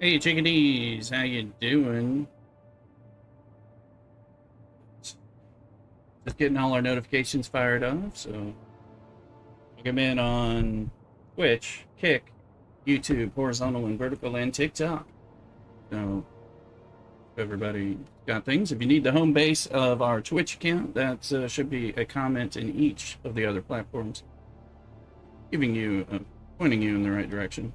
Hey chickadees, how you doing? Just getting all our notifications fired off, so I'm in on Twitch, Kick, YouTube, horizontal and vertical, and TikTok. So if everybody got things. If you need the home base of our Twitch account, that should be a comment in each of the other platforms, giving you, pointing you in the right direction.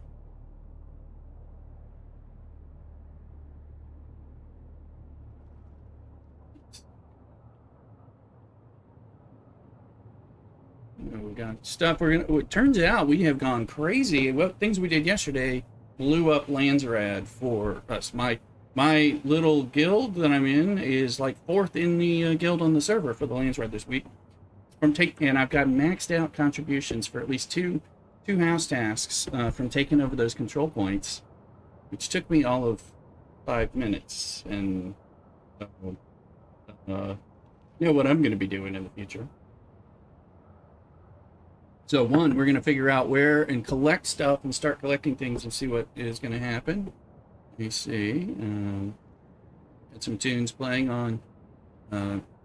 We got stuff we're gonna. It turns out we have gone crazy. What things we did yesterday blew up Landsraad for us. My little guild that I'm in is like fourth in the guild on the server for the Landsraad this week. And I've got maxed out contributions for at least two house tasks from taking over those control points, which took me all of 5 minutes. And you know what I'm going to be doing in the future. So one, we're going to figure out where and collect stuff and start collecting things and see what is going to happen. Let me see. Got some tunes playing on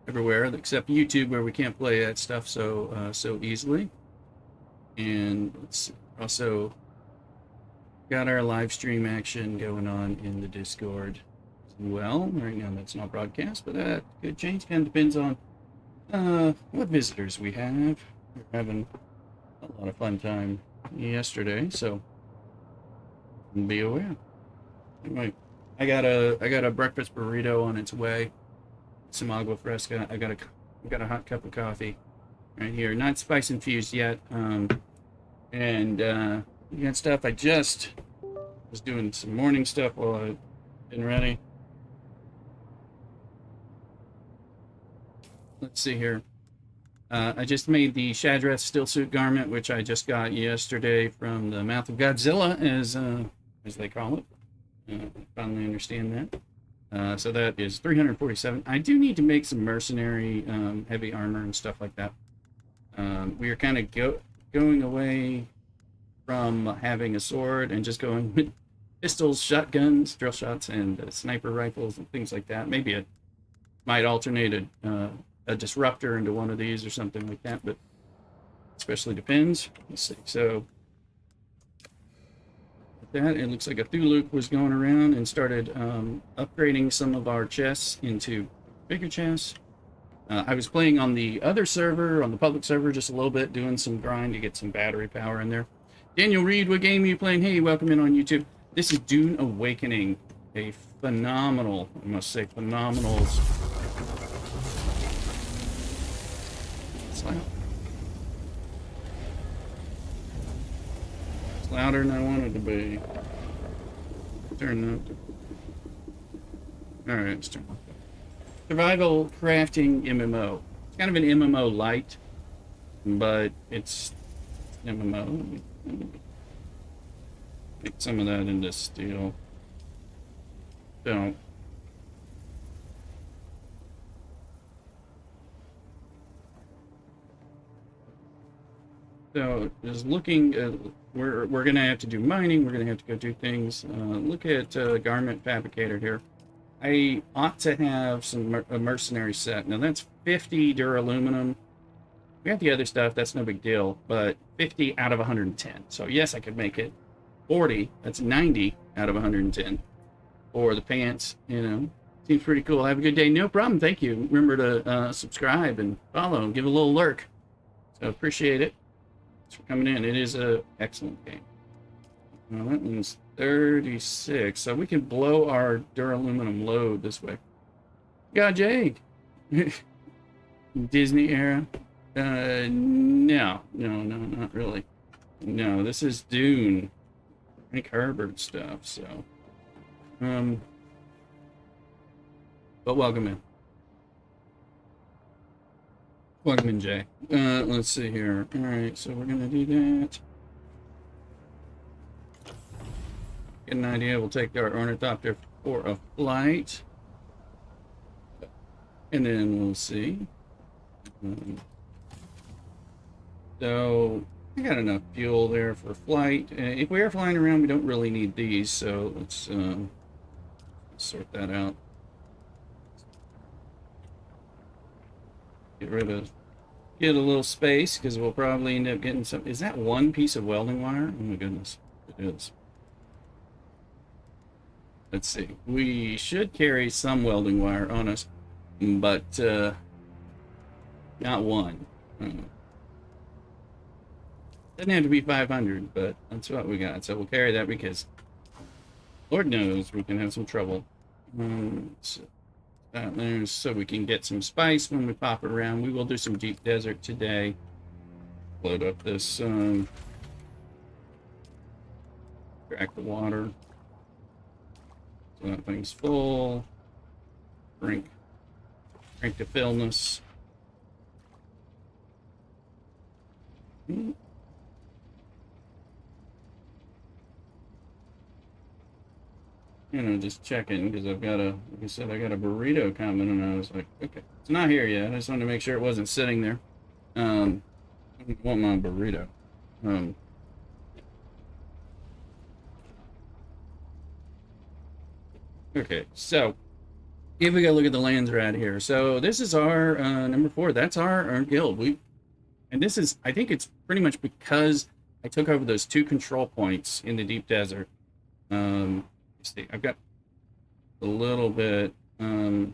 everywhere except YouTube, where we can't play that stuff so easily. And let's also got our live stream action going on in the Discord as well. Right now that's not broadcast, but that could change. Kind of depends on what visitors we have. We're having a lot of fun time yesterday, so be aware. Anyway, I got a breakfast burrito on its way. Some agua fresca. I got a hot cup of coffee right here. Not spice infused yet. And you got stuff. I just was doing some morning stuff while I've been ready. Let's see here. I just made the Shadrath stillsuit garment, which I just got yesterday from the Mouth of Godzilla, as they call it. Finally understand that. So that is 347. I do need to make some mercenary heavy armor and stuff like that. We are kind of going away from having a sword and just going with pistols, shotguns, drill shots, and sniper rifles and things like that. Maybe it might alternate a disruptor into one of these or something like that, but especially depends. Let's see. So with that, it looks like a Thulup was going around and started upgrading some of our chests into bigger chests. I was playing on the other server, on the public server, just a little bit, doing some grind to get some battery power in there. Daniel Reed, what game are you playing? Hey, welcome in on YouTube. This is Dune Awakening, a phenomenal, I must say, phenomenal. It's louder than I wanted to be. Turn up. Alright, let's turn up. Survival crafting MMO. It's kind of an MMO light, but it's MMO. Make some of that into steel. Don't. So just looking at, we're gonna have to do mining. We're gonna have to go do things. Look at garment fabricator here. I ought to have a mercenary set. Now that's 50 duraluminum. We got the other stuff. That's no big deal. But 50 out of 110. So yes, I could make it 40. That's 90 out of 110. Or the pants. You know, seems pretty cool. Have a good day. No problem. Thank you. Remember to subscribe and follow and give a little lurk. So appreciate it. For coming in. It is a excellent game. Well, that one's 36, so we can blow our duraluminum load this way. God, Jake. Disney era? No, not really. No, this is Dune. Frank Herbert stuff. So, but welcome in. Welcome in, Jay. Let's see here. All right, so we're gonna do that. Get an idea. We'll take our ornithopter for a flight, and then we'll see. So I got enough fuel there for flight. If we are flying around, we don't really need these, so let's sort that out. Get a little space, because we'll probably end up getting some. Is that one piece of welding wire? Oh my goodness, it is. Let's see. We should carry some welding wire on us, but not one. Doesn't have to be 500, but that's what we got. So we'll carry that because Lord knows we can have some trouble. So out there so we can get some spice when we pop it around. We will do some deep desert today. Load up this crack the water. So that thing's full. Drink to fullness. You know, just checking because I've got like I said, I got a burrito coming, and I was like, okay, it's not here yet. I just wanted to make sure it wasn't sitting there. I want my burrito. Okay, so if we go look at the Landsraad here, so this is our number 4. That's our guild. And this is, I think it's pretty much because I took over those 2 control points in the deep desert. See, I've got a little bit still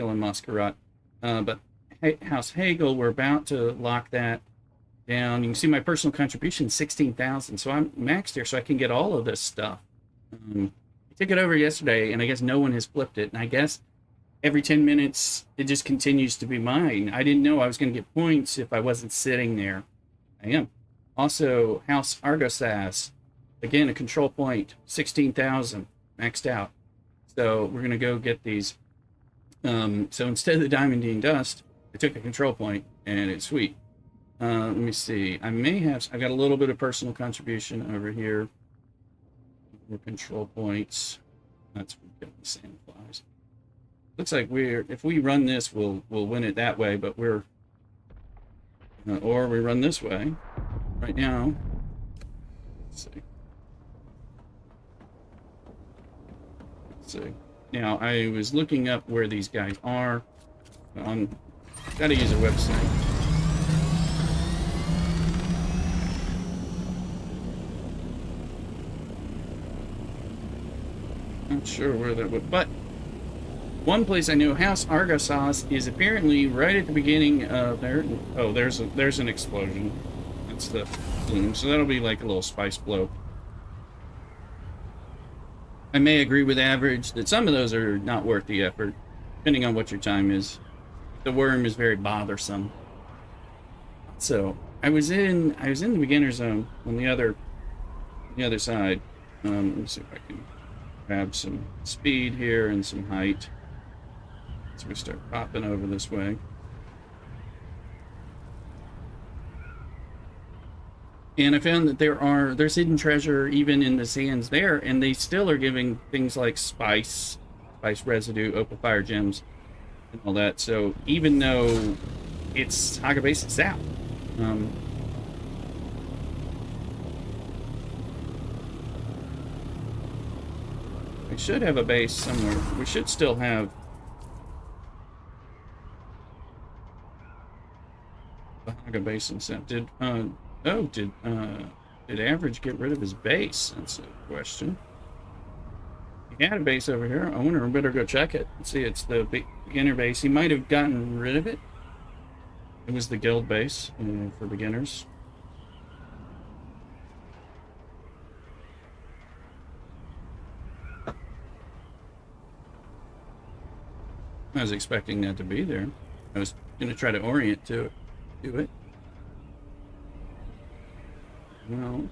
in Masquerade, but House Hagel, we're about to lock that down. You can see my personal contribution 16,000, so I'm maxed here, so I can get all of this stuff. I took it over yesterday, and I guess no one has flipped it, and I guess every 10 minutes it just continues to be mine. I didn't know I was going to get points if I wasn't sitting there. I am. Also, House Argosas. Again, a control point, 16,000, maxed out. So we're going to go get these. So instead of the diamondine dust, I took a control point, and it's sweet. Let me see. I've got a little bit of personal contribution over here. More control points. That's from getting the sandflies. Looks like if we run this, we'll win it that way, but or we run this way. Right now, let's see. So now I was looking up where these guys are. Gotta use a website. Not sure where that would, but one place I know, House Argosas, is apparently right at the beginning of there. Oh, there's an explosion. That's the bloom. So that'll be like a little spice blow. I may agree with Average that some of those are not worth the effort, depending on what your time is. The worm is very bothersome. So I was in the beginner zone on the other side. Let me see if I can grab some speed here and some height. So we start popping over this way. And I found that there's hidden treasure even in the sands there, and they still are giving things like spice residue, opal fire gems, and all that. So even though it's Haga Base South, we should have a base somewhere. We should still have the Haga Basin South. Did Average get rid of his base? That's a question. He had a base over here. I wonder, I better go check it. Let's see, it's the beginner base. He might have gotten rid of it. It was the guild base for beginners. I was expecting that to be there. I was going to try to orient to it. No.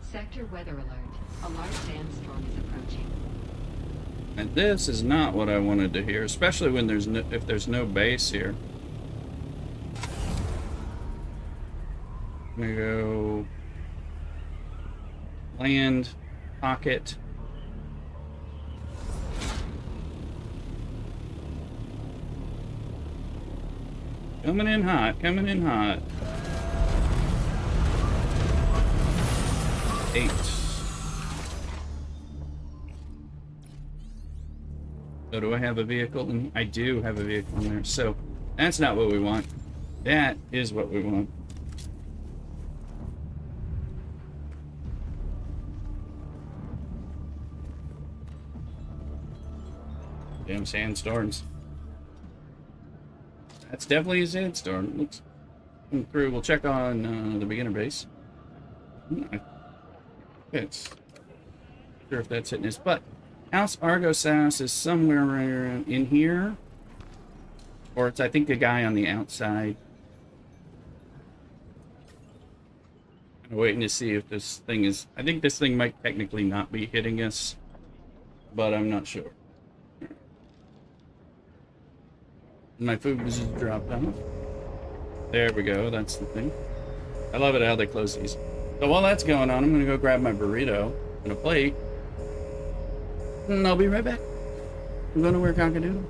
Sector weather alert. A large sandstorm is approaching. And this is not what I wanted to hear, especially when if there's no base here. I'm gonna go land pocket. Coming in hot, coming in hot. 8. So do I have a vehicle? I do have a vehicle in there. So that's not what we want. That is what we want. Damn sandstorms. That's definitely a sandstorm. Let's come through. We'll check on the beginner base. It's not sure if that's hitting us, but House Argosas is somewhere in here, or it's I think a guy on the outside. I'm waiting to see if this thing is. I think this thing might technically not be hitting us, but I'm not sure. My food was just dropped off. There we go. That's the thing. I love it how they close these. So while that's going on, I'm gonna go grab my burrito and a plate, and I'll be right back. I'm going to wear cockadoodle.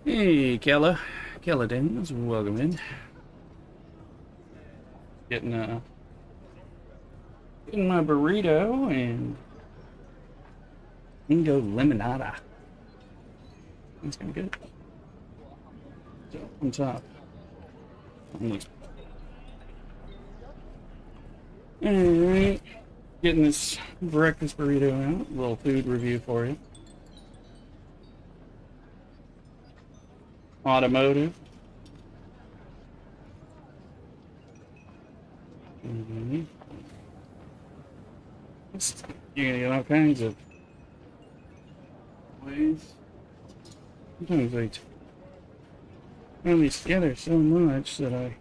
Hey, Kella Daniels, welcome in. Getting my burrito and mango limonada. That's kind of good. So on top. Alright, getting this breakfast burrito out. A little food review for you. Automotive. You're gonna get all kinds of ways. Sometimes they run these together so much that I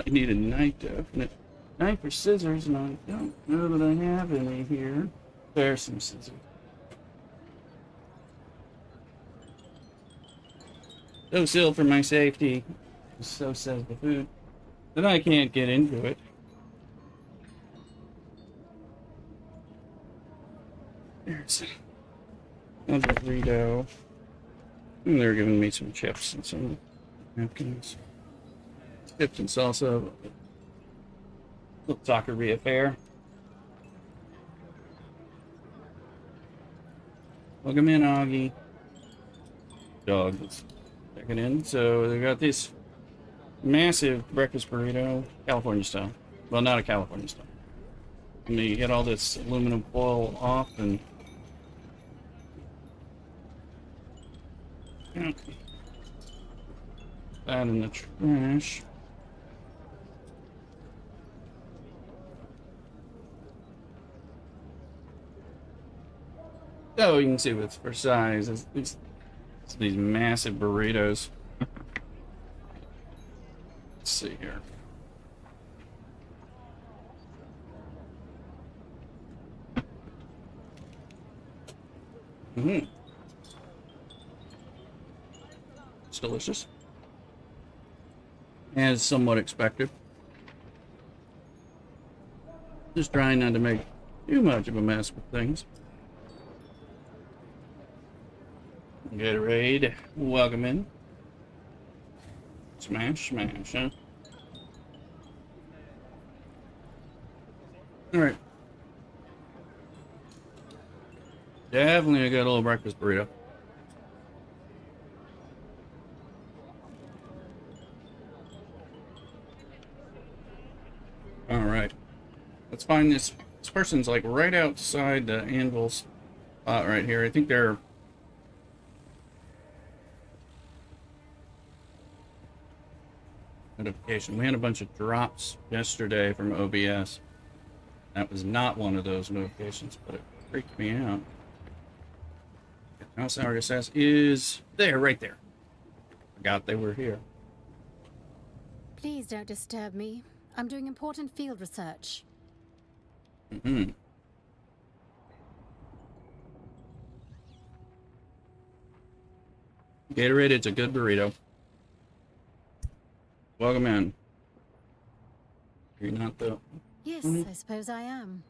need a knife to open it. Knife or scissors, and I don't know that I have any here. There's some scissors. So still for my safety. So says the food. Then I can't get into it. There's another burrito. And they're giving me some chips and some napkins. Chips and salsa. Little taqueria fare. Welcome in, Augie. Dog. Let's check it in. So they got this massive breakfast burrito, California style. Well, not a California style. And you get all this aluminum foil off and that in the trash. So you can see what's for size. It's these massive burritos. Let's see here. It's delicious. As somewhat expected. Just trying not to make too much of a mess with things. Gatorade, welcome in. Smash, smash, huh? Alright. Definitely a good little breakfast burrito. Alright. Let's find this. This person's like right outside the anvil spot right here. I think they're... Notification. We had a bunch of drops yesterday from OBS. That was not one of those notifications, but it freaked me out. House RSS is there, right there. Forgot they were here. Please don't disturb me. I'm doing important field research. Gatorade, it's a good burrito. Welcome in. You're not though. Yes, I suppose I am.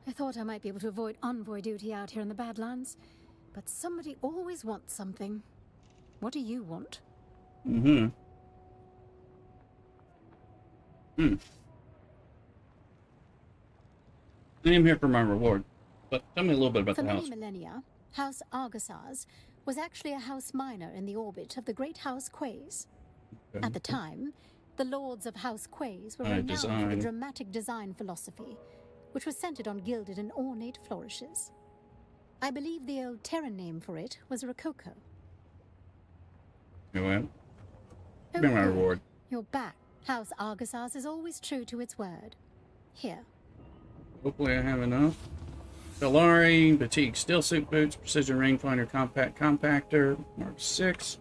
I thought I might be able to avoid envoy duty out here in the Badlands, but somebody always wants something. What do you want? I am here for my reward, but tell me a little bit about For the many house. millennia, House Argasaz was actually a house minor in the orbit of the great House Quays. Okay. At the time, the lords of House Quays were High renowned for the design. dramatic design philosophy, which was centered on gilded and ornate flourishes. I believe the old Terran name for it was Rococo. You know, Oh, be my good. reward. You're back. House Argasaz is always true to its word. Here. Hopefully I have enough. Solari, Batik Steel Suit Boots, Precision Rangefinder Compact Compactor, Mark 6.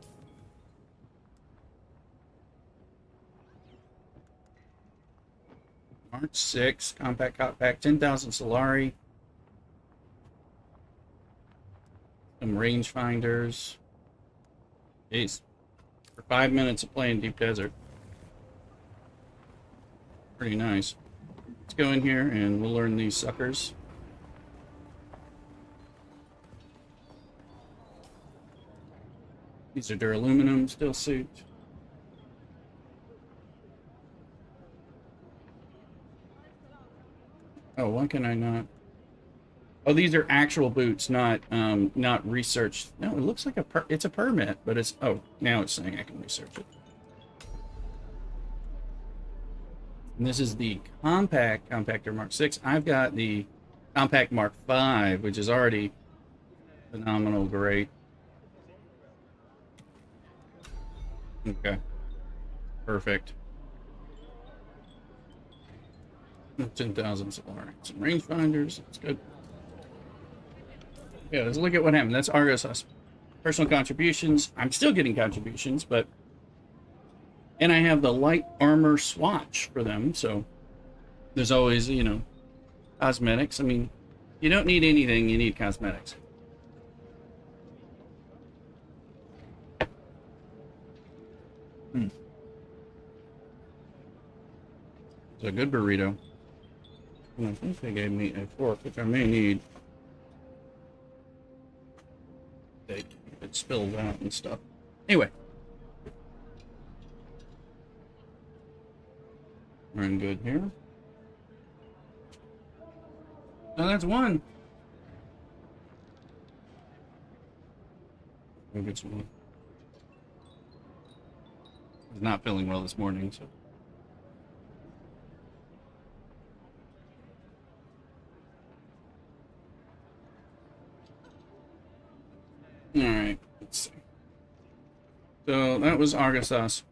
Mark 6, Compact 10,000 Solari. Some rangefinders. Jeez. For 5 minutes of playing Deep Desert. Pretty nice. Let's go in here and we'll learn these suckers. These are duraluminum steel suit. Oh, why can I not? Oh, these are actual boots, not research. No, it looks like it's a permit, but it's oh, now it's saying I can research it. And this is the compact compactor Mark 6. I've got the compact Mark 5, which is already phenomenal great. Okay. Perfect. 10,000 Solari. Some rangefinders. That's good. Yeah, let's look at what happened. That's Argos. Personal contributions. I'm still getting contributions, but... And I have the light armor swatch for them, so... There's always, you know, cosmetics. I mean, you don't need anything, you need cosmetics. It's a good burrito. And I think they gave me a fork, which I may need. It spills out and stuff. Anyway. We're in good here. Oh, that's one. Go get some more. I was not feeling well this morning, so. Alright, let's see. So that was Argosas.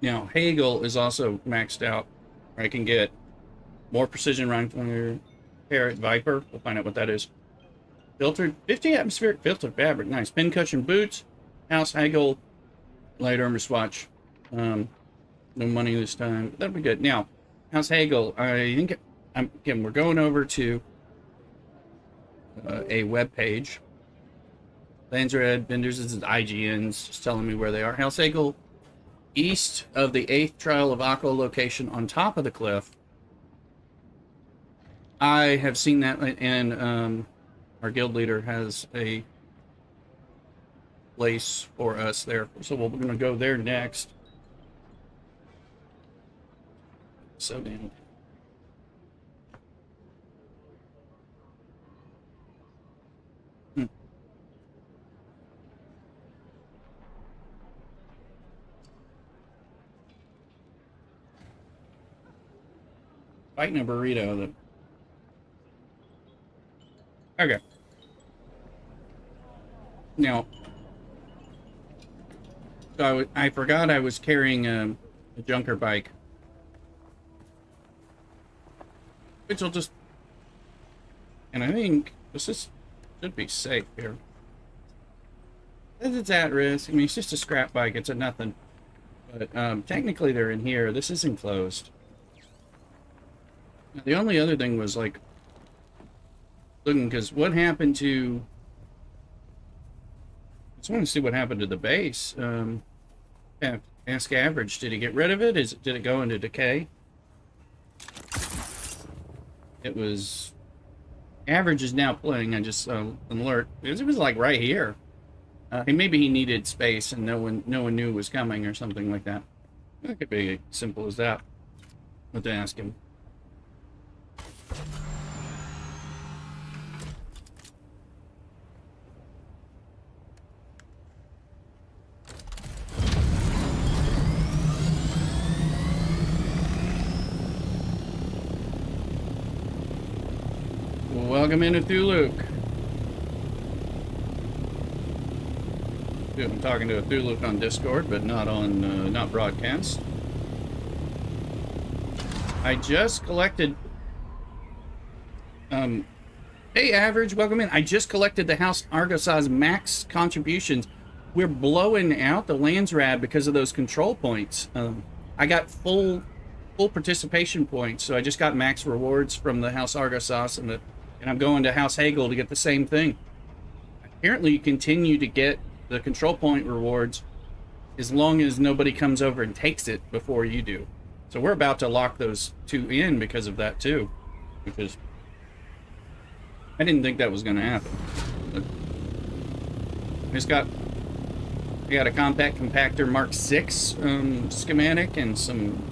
Now, Hagel is also maxed out. I can get more precision rifle, Parrot Viper. We'll find out what that is. Filtered, 50 atmospheric filtered fabric. Nice. Pincushion boots. House Hagel. Light armor swatch. No money this time. But that'll be good. Now, House Hagel. I think, again, we're going over to a web page. Landsraad vendors. This is IGN's just telling me where they are. House Hagel. East of the 8th Trial of Aqua location on top of the cliff. I have seen that, and our guild leader has a place for us there. So we're going to go there next. So damn. Fighting a burrito. Okay. Now, so I forgot I was carrying a junker bike. Which will just... And I think this should be safe here. As it's at risk. I mean, it's just a scrap bike. It's a nothing. But technically they're in here. This is enclosed. The only other thing was, like, looking, because what happened to... I just want to see what happened to the base. Yeah, ask Average. Did he get rid of it? Did it go into decay? It was... Average is now playing. I just an alert. It was like right here. Maybe he needed space and no one knew it was coming or something like that. It could be as simple as that. But to ask him. Welcome into Thuluk. Dude, I'm talking to a Thuluk on Discord, but not on not broadcast. I just collected. Hey, Average, welcome in. I just collected the House Argosas max contributions. We're blowing out the Landsraad because of those control points. I got full participation points, so I just got max rewards from the House Argosas, and I'm going to House Hagel to get the same thing. Apparently, you continue to get the control point rewards as long as nobody comes over and takes it before you do. So we're about to lock those two in because of that too, because I didn't think that was going to happen. But I got a compact compactor Mark 6 schematic and some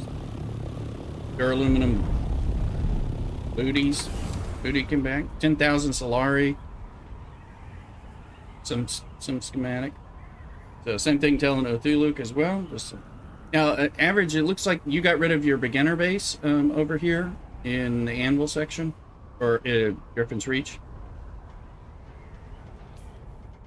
duraluminum booty compact, 10,000 Solari, some schematic. So same thing telling Othuluk as well. Now, Average, it looks like you got rid of your beginner base over here in the Anvil section, or Griffin's Reach.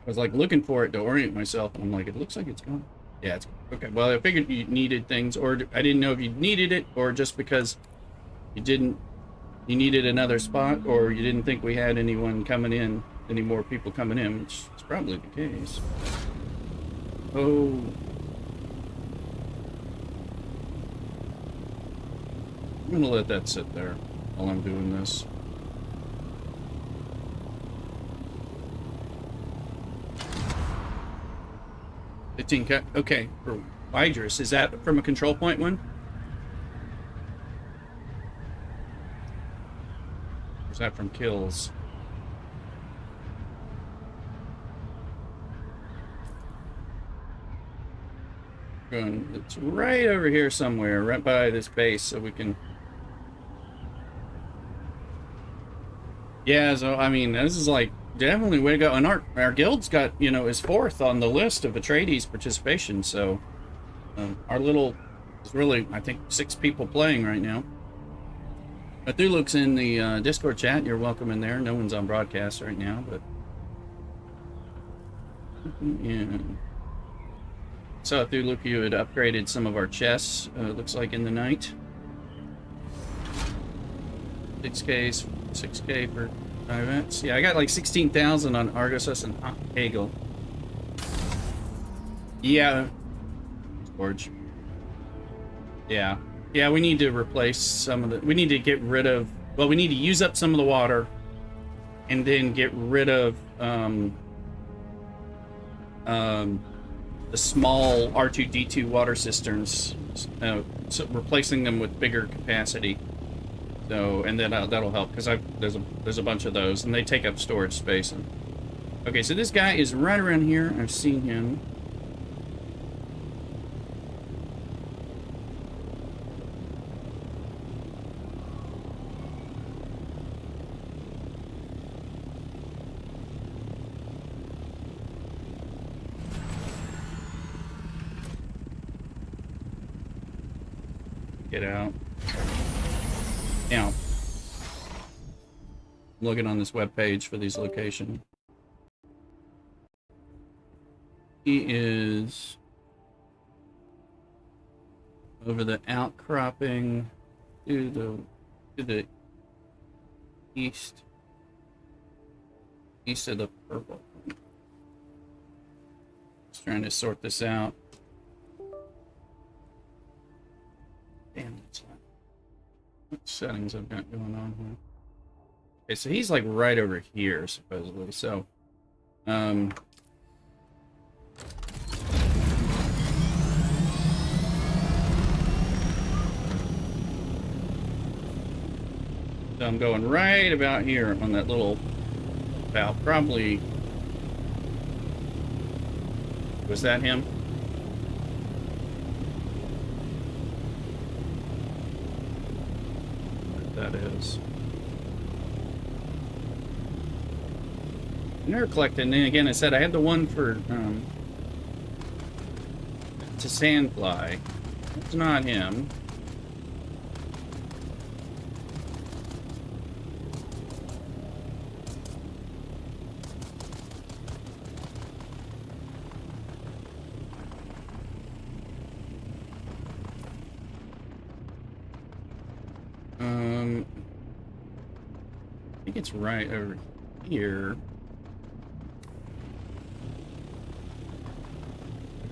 I was like looking for it to orient myself, and I'm like, it looks like it's gone. Yeah, it's okay. Well, I figured you needed things, or I didn't know if you needed it, or just because you needed another spot, or you didn't think we had anyone coming in, any more people coming in, which is probably the case. Oh. I'm gonna let that sit there while I'm doing this. Okay, for Idris, is that from a control point one? Or is that from kills? It's right over here somewhere, right by this base, so we can... Yeah, so, I mean, this is like, definitely way to go. And our guild's got, you know, is 4th on the list of Atreides participation, so... our little... There's really, I think, 6 people playing right now. Cthulhu's in the Discord chat. You're welcome in there. No one's on broadcast right now, but... Yeah... So Cthulhu, you had upgraded some of our chests, looks like in the night. 6K for events. Yeah, I got like 16,000 on Argosus and Hegel. Yeah. Forge. Yeah. Yeah, we need to replace some of the... We need to get rid of... Well, we need to use up some of the water. And then get rid of... the small R2-D2 water cisterns, so replacing them with bigger capacity. So, and then that'll help because there's a bunch of those, and they take up storage space. Okay, so this guy is right around here. I've seen him. Get out. Now, I'm looking on this webpage for these locations. He is over the outcropping to the east of the purple. Just trying to sort this out. Damn, that's what settings I've got going on here. Okay, so he's like right over here, supposedly. So, so I'm going right about here on that little valve. Probably was that him? That is. I never collected, and then again I said I had the one for to Sandfly. It's not him. I think it's right over here.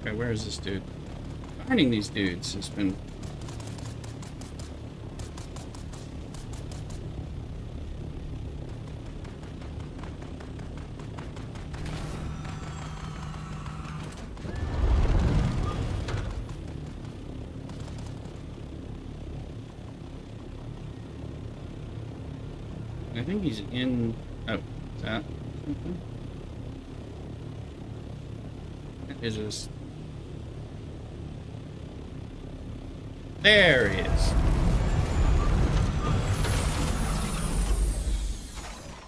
Okay, where is this dude? Finding these dudes has been... I think he's in... Oh, is that something? That is just... There he is.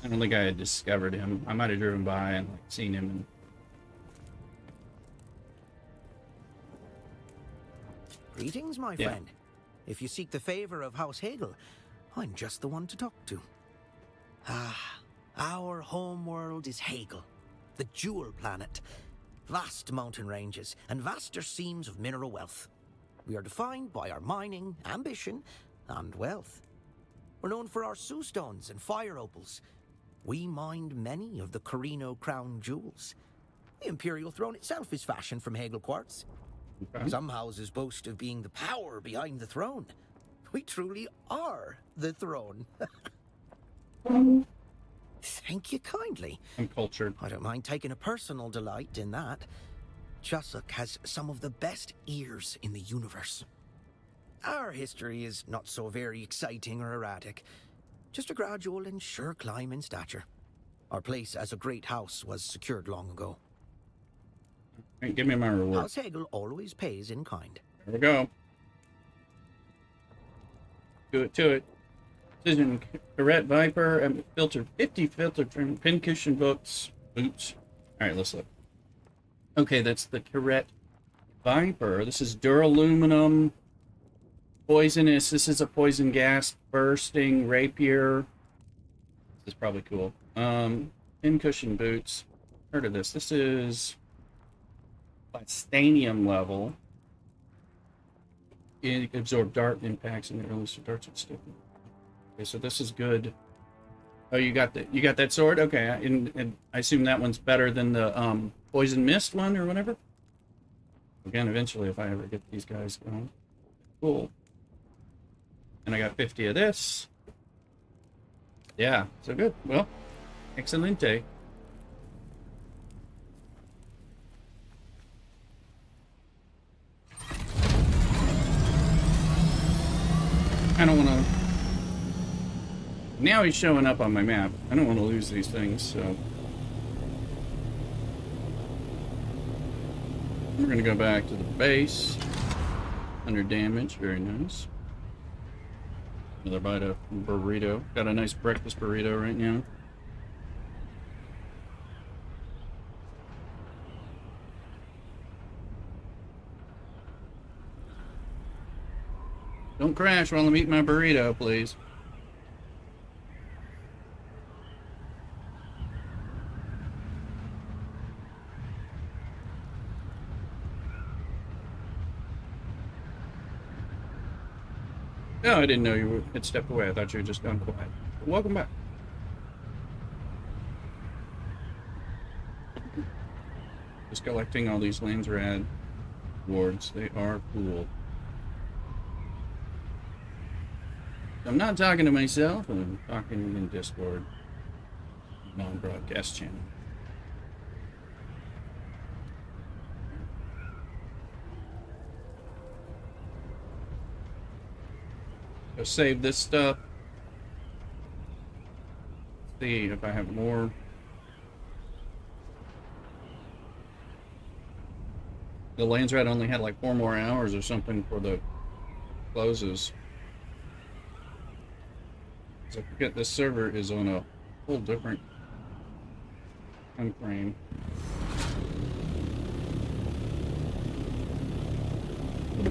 I don't think I had discovered him. I might have driven by and like, seen him. And... Greetings, my friend. If you seek the favor of House Hegel, I'm just the one to talk to. Ah, our home world is Hegel, the jewel planet. Vast mountain ranges and vaster seams of mineral wealth. We are defined by our mining, ambition, and wealth. We're known for our Sue stones and fire opals. We mined many of the Carino crown jewels. The Imperial throne itself is fashioned from Hegel quartz. Okay. Some houses boast of being the power behind the throne. We truly are the throne. Thank you kindly. I'm cultured. I don't mind taking a personal delight in that. Chusuk has some of the best ears in the universe. Our history is not so very exciting or erratic, just a gradual and sure climb in stature. Our place as a great house was secured long ago. Hey, give me my reward. House Hegel always pays in kind. There we go. Do it to it. Precision Corette Viper and filtered 50 filtered from pincushion books. Boots. Alright, let's look. Okay, that's the Corette Viper. This is duraluminum. Poisonous. This is a poison gas bursting rapier. This is probably cool. Pincushion boots. Heard of this. This is Plastanium level. It absorbs dart impacts and it releases darts with stick. Okay, so this is good. Oh, you got that sword? Okay, and I assume that one's better than the poison mist one or whatever. Again, eventually, if I ever get these guys going. Cool. And I got 50 of this. Yeah, so good. Well, excelente. I don't want to... Now he's showing up on my map. I don't want to lose these things, so... We're going to go back to the base. Under damage, very nice. Another bite of burrito. Got a nice breakfast burrito right now. Don't crash while I'm eating my burrito, please. No, I didn't know you had stepped away. I thought you had just gone quiet. But welcome back. Just collecting all these Landsraad rewards. They are cool. I'm not talking to myself, I'm talking in Discord. Non-broadcast channel. Go save this stuff. See if I have more. The Landsraad only had like 4 more hours or something for the closes. So I forget this server is on a whole different time frame.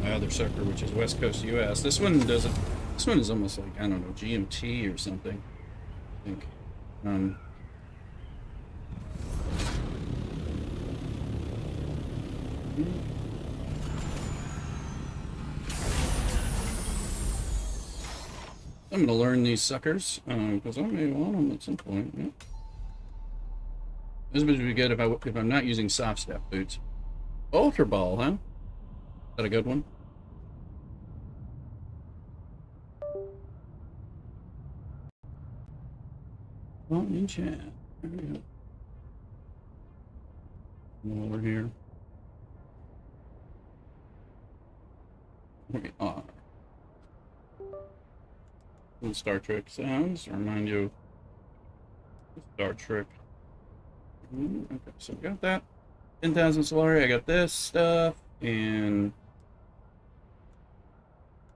My other server, which is West Coast US. This one doesn't. This one is almost like, I don't know, GMT or something. I think. I'm gonna learn these suckers because I may want them at some point. Yeah. This would be good if I'm not using soft step boots. Ultra Ball, huh? Is that a good one? Well, in chat. There we go. Over here. We are. And Star Trek sounds remind you of Star Trek. Okay, so we got that. 10,000 Solari. I got this stuff and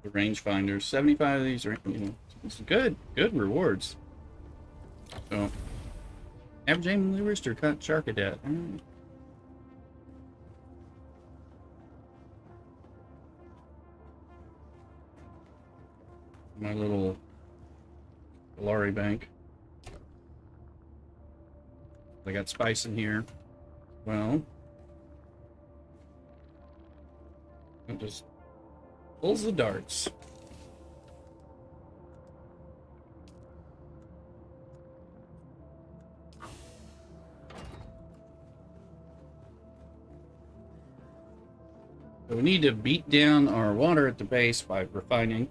the rangefinders. 75 of these are, you know, it's good rewards. So, have Jamie Lee Rooster cut Sharkadet. My little Solari bank. I got spice in here. Well, it just pulls the darts. So we need to beat down our water at the base by refining,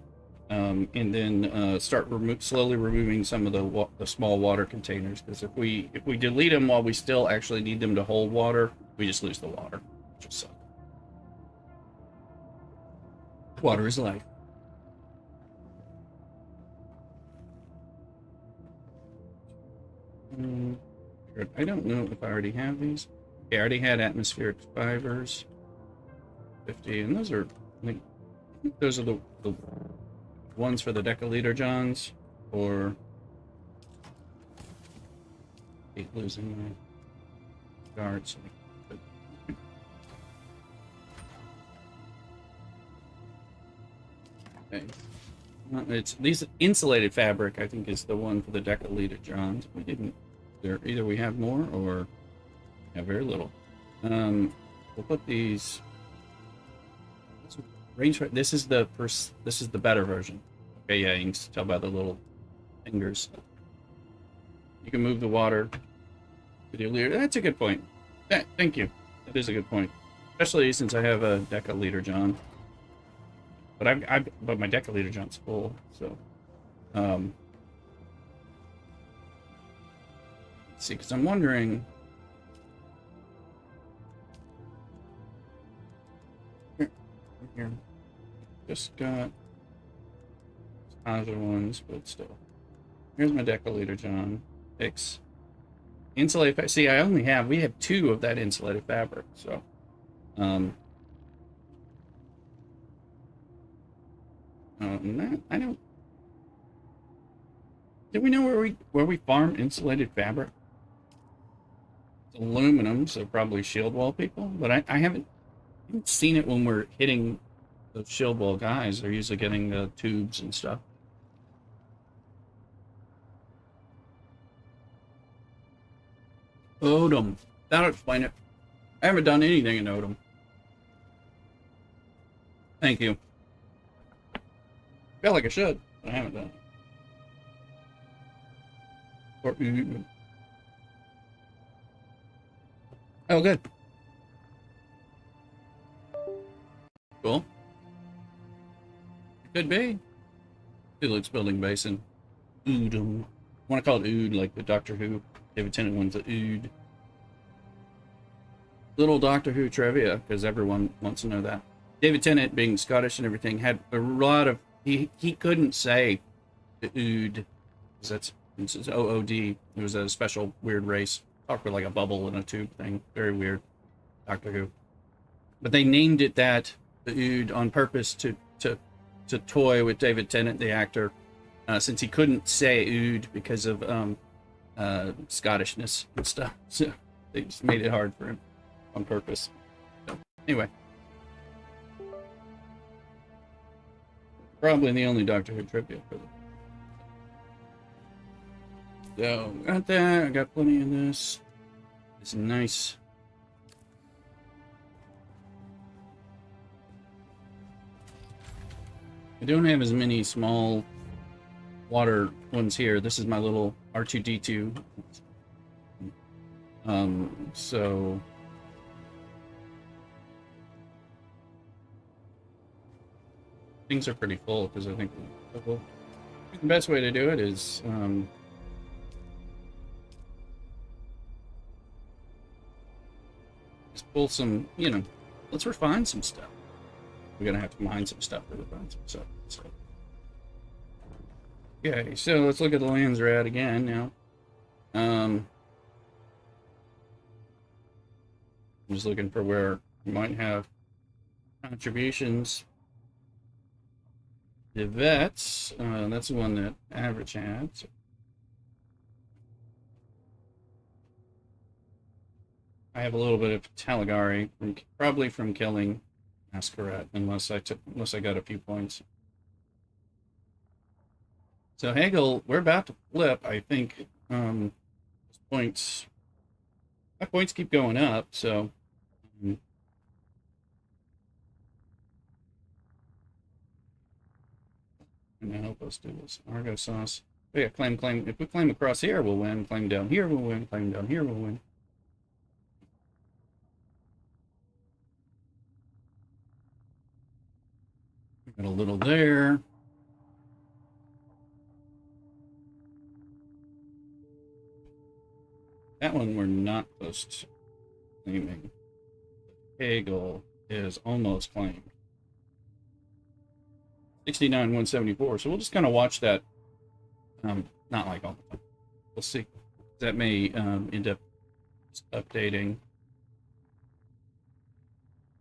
and then start slowly removing some of the small water containers. Because if we delete them while we still actually need them to hold water, we just lose the water. which will suck. Water is life. I don't know if I already have these. Okay, I already had atmospheric fibers. 50, and those are, I think those are the ones for the decaliter johns, or I hate losing my darts. Okay. It's these insulated fabric, I think, is the one for the decaliter johns. We didn't. Either we have more or have very little. We'll put these. Range. This is the better version. Okay, yeah, you can tell by the little fingers. You can move the water with your leader. That's a good point. Thank you. That is a good point, especially since I have a decaliter john. But but my decaliter john's full, so let's see, because I'm wondering. Here. Just got other ones, but still. Here's my decaliter john. X. Insulated. See, we have 2 of that insulated fabric, so and that, I don't. Do we know where we farm insulated fabric? It's aluminum, so probably shield wall people. But I haven't seen it when we're hitting the shield wall guys. They're usually getting the tubes and stuff. Odom. That'll explain it. I haven't done anything in Odom. Thank you. Feel like I should, but I haven't done it. Oh, good. Cool. It could be. Felix Building Basin. Oodum. I want to call it Ood, like the Doctor Who. David Tennant one's the Ood. Little Doctor Who trivia, because everyone wants to know that. David Tennant, being Scottish and everything, had a lot of... He couldn't say the Ood. That's it's OOD. It was a special weird race. Talked with like a bubble in a tube thing. Very weird. Doctor Who. But they named it that, the Ood, on purpose to toy with David Tennant, the actor, since he couldn't say Ood because of Scottishness and stuff. So they just made it hard for him on purpose. So, anyway. Probably the only Doctor Who trivia for them. So, got that. I got plenty of this. It's nice. I don't have as many small water ones here. This is my little R2D2. So things are pretty full because I think the best way to do it is just pull some, let's refine some stuff. We're gonna have to mine some stuff to refine some stuff. So. Okay, so let's look at the Landsraad again now. I'm just looking for where we might have contributions. The vets, that's the one that Average had. So. I have a little bit of Talagari, probably from killing Masquerade, unless I got a few points. So Hegel, we're about to flip. I think my points keep going up. So and help us do this. Argo sauce. Oh yeah, claim. If we claim across here, we'll win. Claim down here, we'll win. Claim down here, we'll win. Got a little there. That one we're not close to claiming. Hagel is almost claimed. 69,174. So we'll just kind of watch that. Not like all the time. We'll see. That may end up updating.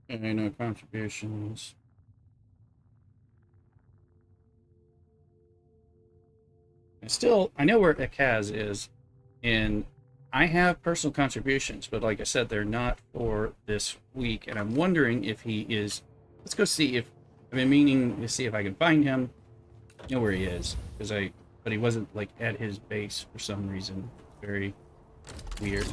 Okay, no contributions. I know where Akaz is, and I have personal contributions, but like I said, they're not for this week, and I'm wondering if he is. Let's go see if I've been meaning to see if I can find him. I know where he is, but he wasn't like at his base for some reason. Very weird.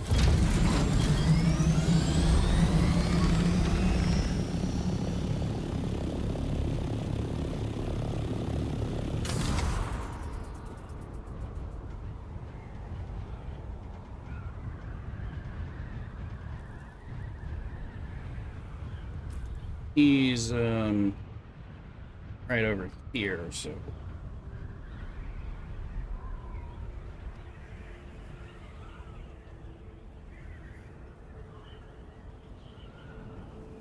He's right over here, so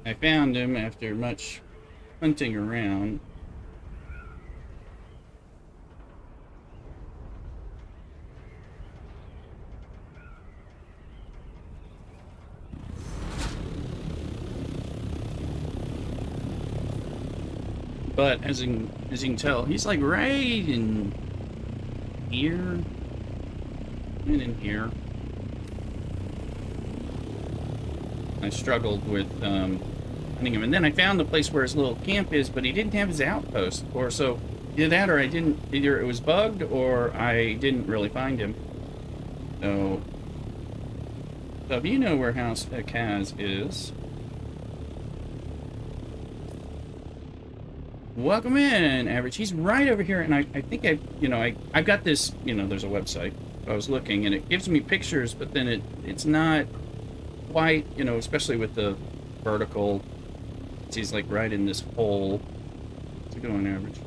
I found him after much hunting around. But as you can tell, he's like right in here and in here. I struggled with finding him, and then I found the place where his little camp is, but he didn't have his outpost, or so either that, or I didn't. Either it was bugged, or I didn't really find him. So if you know where House Kaz is, welcome in, Average. He's right over here, and I think I've got this, there's a website. I was looking, and it gives me pictures, but then it's not quite, especially with the vertical. He's like right in this hole. What's it going, Average?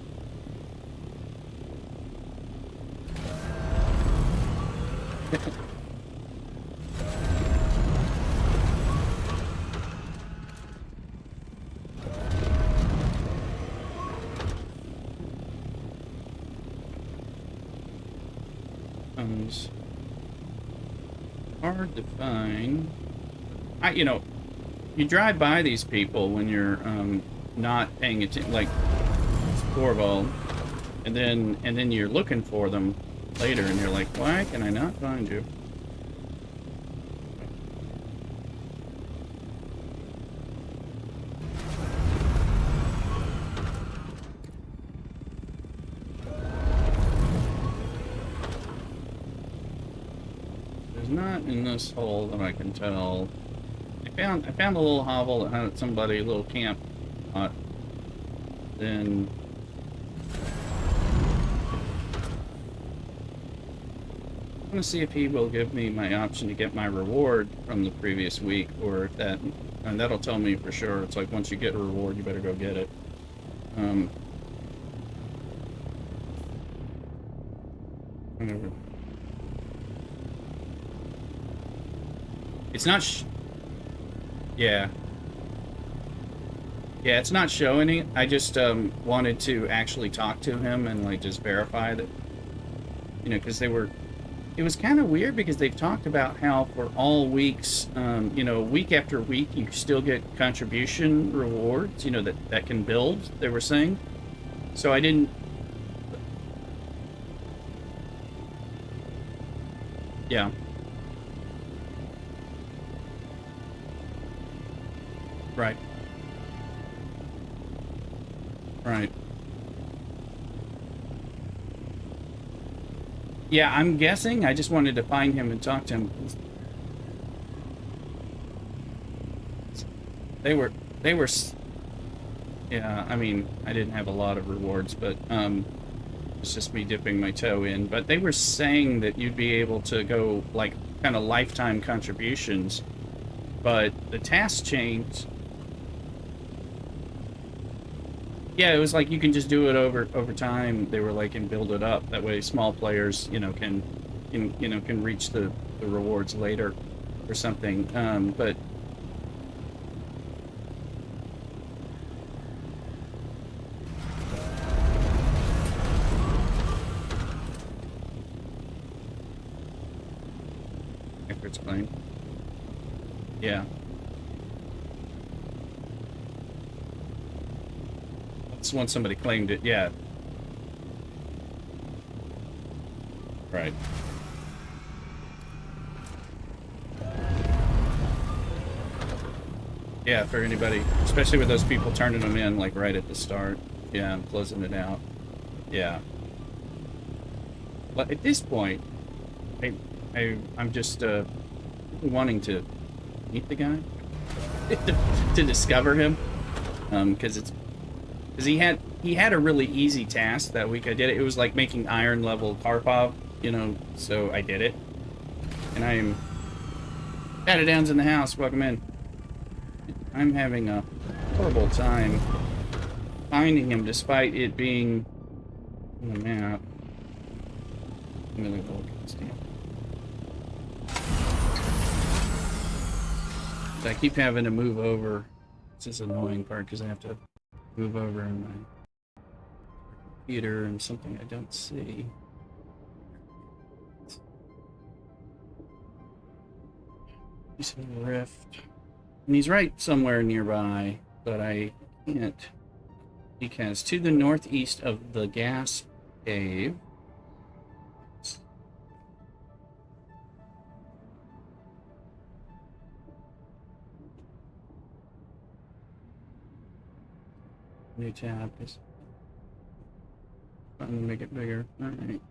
Hard to find. You drive by these people when you're not paying attention, like Corval, and then you're looking for them later, and you're like, why can I not find you? Not in this hole that I can tell. I found a little hovel that had somebody, a little camp spot. Then I'm gonna see if he will give me my option to get my reward from the previous week, or if and that'll tell me for sure. It's like once you get a reward, you better go get it. Whatever. It's not yeah, it's not showing it. I just wanted to actually talk to him and like just verify that, because it was kind of weird, because they've talked about how for all weeks, week after week, you still get contribution rewards, that can build, they were saying. So I didn't. Yeah. Right. Right. Yeah, I'm guessing. I just wanted to find him and talk to him. They were, yeah, I mean, I didn't have a lot of rewards, but it's just me dipping my toe in. But they were saying that you'd be able to go, like, kind of lifetime contributions, but the tasks changed. Yeah, it was like you can just do it over time. They were like, and build it up. That way, small players, can reach the rewards later or something. But starts playing. Yeah. That's when somebody claimed it. Yeah. Right. Yeah, for anybody, especially with those people turning them in like right at the start. Yeah, and closing it out. Yeah. But at this point, I'm just wanting to meet the guy to discover him, because he had a really easy task that week. I did it. It was like making iron level Karpov, you know. So I did it, and I am Down's in the house. Welcome in. I'm having a horrible time finding him, despite it being on the map. I'm gonna go look at this deal. I keep having to move over. This is an annoying part because I have to move over in my computer and something I don't see. He's in a rift. And he's right somewhere nearby, but I can't. Because to the northeast of the gas cave. New tab is. I'm gonna make it bigger. Alright.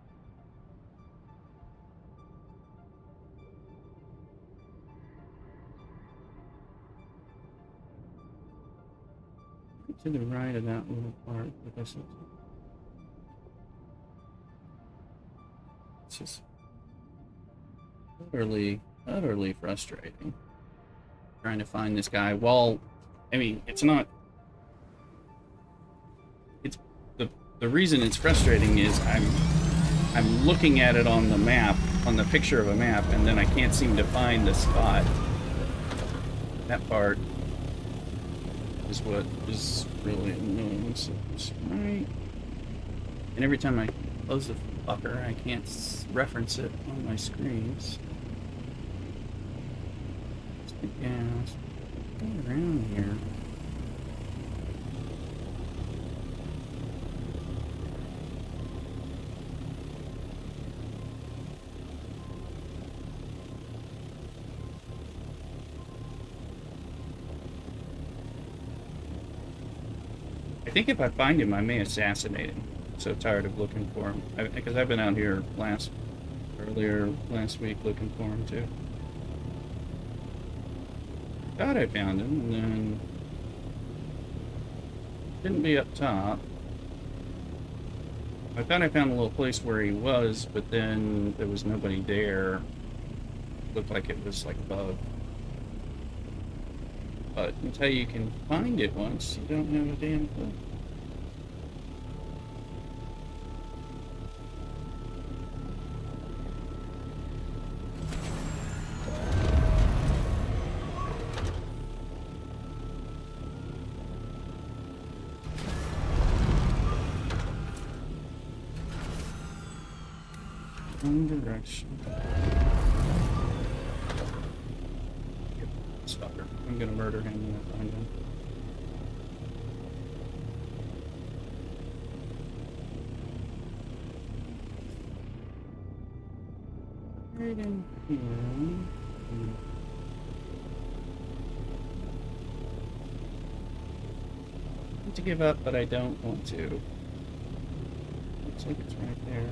To the right of that little part, I guess it's just utterly frustrating. Trying to find this guy. Well, I mean, it's not. It's the reason it's frustrating is I'm looking at it on the map, on the picture of a map, and then I can't seem to find the spot. That part is what is really annoying. So right, and every time I close the fucker, I can't reference it on my screens. Gas around here. I think if I find him, I may assassinate him. I'm so tired of looking for him. Because I've been out here earlier last week looking for him too. Thought I found him, and then didn't be up top. I thought I found a little place where he was, but then there was nobody there. Looked like it was like bugged. But until you can find it once, you don't have a damn clue. One direction. This fucker. I'm gonna murder him when I find him. Right in here. I want to give up, but I don't want to. Looks like it's right there.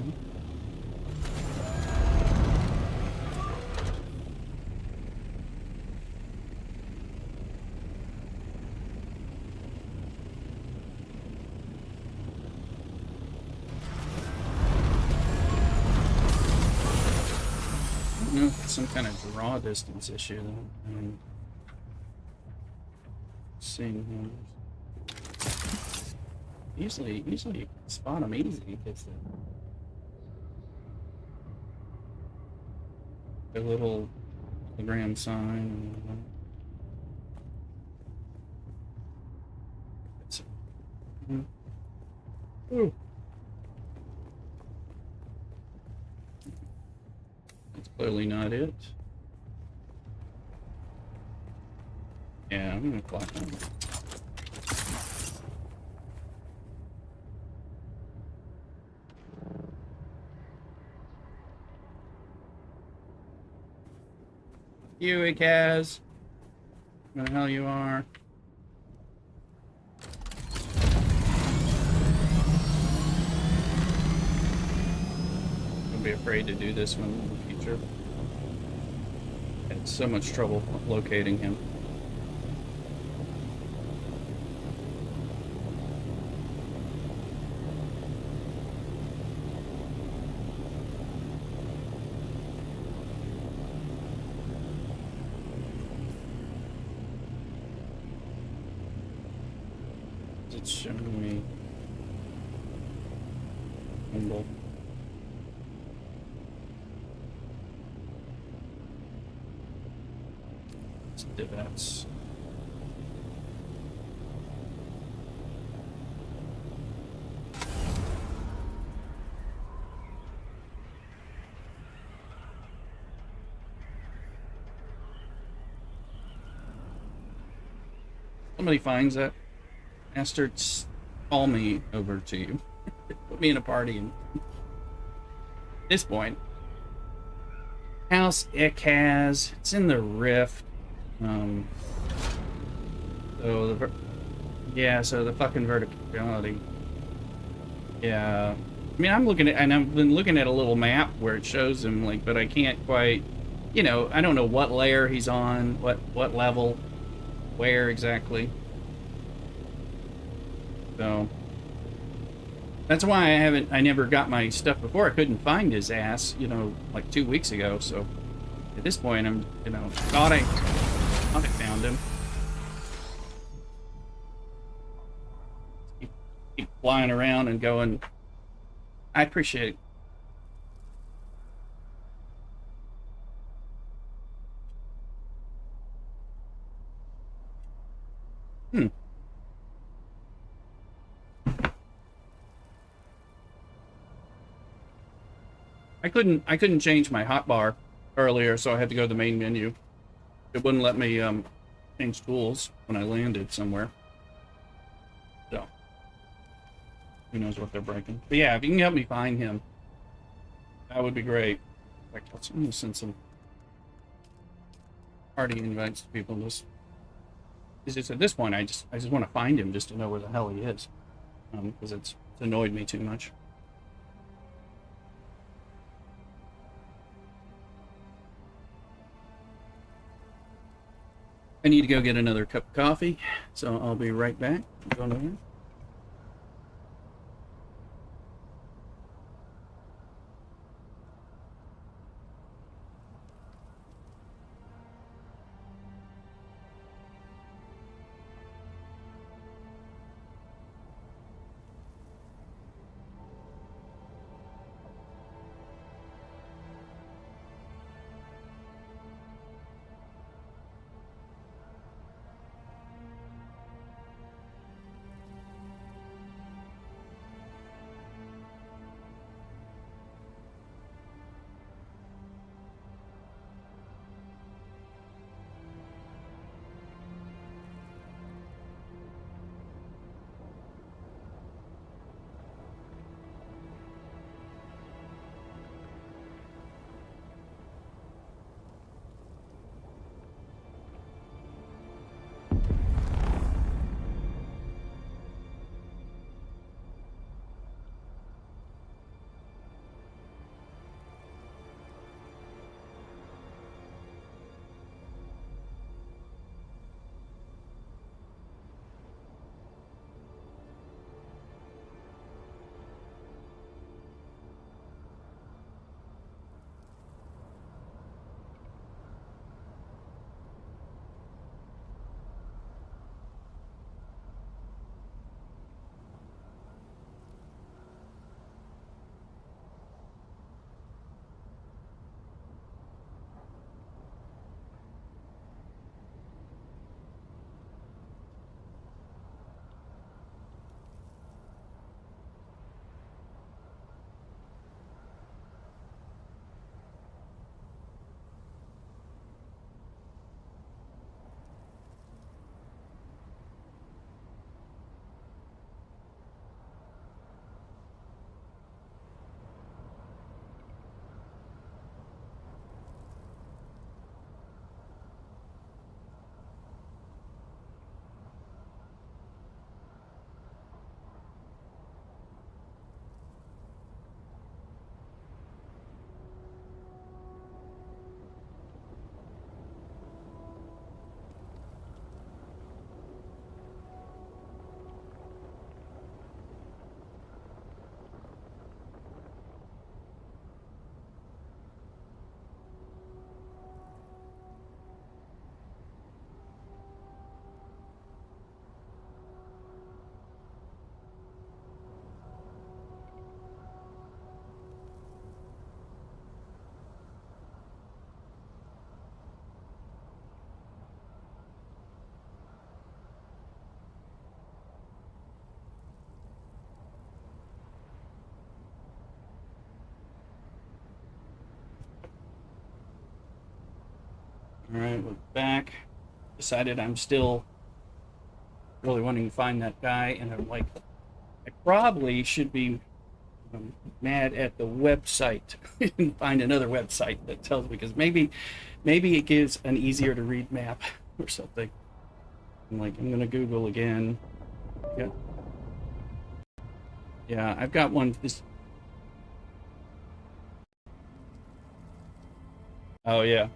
I don't know if it's some kind of draw distance issue though. I mean, seeing him. Usually you can spot them easy because the little hologram sign and all that. It's, ooh. That's clearly not it. Yeah, I'm gonna fly home. You, Kaz. Where the hell you are? Don't be afraid to do this one in the future. I had so much trouble locating him. It's showing me symbol. It's divots. Somebody finds that bastard, call me over to you. Put me in a party, and at this point, House Ikaz, it's in the Rift. So so the fucking verticality. Yeah, I mean, I'm looking at, and I've been looking at a little map where it shows him, like, but I can't quite, you know, I don't know what layer he's on, what level, where exactly. So that's why I never got my stuff before. I couldn't find his ass, you know, like 2 weeks ago. So at this point, I'm, you know, thought I found him. Keep flying around and going. I appreciate it. I couldn't change my hotbar earlier, so I had to go to the main menu. It wouldn't let me change tools when I landed somewhere. So who knows what they're breaking. But yeah, if you can help me find him, that would be great. Like, let's send some party invites to people. Just at this point, I just want to find him just to know where the hell he is, because it's annoyed me too much. I need to go get another cup of coffee, so I'll be right back. Going over. All right, we're back. Decided I'm still really wanting to find that guy, and I'm like, I probably should be mad at the website and find another website that tells me, because maybe it gives an easier to read map or something. I'm like, I'm gonna Google again. Yeah, I've got one. Oh yeah.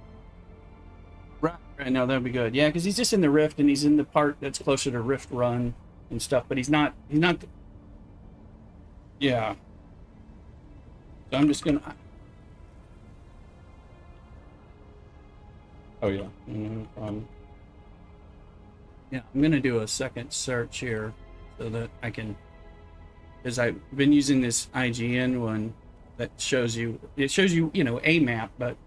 Right, no, that'd be good. Yeah, because he's just in the rift, and he's in the part that's closer to Rift Run and stuff. But he's not. Yeah. So I'm just gonna. Oh yeah. No problem. Yeah, I'm gonna do a second search here so that I can, because I've been using this IGN one that shows you. It shows you, a map, but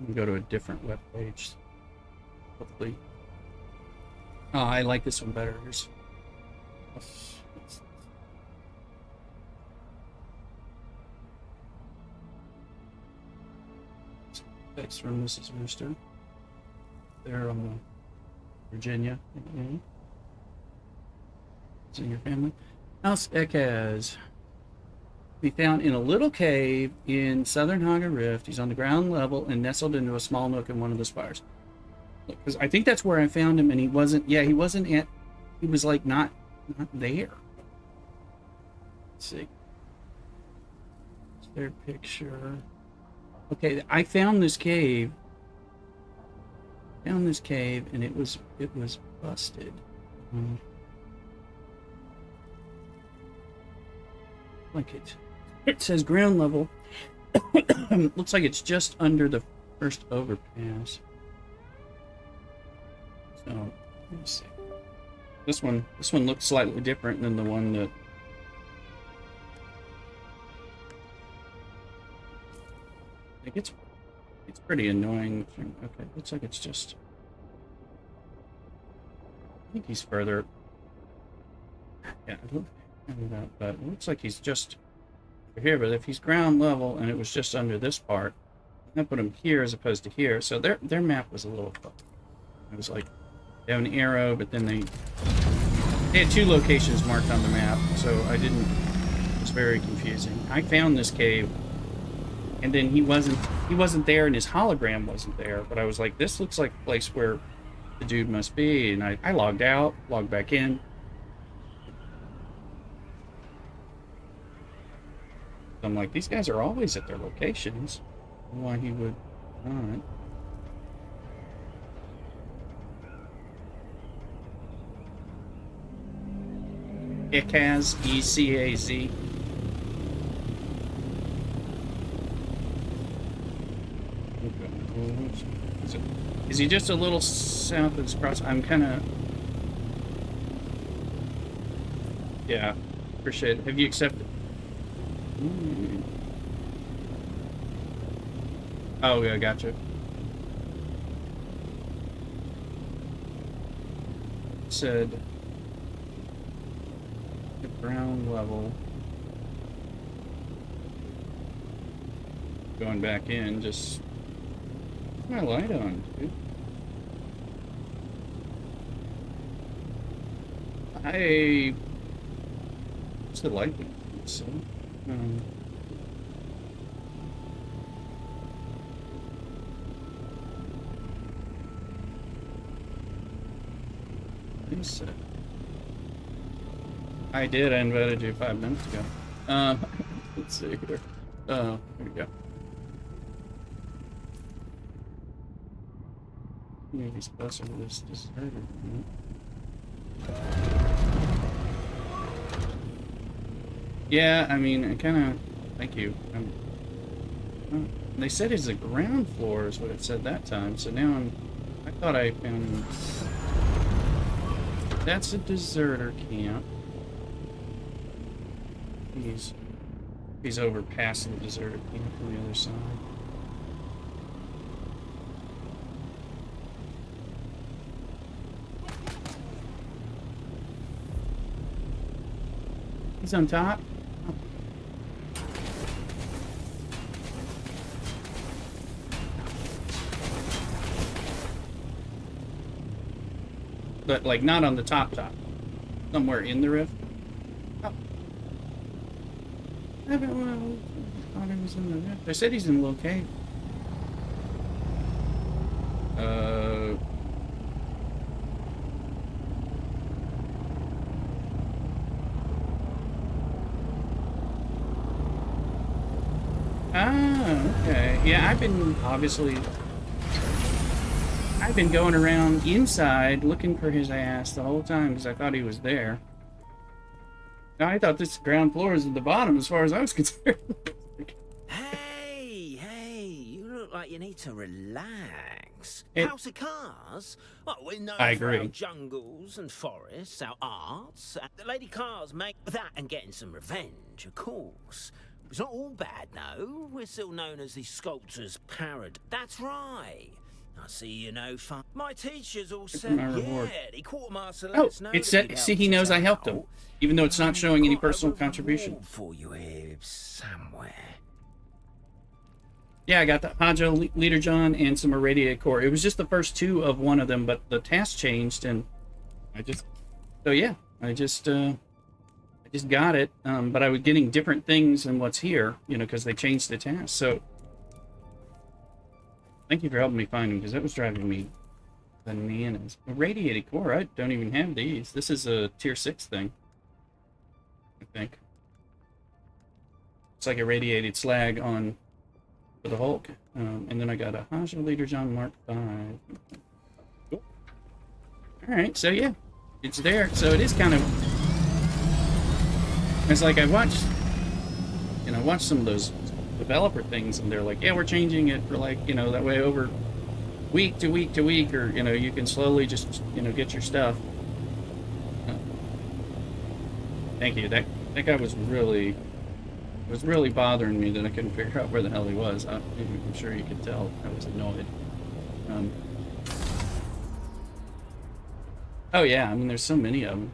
I'm gonna go to a different web page. Hopefully. Oh, I like this one better. Text from Mrs. Rooster. There on the Virginia. It's in your family. House Ekaz. Be found in a little cave in southern Haga Rift. He's on the ground level and nestled into a small nook in one of the spires. Because I think that's where I found him, and he wasn't. Yeah, he wasn't at. He was like not there. Let's see. Is there a picture? Okay, I found this cave. And it was busted. Like it says ground level. Looks like it's just under the first overpass. So let me see. This one looks slightly different than the one that. I think it's pretty annoying. Okay, looks like it's just. I think he's further. Yeah, but it looks like he's just here. But if he's ground level and it was just under this part, I put him here as opposed to here. So their map was a little. It was like they have an arrow, but then they had two locations marked on the map, so I didn't. It was very confusing. I found this cave. And then he wasn't there, and his hologram wasn't there. But I was like, this looks like a place where the dude must be. And I logged out, logged back in. I'm like, these guys are always at their locations. Why he would not? Ekaz, E-C-A-Z. Is he just a little south of this cross? I'm kind of... Yeah, appreciate it. Have you accepted? Oh, yeah, gotcha. It said... the ground level. Going back in, just... my light on, dude. What's the light been? So, I did. I invited you 5 minutes ago. Let's see here. Here we go. Maybe he's closer to this deserted. Yeah, I mean, I kind of... Thank you. They said it's a ground floor is what it said that time, so now I thought I found... That's a deserter camp. He's over past the deserter camp on the other side. He's on top. but like not on the top. Somewhere in the rift. Oh. I thought he was in the rift. I said he's in a little cave. Okay. Yeah, I've been going around inside looking for his ass the whole time because I thought he was there. I thought this ground floor is at the bottom as far as I was concerned. Hey, you look like you need to relax. It- House of Carrs? Well, we're known I for our agree. jungles and forests, our arts. The Lady Carrs make that and getting some revenge, of course. It's not all bad, no. We're still known as the Sculptor's Paradise. That's right. I see you know fun. My teachers all said, my reward. yeah, the quartermaster let Oh, us know it that said, you'd see, helped he knows us I helped him, out. even though it's not showing any Got a personal contribution. reward for you here somewhere. Yeah, I got the Haja Leader John and some irradiated core. It was just the first two of one of them, but the task changed, and I just got it. But I was getting different things than what's here, because they changed the task. So thank you for helping me find them, because that was driving me bananas. Irradiated core, I don't even have these. This is a tier 6 thing, I think. It's like irradiated slag on for the Hulk. And then I got a Haja Leader John Mark 5. Cool. Alright, so yeah, it's there. So it is kind of... It's like I watched some of those developer things, and they're like, yeah, we're changing it for like, that way over week to week to week, or, you can slowly just, get your stuff. Thank you. That guy was really bothering me that I couldn't figure out where the hell he was. I'm sure you could tell I was annoyed. Oh yeah, I mean, there's so many of them.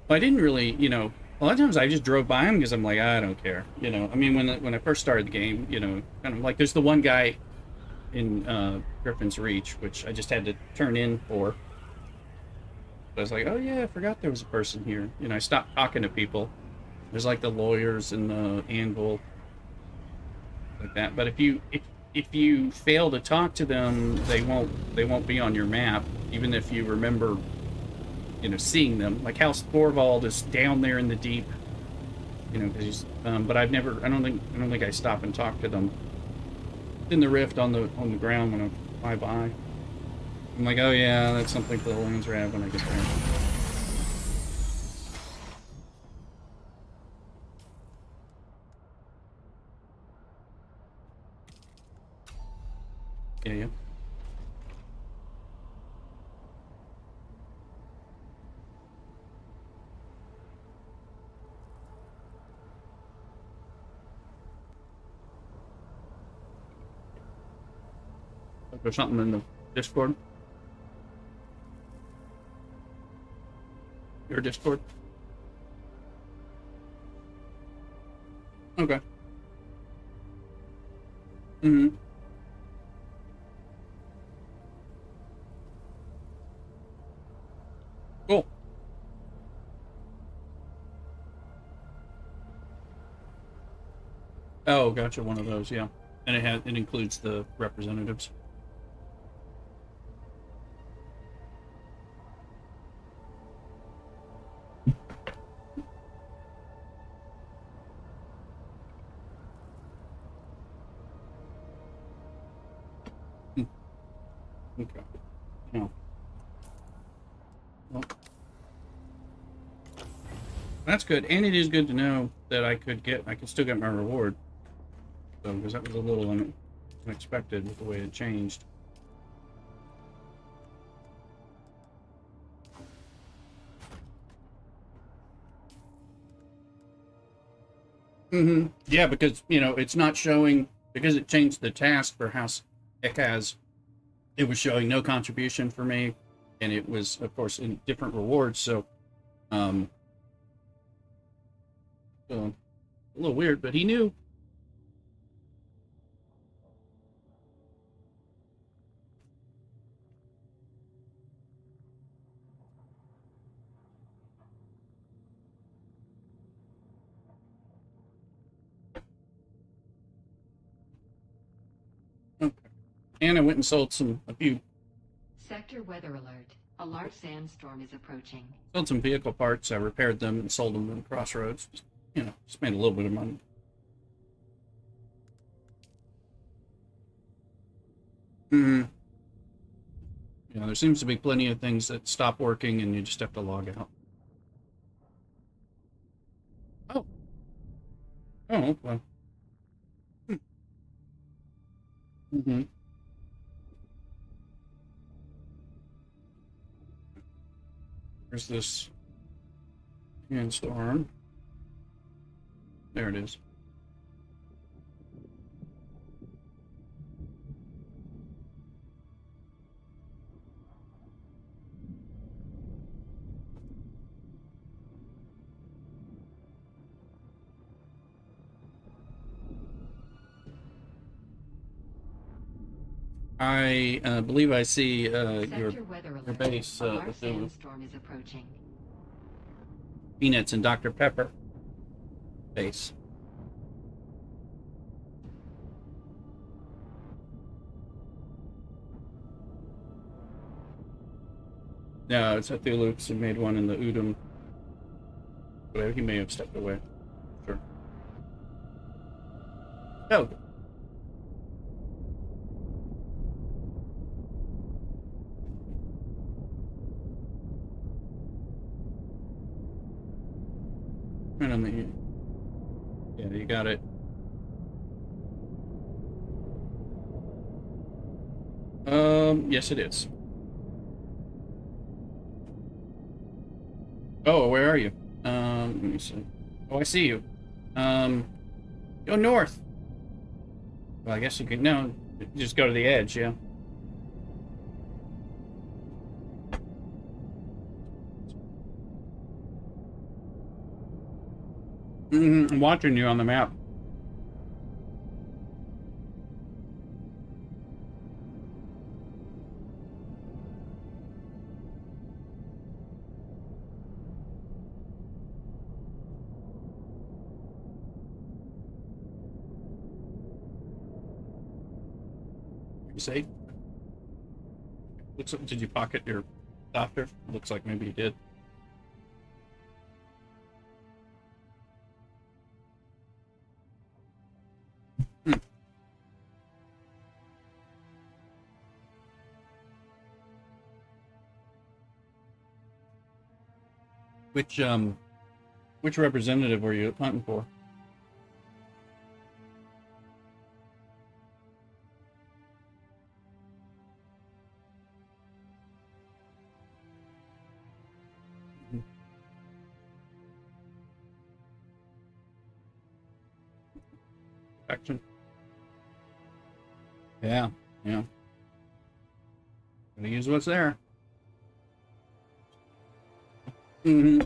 Well, I didn't really, a lot of times I just drove by them because I'm like, I don't care. I mean, when I first started the game, kind of like there's the one guy in Griffin's Reach, which I just had to turn in for. I was like, oh yeah, I forgot there was a person here. I stopped talking to people. There's like the lawyers and the anvil, like that. But if you fail to talk to them, they won't be on your map, even if you remember, seeing them. Like House Thorvald is down there in the deep, because but I don't think I stop and talk to them in the rift on the ground when I fly by. I'm like, oh yeah, that's something for the Landsraad when I get there. Yeah. There's something in the Discord. Your Discord? Okay. Mm-hmm. Cool. Oh, gotcha, one of those, yeah. And it includes the representatives. Okay. No. Well, that's good, and it is good to know that I could still get my reward. So, because that was a little unexpected with the way it changed. Yeah, because it's not showing, because it changed the task for House Ekaz. It was showing no contribution for me, and it was, of course, in different rewards. So, so a little weird, but he knew. And I went and sold a few, Sector weather alert. A large sandstorm is approaching. sold some vehicle parts. I repaired them and sold them in Crossroads. Just, just made a little bit of money. Mm-hmm. There seems to be plenty of things that stop working and you just have to log out. Oh. Oh, well. Mm-hmm. There's this sandstorm. There it is. I believe I see your weather alert. base A large with the sandstorm is approaching. Peanuts and Dr. Pepper base. No, it's at the Loops. He made one in the Udom. But he may have stepped away. Sure. Oh. Right on the... Yeah, you got it. Yes it is. Oh, where are you? Let me see. Oh, I see you. Go north. Well, I guess you can, no, just go to the edge, yeah. I'm watching you on the map. You safe? Looks like, did you pocket your doctor? Looks like maybe you did. Which representative were you hunting for? Action. Yeah, yeah. Gonna use what's there. Mm-hmm.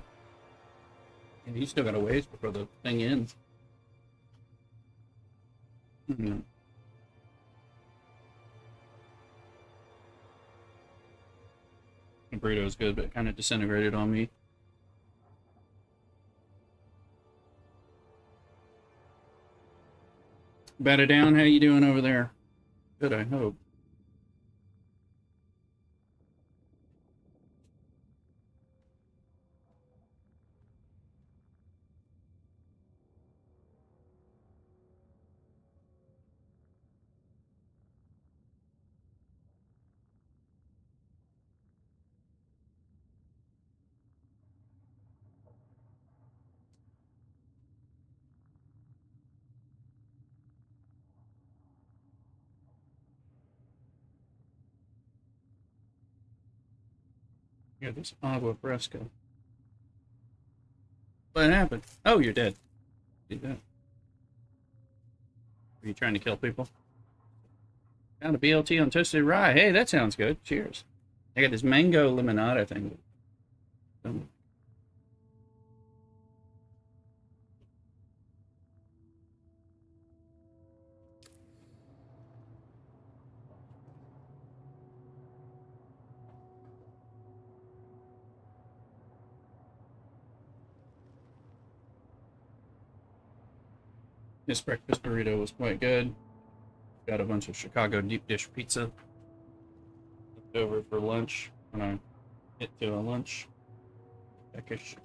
Yeah, you still got a ways before the thing ends. Mm-hmm. The burrito's good, but it kind of disintegrated on me. Batter down, how you doing over there? Good, I hope. Yeah, this agua fresca. What happened? Oh, you're dead. Did that. Are you trying to kill people? Found a BLT on toasted rye. Hey, that sounds good. Cheers. I got this mango limonada thing. This breakfast burrito was quite good. Got a bunch of Chicago deep dish pizza left over for lunch when I get to a lunch packish.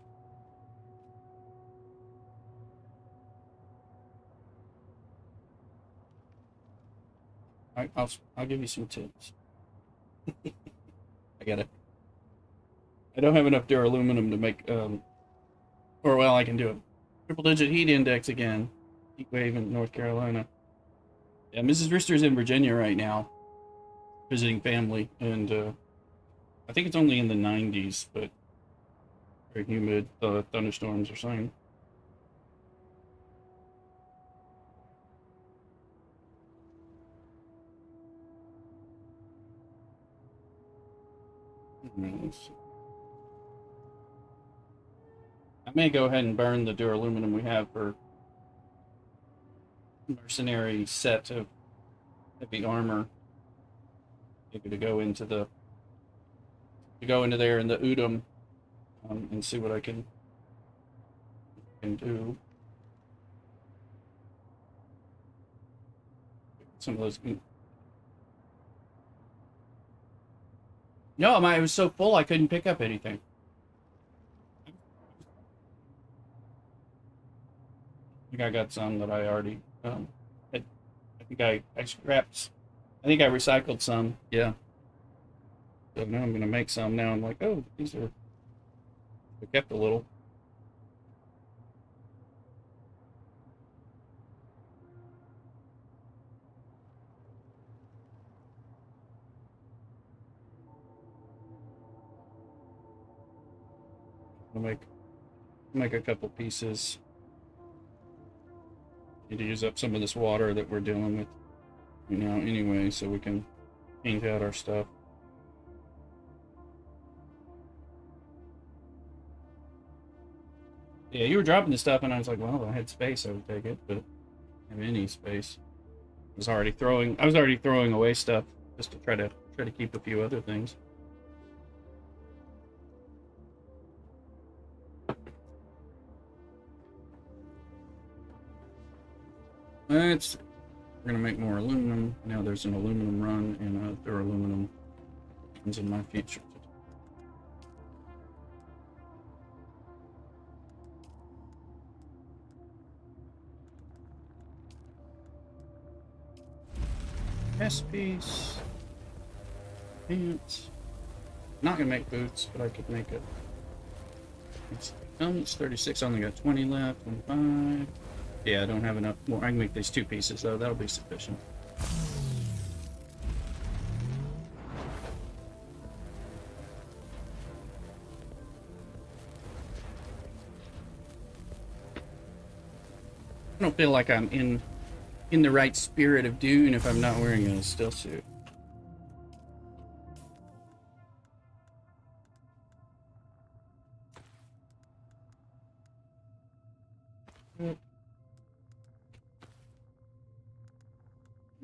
I'll give you some tips. I don't have enough duraluminum to make or well, I can do it. Triple digit heat index again. Heat wave in North Carolina. Yeah, Mrs. Rister's in Virginia right now, visiting family, and I think it's only in the 90s, but very humid, thunderstorms or something. I may go ahead and burn the duraluminum we have for mercenary set of heavy armor. Maybe to go into there in the Udom and see what I can do. Some of those. No, it was so full I couldn't pick up anything. I think I got some that I already had. I think I scrapped. I think I recycled some. Yeah. So now I'm gonna make some. Now I'm like, oh, these are. I kept a little. I'll make a couple pieces. Need to use up some of this water that we're dealing with right now anyway, so we can paint out our stuff. Yeah, you were dropping the stuff, and I was like, well, if I had space, I would take it, but I don't have any space. I was already throwing away stuff just to try to keep a few other things. We're gonna make more aluminum. Now there's an aluminum run and a duraluminum runs in my future. Chest piece. Pants. Not gonna make boots, but I could make it. It's 36. I only got 20 left. 25. Yeah, I don't have enough more. I can make these two pieces though. That'll be sufficient. I don't feel like I'm in the right spirit of Dune if I'm not wearing a still suit.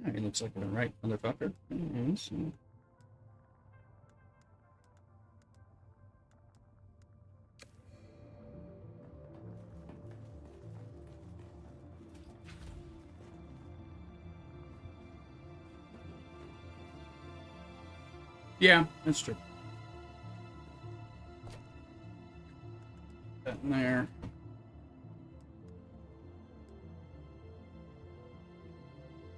Yeah, he looks like the right motherfucker. Yes. Yeah, that's true. That in there.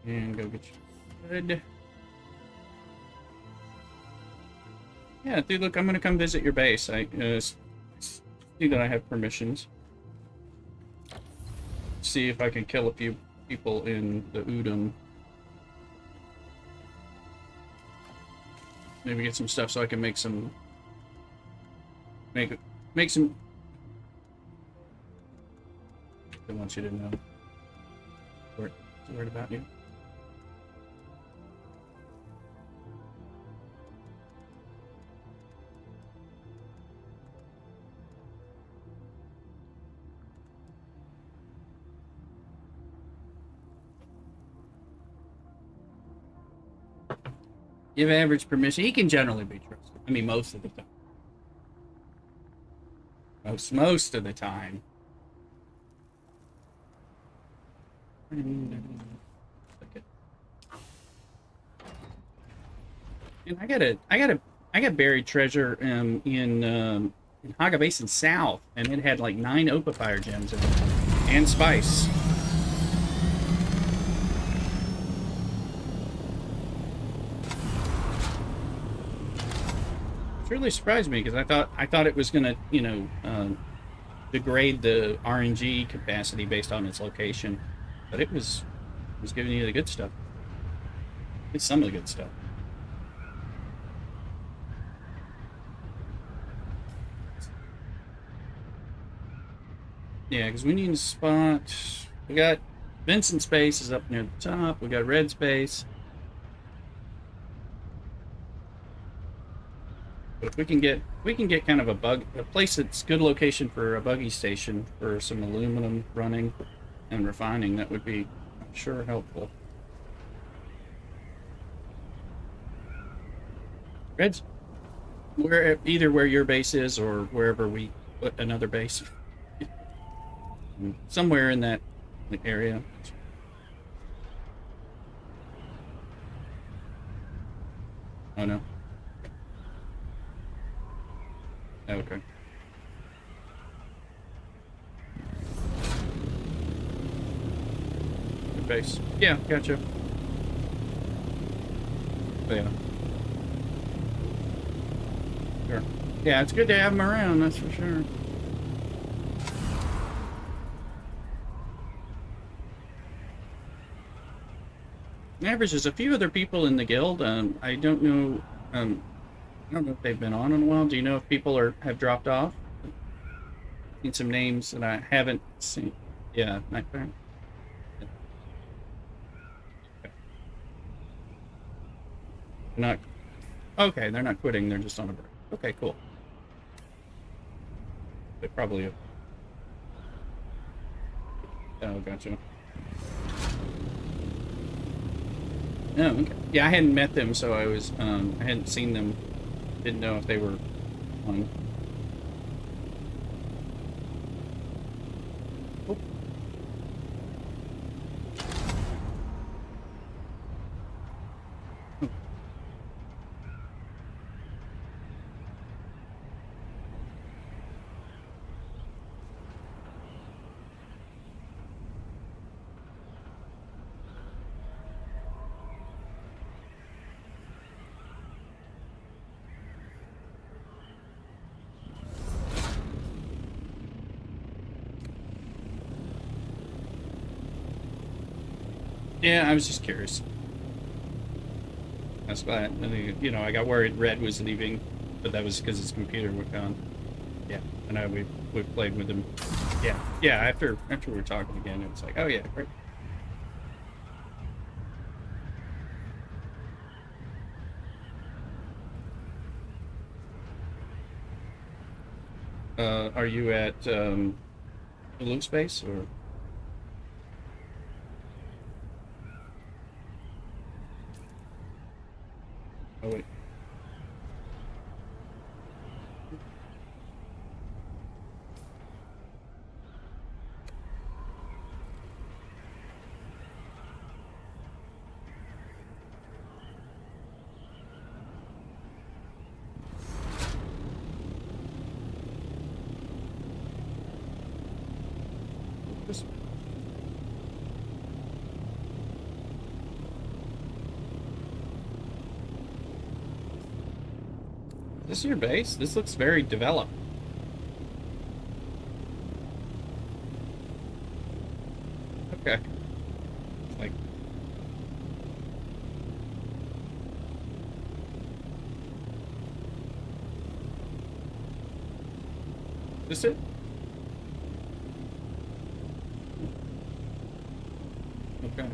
And go get your hood. Yeah, dude, look, I'm gonna come visit your base. I see that I have permissions. See if I can kill a few people in the Udom. Maybe get some stuff so I can make some. Make some. I want you to know. Worried about you. Give average permission. He can generally be trusted. I mean, most of the time. Most of the time. Okay. And I got buried treasure in Haga Basin South, and it had like 9 Opifire gems in it, and spice. It really surprised me because I thought it was gonna, degrade the RNG capacity based on its location, but it was giving you the good stuff. It's some of the good stuff. Yeah, because we need a spot. We got Vincent Space is up near the top. We got Red Space. But if we can get kind of a place that's good location for a buggy station for some aluminum running and refining, that would be, I'm sure, helpful. Red's either where your base is or wherever we put another base. Somewhere in that area. Oh no. Okay. Good base. Yeah, gotcha. Oh, yeah. Sure. Yeah, it's good to have them around, that's for sure. Average, there's a few other people in the guild. I don't know. I don't know if they've been on in a while. Do you know if people have dropped off? Seen some names that I haven't seen. Yeah, Nightfire. Yeah. Okay. They're not. Okay, they're not quitting. They're just on a break. Okay, cool. They probably. Oh, gotcha. Oh, okay. Yeah, I hadn't met them, so I hadn't seen them. Didn't know if they were on. Oh. Oh. Yeah, I was just curious. That's why, I got worried Red was leaving, but that was because his computer was gone. Yeah, I know we played with him. Yeah, yeah. After we were talking again, it was like, oh yeah, great. Are you at Blue Space or? Oh wait. This, this is your base? This looks very developed. Okay. Like. Is this it? Okay.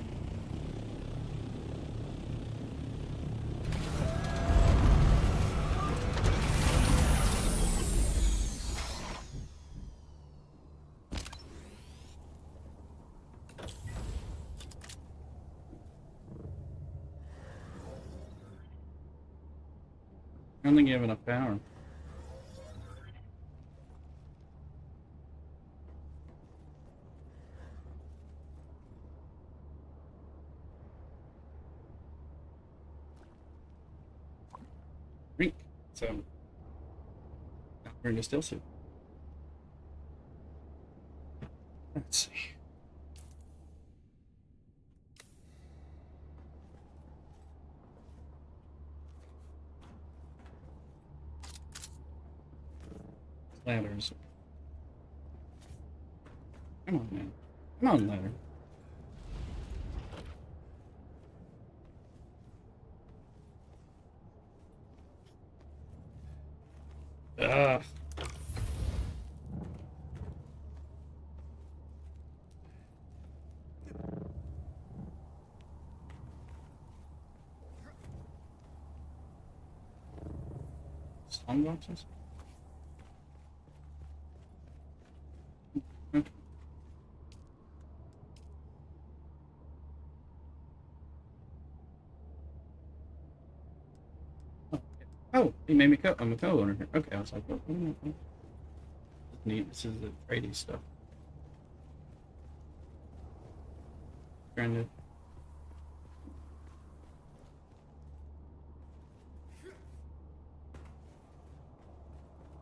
I don't think you have enough power. So now we're in a still suit. Let's see. Ladders. Come on, man. Come on, ladder. Ugh. Sunboxes? Okay. Oh, he made me I'm a co-owner here. Okay, I was like, what? Neat. This is the trading stuff. Trying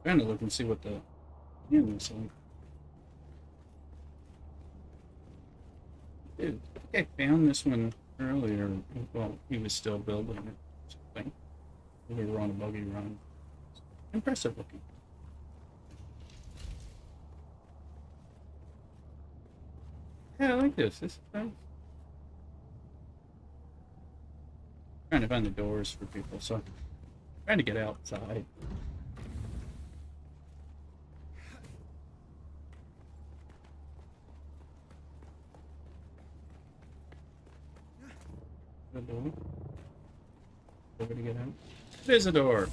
to look and see what the end is like. Dude, I think I found this one earlier. Well, he was still building it. Something. We were on a buggy run. Impressive looking. Yeah, I like this. This is nice. Trying to find the doors for people, so I'm trying to get outside. The door. Over to get out. There's a door.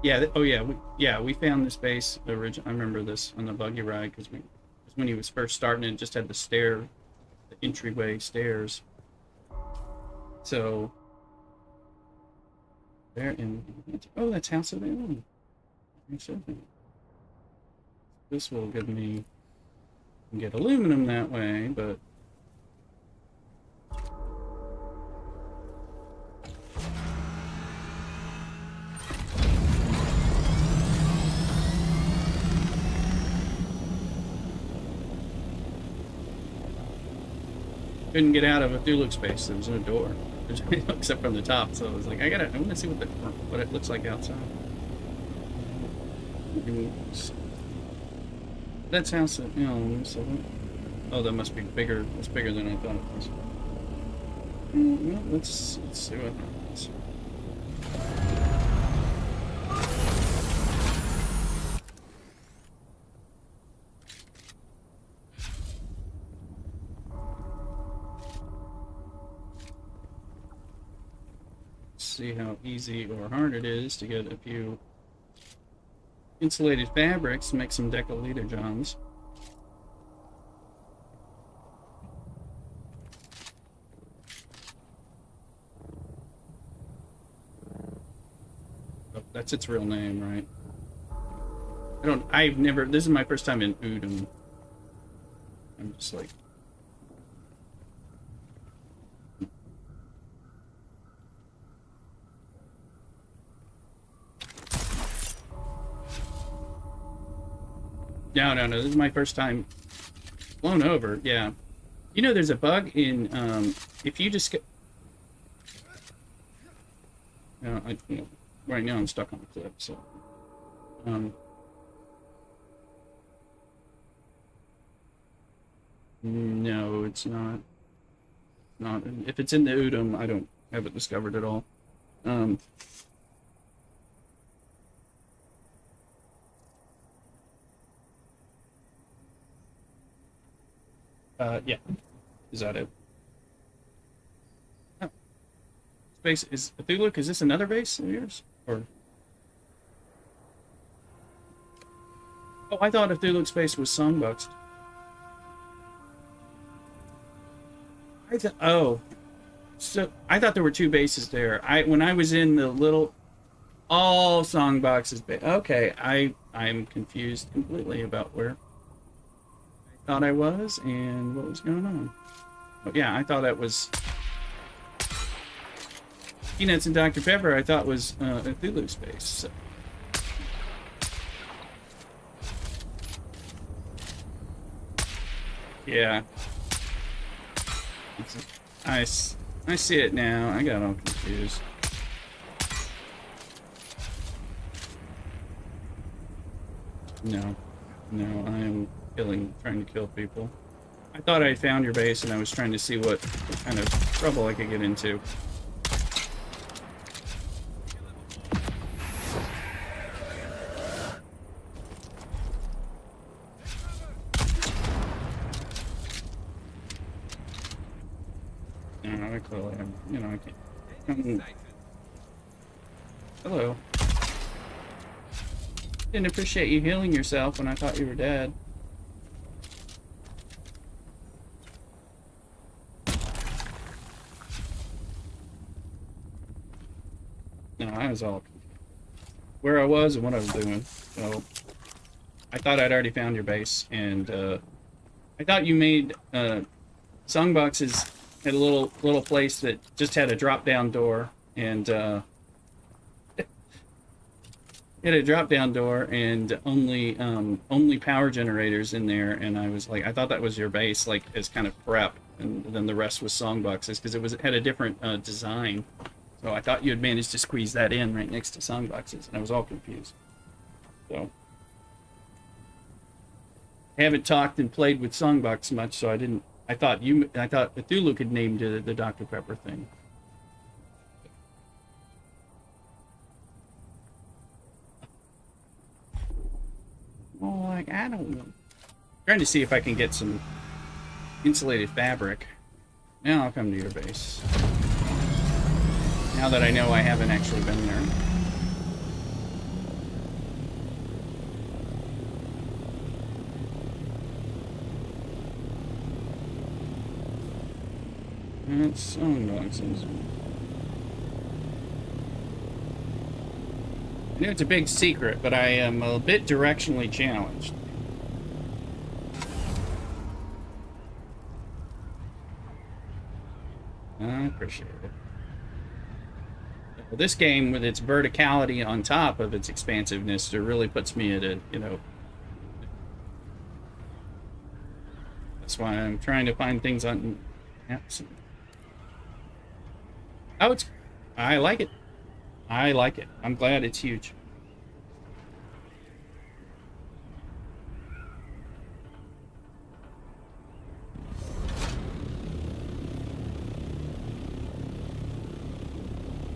Yeah. Oh yeah. We found this base original. I remember this on the buggy ride because when he was first starting, it just had the entryway stairs. So there in that's House of the Own. This will give me get aluminum that way, but. Couldn't get out of a Thuluk space. There was no door, except from the top. So I was like, I want to see what it looks like outside. That's house. Oh, that must be bigger. It's bigger than I thought it was. Well, let's see what happens. See how easy or hard it is to get a few insulated fabrics to make some decolleter johns. Oh, that's its real name, right? This is my first time in Udon. I'm just like, No. This is my first time blown over. Yeah. You know, there's a bug in, if you just get... right now I'm stuck on a cliff, so... No, it's not. If it's in the Udon, I don't have it discovered at all. Yeah. Is that it? Oh. Space is Thuluk. Is this another base of yours? Or oh, I thought Thuluk space was Songbucks. So I thought there were two bases there. When I was in the little all Songboxes okay, I'm confused completely about where I thought I was and what was going on. But yeah, I thought that was Peanuts and Dr. Pepper I thought was a Cthulhu space. So. Yeah. I see it now. I got all confused. No. No, I am trying to kill people. I thought I found your base and I was trying to see what kind of trouble I could get into. No, I clearly have, you know, I can't. Hello. Didn't appreciate you healing yourself when I thought you were dead. No, I was all where I was and what I was doing. So I thought I'd already found your base, and I thought you made Songboxes had a little place that just had a drop-down door, and it had a drop-down door and only power generators in there. And I was like, I thought that was your base, like as kind of prep, and then the rest was Songboxes because it had a different design. So I thought you had managed to squeeze that in right next to Songboxes, and I was all confused. So I haven't talked and played with Songbox much, so I didn't. I thought Cthulhu could name the Dr. Pepper thing. Well, like, I don't know. Trying to see if I can get some insulated fabric. Now I'll come to your base. Now that I know I haven't actually been there. That's Songboxes. I know it's a big secret, but I am a bit directionally challenged. I appreciate it. Well, this game, with its verticality on top of its expansiveness, it really puts me at a, you know... That's why I'm trying to find things on... Yeah, oh, I like it. I like it. I'm glad it's huge.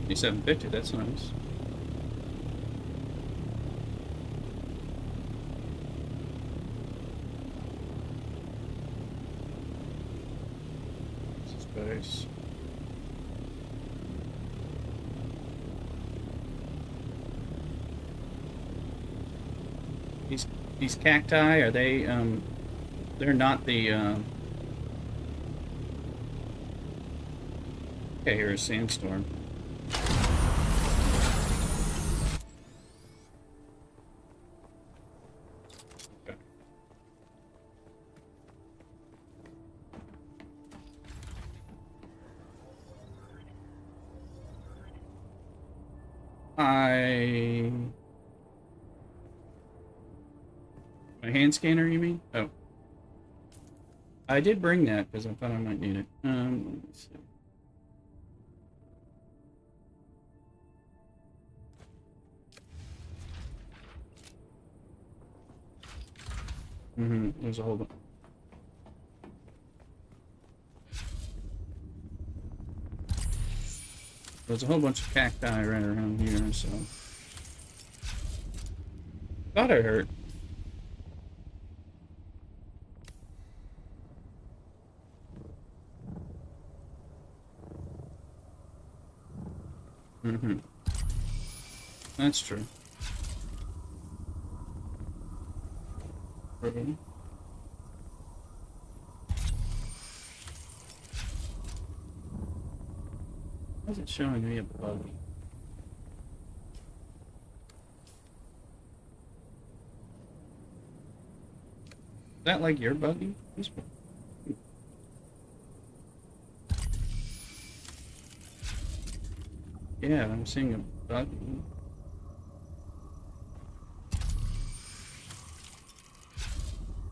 $750, that's nice. Space. These cacti, are they, they're not the, okay, here's a sandstorm. Okay. My hand scanner, you mean? Oh. I did bring that because I thought I might need it. Let me see. There's a whole bunch. There's a whole bunch of cacti right around here, so. Thought I heard. That's true. Really? Why is it showing me a bug? Is that like your buggy? Yeah, I'm seeing a button.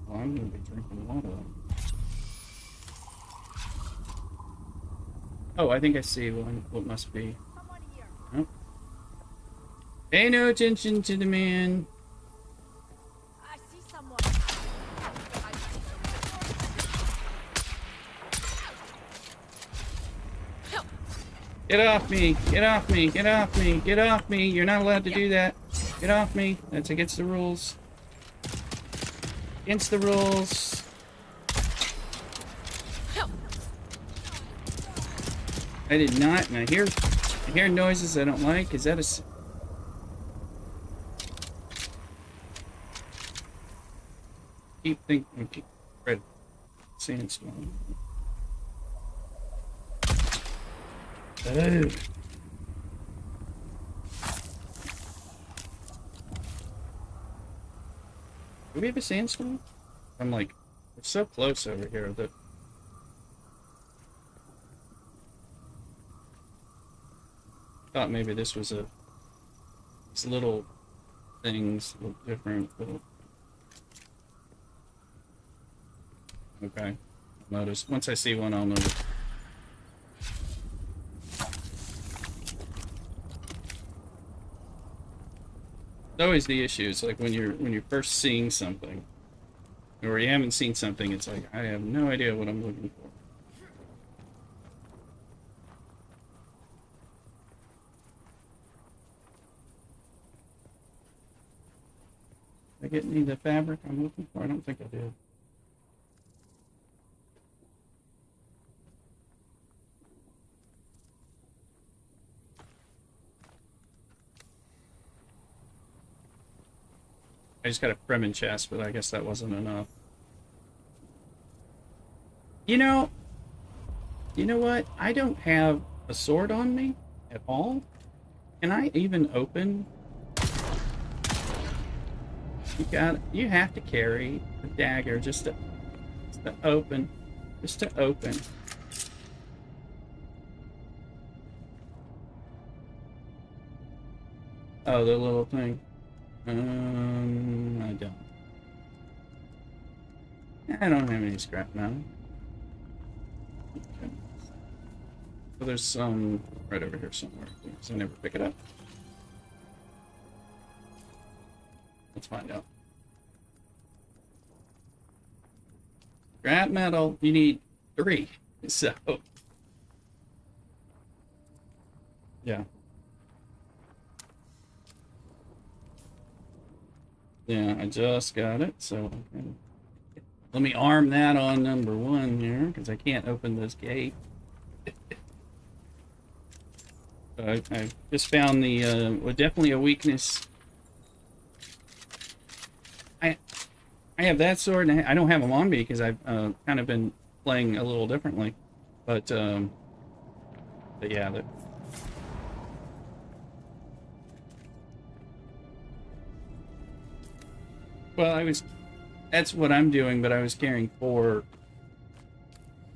Well, I'm gonna be drinking water. Oh, I think I see what must be. Oh. Pay no attention to the man. I see someone. Get off me! Get off me! Get off me! Get off me! You're not allowed to do that. Get off me! That's against the rules. Against the rules. I did not, and I hear noises I don't like. Is that a... Keep thinking. Keep red sandstone. Oh. Do we have a sandstorm? I'm like, we're so close over here that... Thought maybe this was a... These little things look different. Little... Okay. I'll notice. Once I see one, I'll notice. It's always the issue. It's like when you're first seeing something, or you haven't seen something. It's like I have no idea what I'm looking for. Did I get any of the fabric I'm looking for? I don't think I did. I just got a Fremen chest, but I guess that wasn't enough. You know what? I don't have a sword on me at all. Can I even open? You have to carry a dagger just to open. Just to open. Oh, the little thing. I don't have any scrap now. Okay. So there's some right over here somewhere. Because I never pick it up. Let's find out. Scrap metal, you need 3. So, yeah. Yeah, I just got it, so let me arm that on number 1 here, because I can't open this gate. I just found the, well, definitely a weakness. I have that sword, and I don't have them on me, because I've kind of been playing a little differently. But yeah, well, that's what I'm doing, but I was carrying 4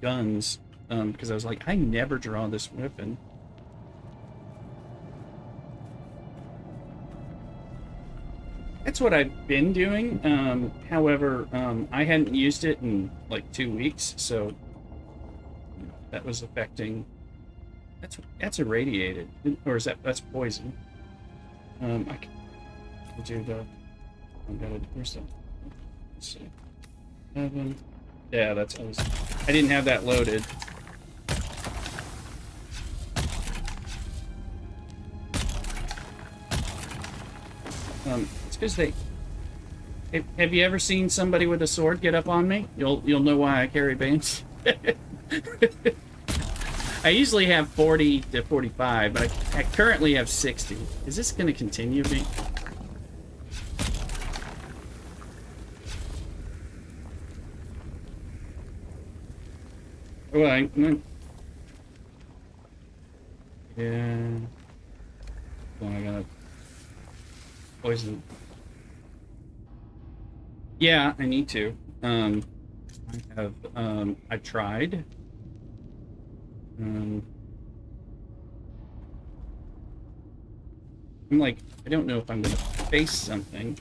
guns, because I was like, I never draw this weapon. That's what I've been doing. However, I hadn't used it in like 2 weeks, so that was affecting. That's irradiated, or is that's poison? I can do the. I gotta where's that? Let's see. 7. Yeah, that's. I didn't have that loaded. It's because they. Have you ever seen somebody with a sword get up on me? You'll know why I carry bands. I usually have 40 to 45, but I currently have 60. Is this going to continue me? Well, yeah. Well, I got poison. Yeah, I need to. I have. I've tried. I'm like, I don't know if I'm gonna face something.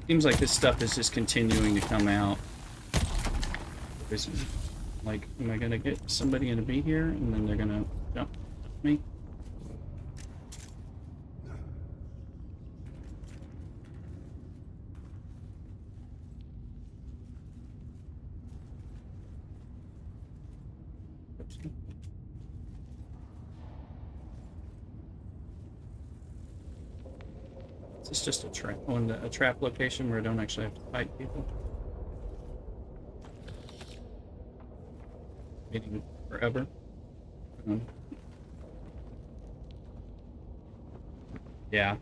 Seems like this stuff is just continuing to come out. Like, am I gonna get somebody gonna be here and then they're gonna jump me? Is this just a trap on a trap location where I don't actually have to fight people? Waiting forever. Yeah.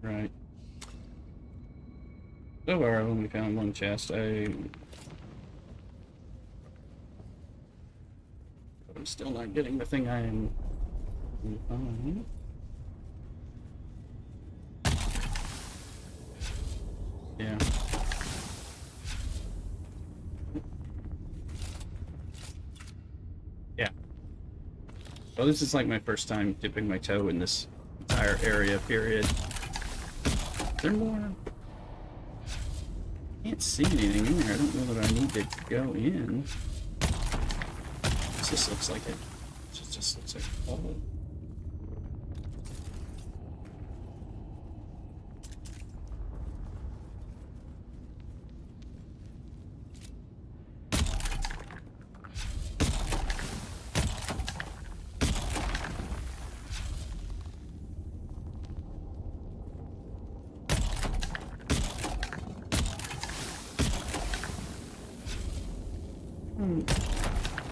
Right. So far, I've only found one chest. I'm still not getting the thing I am. Yeah. Yeah. Well, this is like my first time dipping my toe in this entire area, period. Is there more? I can't see anything in there. I don't know that I need to go in. This just looks like it. It just looks like a hole.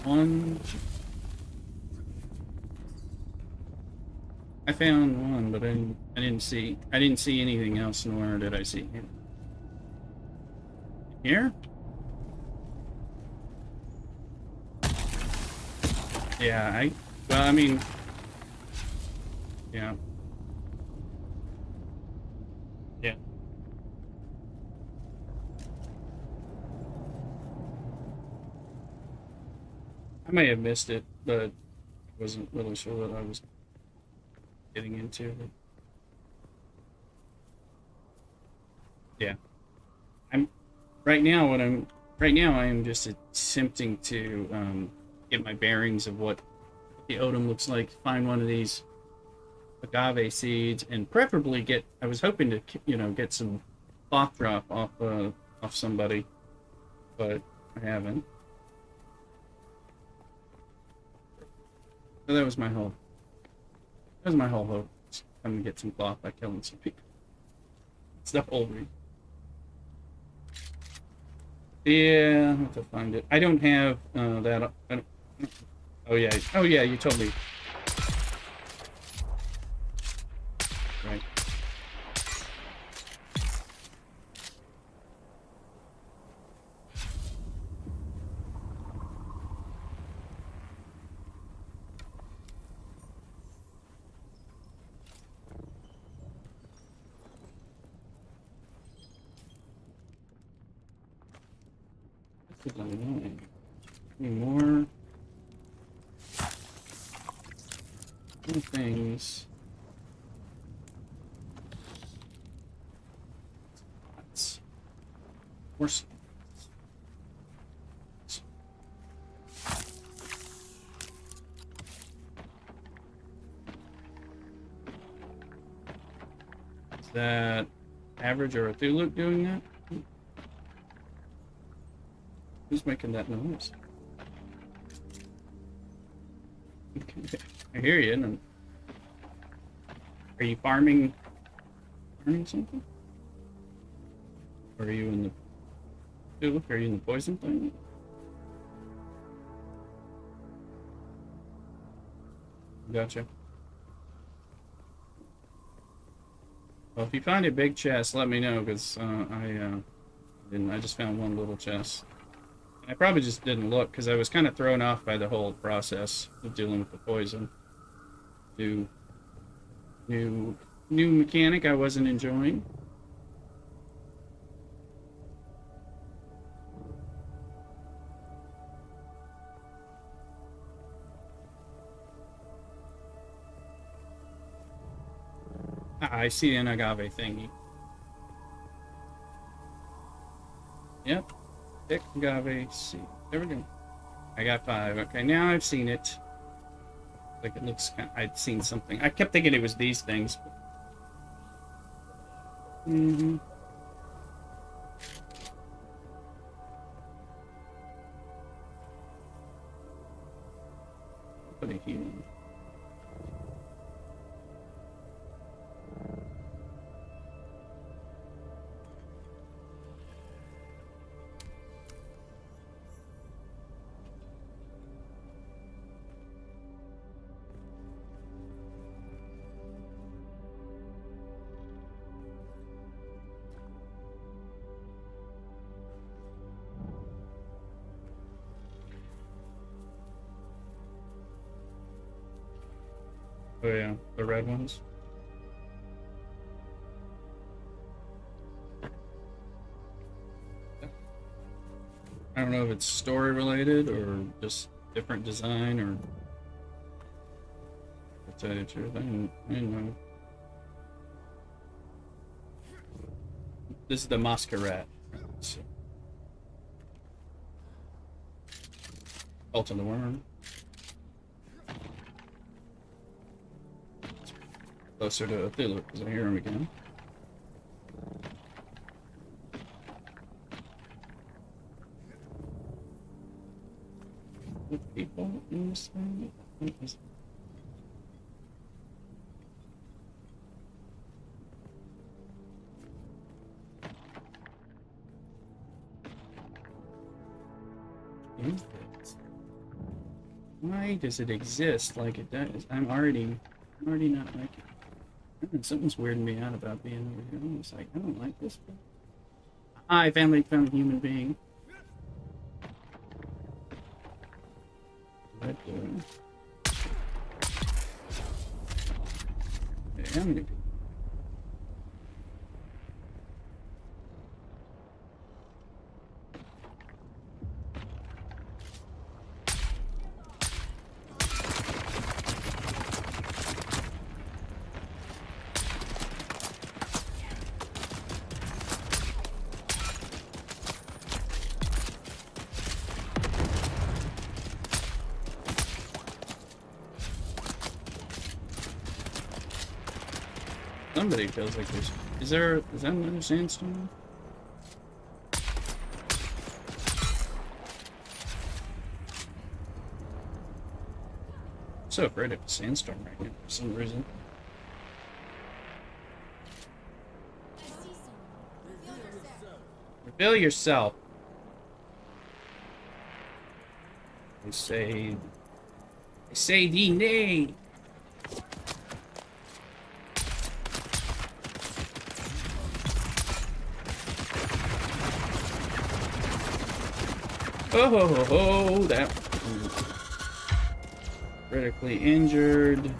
One. I found one, but I didn't see anything else, nor did I see him. Here? Yeah, well, I mean, yeah. Yeah. I may have missed it, but I wasn't really sure what I was getting into. Yeah. I'm right now I am just attempting to get my bearings of what the Odom looks like, find one of these agave seeds, and preferably I was hoping to, get some cloth drop off somebody, but I haven't. So that was my whole hope. Come to get some cloth by killing some people. It's the whole reason. Yeah, I have to find it. I don't have that. Oh yeah, you told me. Right. This is annoying. Any more things. More spots. Is that average or a Thuluk doing that? Who's making that noise? I hear you. And are you farming something? Or are you in the Thuluk? Are you in the poison thing? Gotcha. Well, if you find a big chest, let me know, because I just found one little chest. I probably just didn't look because I was kind of thrown off by the whole process of dealing with the poison. New mechanic I wasn't enjoying. I see an agave thingy. Yep. Thick agave seed. There we go. I got 5. Okay, now I've seen it. Like it looks kind of, I'd seen something. I kept thinking it was these things. Mm-hmm. Put it here. Oh yeah, the red ones. I don't know if it's story related or just different design or. To tell you the truth, I didn't know. This is the masquerade. So. Cult of the Worm. Closer to Cthulhu because I hear him again. With people in this thing? What is it? Is this? Why does it exist like it does? I'm already not like it. Something's weirding me out about being over here. I'm just like, I don't like this. I finally found a human being. Red door. Okay, I'm gonna do. Somebody feels like there's. Is that another sandstone? I'm so afraid of a sandstorm right now for some reason. Reveal yourself. I say thee nay. Oh, ho, ho, ho, that critically injured.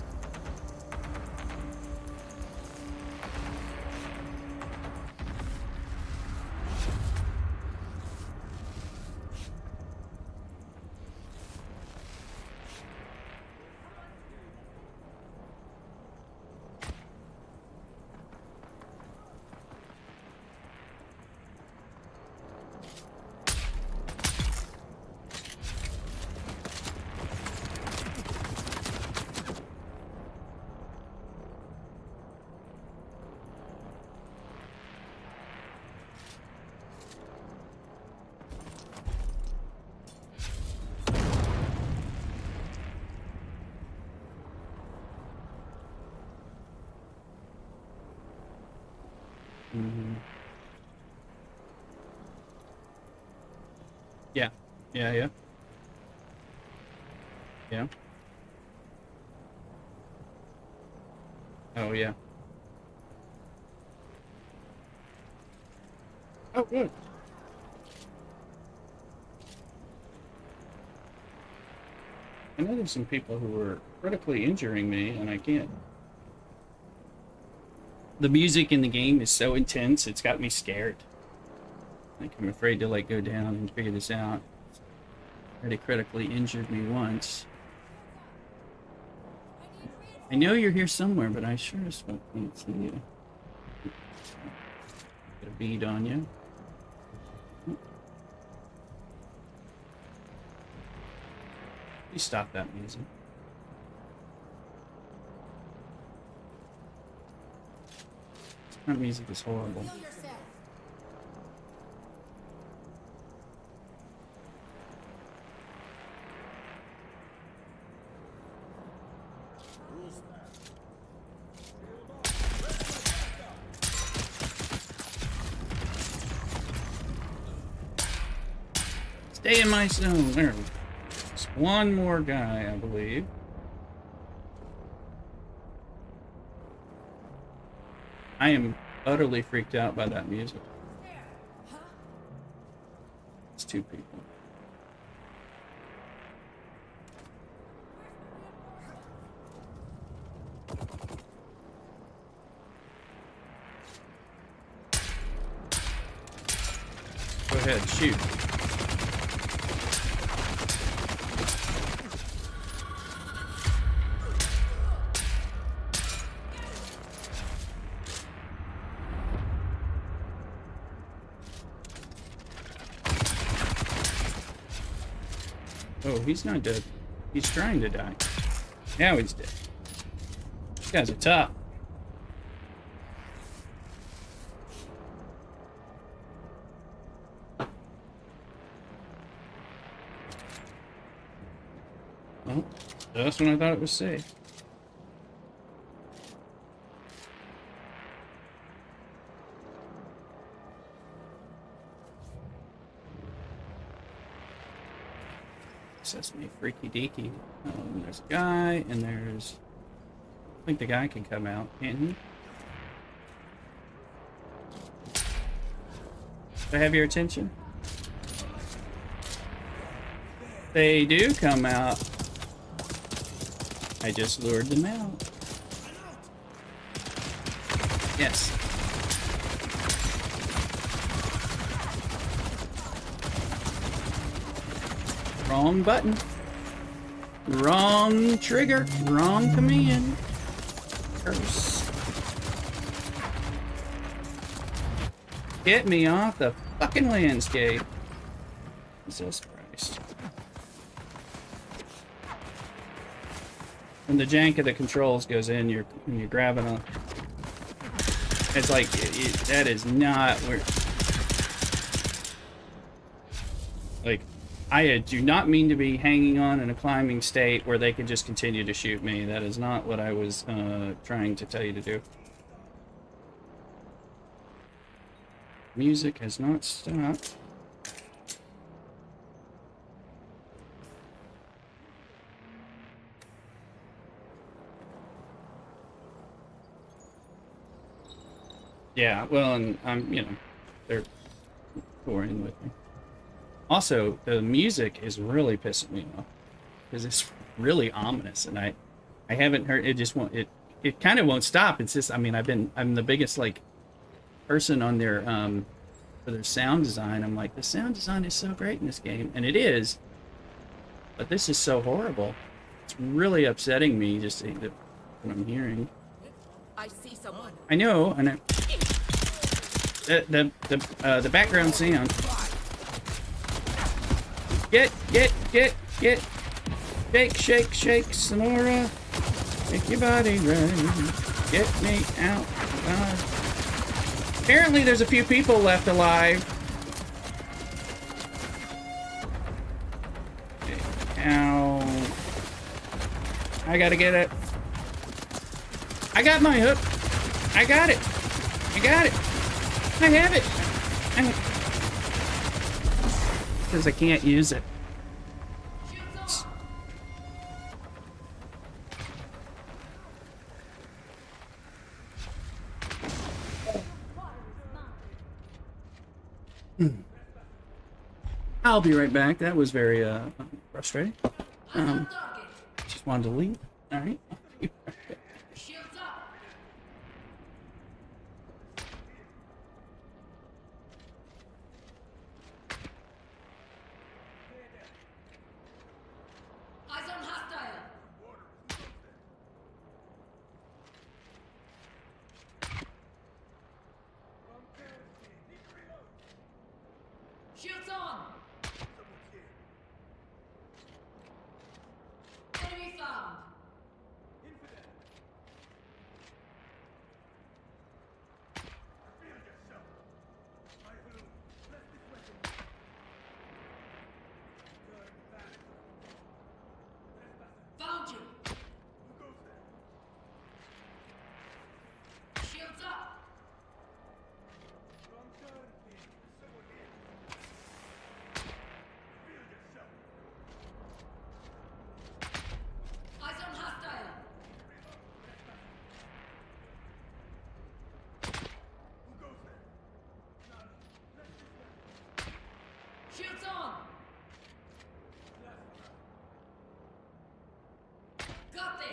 Mm-hmm. Yeah. Yeah. Oh, yeah. Oh, good. I know there's some people who were critically injuring me, and I can't. The music in the game is so intense, it's got me scared. Like, I'm afraid to, like, go down and figure this out. Already critically injured me once. I know you're here somewhere, but I sure as fuck can't see you. Get a bead on you. Please stop that music. That music is horrible. Stay in my zone. There we go. There's one more guy, I believe. I am utterly freaked out by that music. It's two people. Go ahead, shoot. Oh, he's not dead. He's trying to die. Now he's dead. These guys are tough. Well, just when I thought it was safe. Sesame freaky deaky. There's a guy, and there's. I think the guy can come out, can't he? Do I have your attention? They do come out. I just lured them out. Yes. Wrong button. Wrong trigger. Wrong command. Curse. Get me off the fucking landscape. Jesus Christ. When the jank of the controls goes in, when you're grabbing a... It's like, that is not where... Like... I do not mean to be hanging on in a climbing state where they can just continue to shoot me. That is not what I was trying to tell you to do. Music has not stopped. Yeah, well, and I'm, you know, they're touring with me. Also, the music is really pissing me off because it's really ominous, and I haven't heard it. Just won't it kind of won't stop. It's just, I mean, I'm the biggest like person on their for their sound design. I'm like, the sound design is so great in this game, and it is, but this is so horrible. It's really upsetting me just what I'm hearing. I see someone. I know, and the background sound. Get. Shake, Sonora. Make your body right. Get me out. Apparently there's a few people left alive. Ow. I gotta get it. I got my hook. I got it. I have it. Because I can't use it. I'll be right back. That was very frustrating. Just wanted to leave. All right. on! Got them!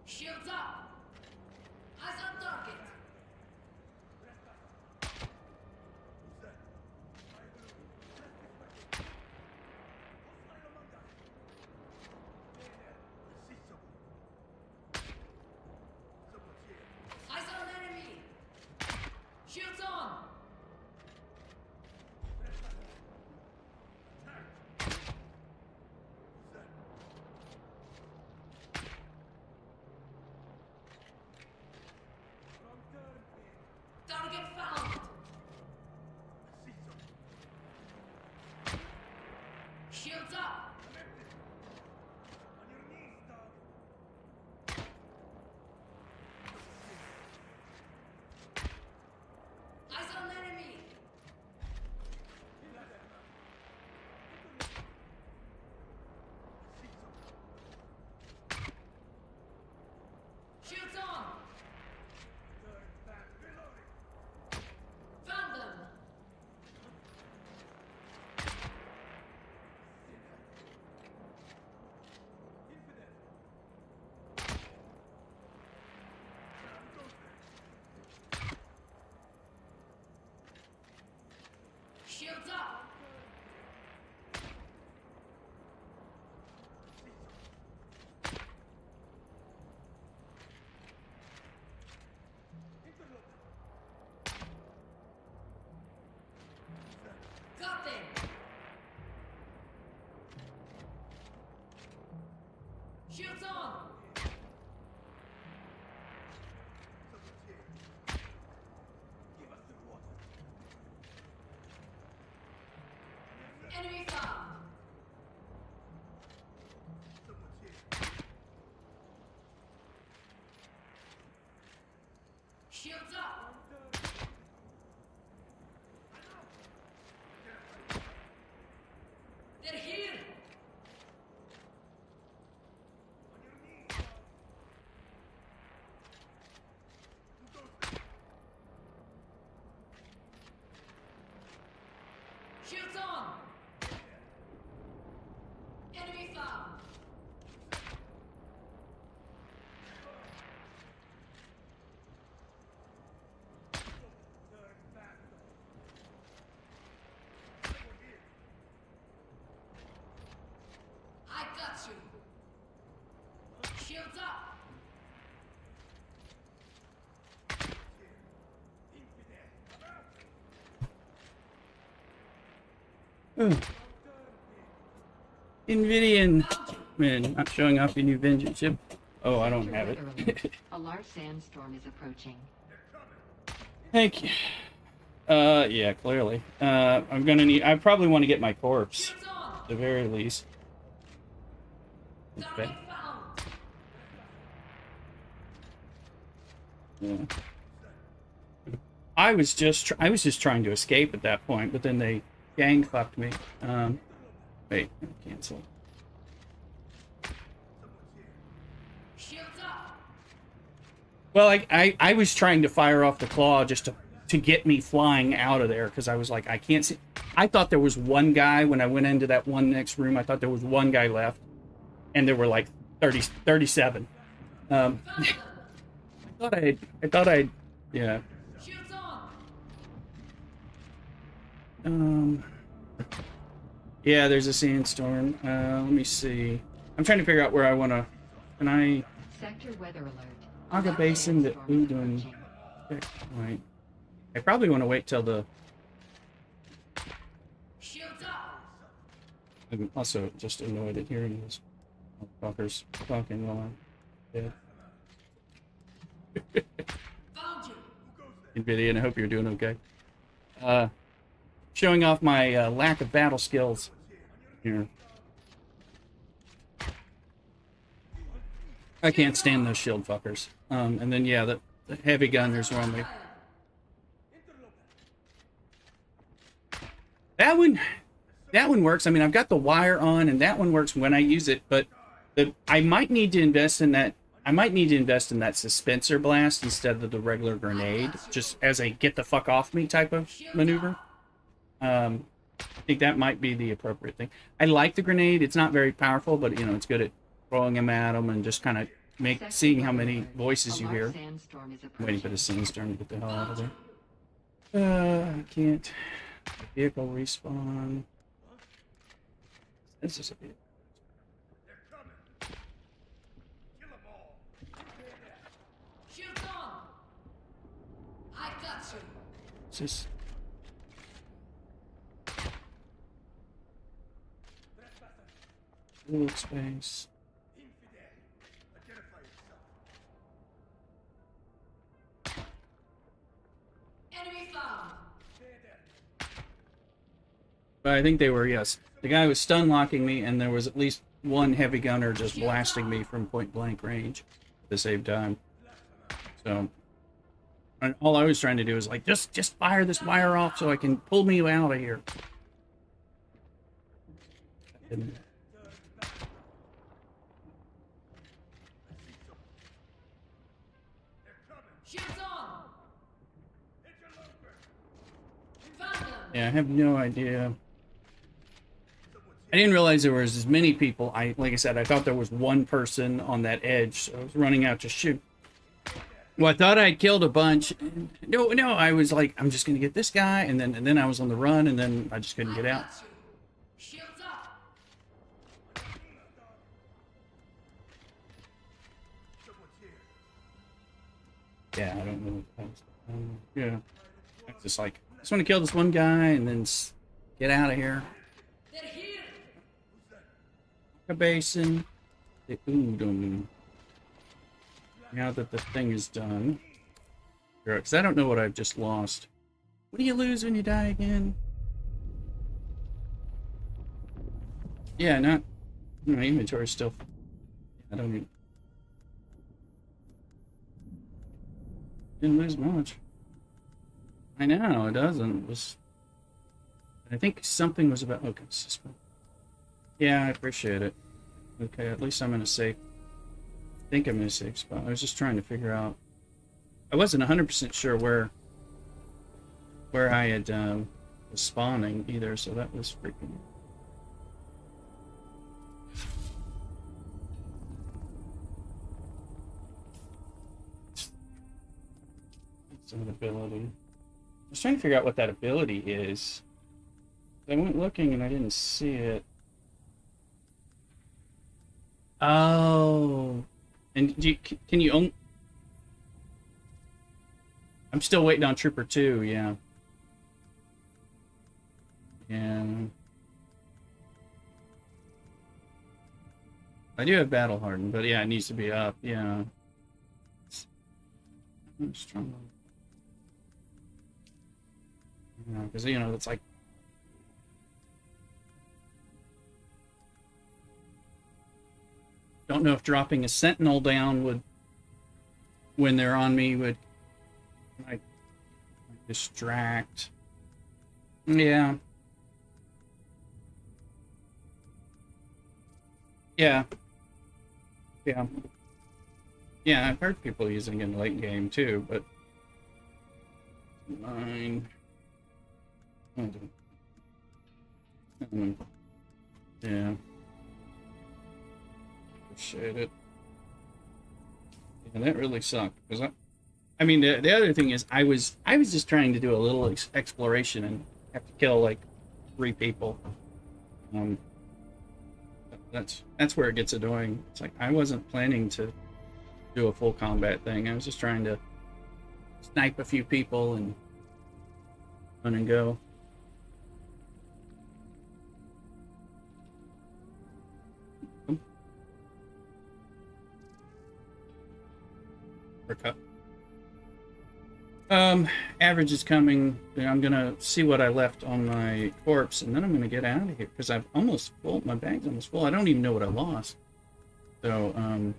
Shields up! Eyes on target! Eyes on enemy! Shields on! Target found! Shields up! Eyes on enemy! Shields on! Found them! Shields up! Got them! Shields on! Enemy found! Shields up! They're here! Shields on! Enemy found! I got you! Shields up! Invidian. Man, not showing off your new vengeance ship. Oh, I don't Sector have it. weather alert. A large sandstorm is approaching. Thank you. Yeah, clearly. I'm gonna need. I probably want to get my corpse, Shields on! at the very least. Target Okay. found! Yeah. I was just trying to escape at that point, but then they gang fucked me. Wait, cancel. Shields up! Well, I was trying to fire off the claw just to get me flying out of there because I was like, I can't see. I thought there was one guy when I went into that one next room. I thought there was one guy left, and there were like 37. I thought I'd, yeah. Shields on! Yeah, there's a sandstorm. Let me see. I'm trying to figure out where I want to. Can I? Sector weather alert. A Aga large Basin to sandstorm is Udon. approaching. Right. I probably want to wait till the. Shields up! I'm also just annoyed at hearing those motherfuckers talking while I'm dead. Found you! Nvidia, and I hope you're doing okay. Showing off my lack of battle skills here. I can't stand those shield fuckers. And then yeah, the heavy gunners were on me. That one, that one works. I mean, I've got the wire on, and that one works when I use it. But I might need to invest in that. I might need to invest in that dispenser blast instead of the regular grenade, just as a get the fuck off me type of maneuver. I think that might be the appropriate thing. I like the grenade. It's not very powerful, but you know, it's good at throwing them at them and just kind of seeing how many voices you hear. I'm waiting for the sandstorm to get the hell out of there. I can't. Vehicle respawn. This is a vehicle. Shields on! I got you! Is this? Little space. Enemy found! But I think they were, yes. The guy was stun locking me, and there was at least one heavy gunner just blasting me from point blank range at the same time. So, and all I was trying to do is like, just fire this wire off so I can pull me out of here. Shields on! Found them! Yeah, I have no idea. I didn't realize there was as many people. Like I said, I thought there was one person on that edge, so I was running out to shoot. Well, I thought I'd killed a bunch. No, I was like, I'm just gonna get this guy, and then I was on the run, and then I just couldn't get out. Shields up! Yeah, I don't know. Yeah, I was just like, I just want to kill this one guy, and then get out of here. They're here! A basin. The Udon. Now that the thing is done. Because I don't know what I've just lost. What do you lose when you die again? Yeah, not... My inventory's still... I don't even... Didn't lose much. I know, it doesn't. It was... I think something was about... Okay, suspend. Yeah, I appreciate it. Okay, at least I'm in a safe... I think I'm in a safe spot. I was just trying to figure out... I wasn't 100% sure where I had was spawning either, so that was freaking... It's an ability. I was trying to figure out what that ability is. I went looking and I didn't see it. Oh, and can you own? I'm still waiting on Trooper 2. Yeah. Yeah. I do have Battle Hardened, but yeah, it needs to be up. Yeah. I'm strong. Yeah, because you know it's like. Don't know if dropping a sentinel down would, when they're on me, would like distract. Yeah. Yeah. Yeah. Yeah, I've heard people using it in late game too, but 9. Yeah. Appreciate it. Yeah, that really sucked because I mean the other thing is I was just trying to do a little exploration and have to kill like 3 people. That's where it gets annoying. It's like I wasn't planning to do a full combat thing. I was just trying to snipe a few people and run and go. Average is coming. I'm gonna see what I left on my corpse, and then I'm gonna get out of here because I've almost full. My bag's almost full. I don't even know what I lost. So I'm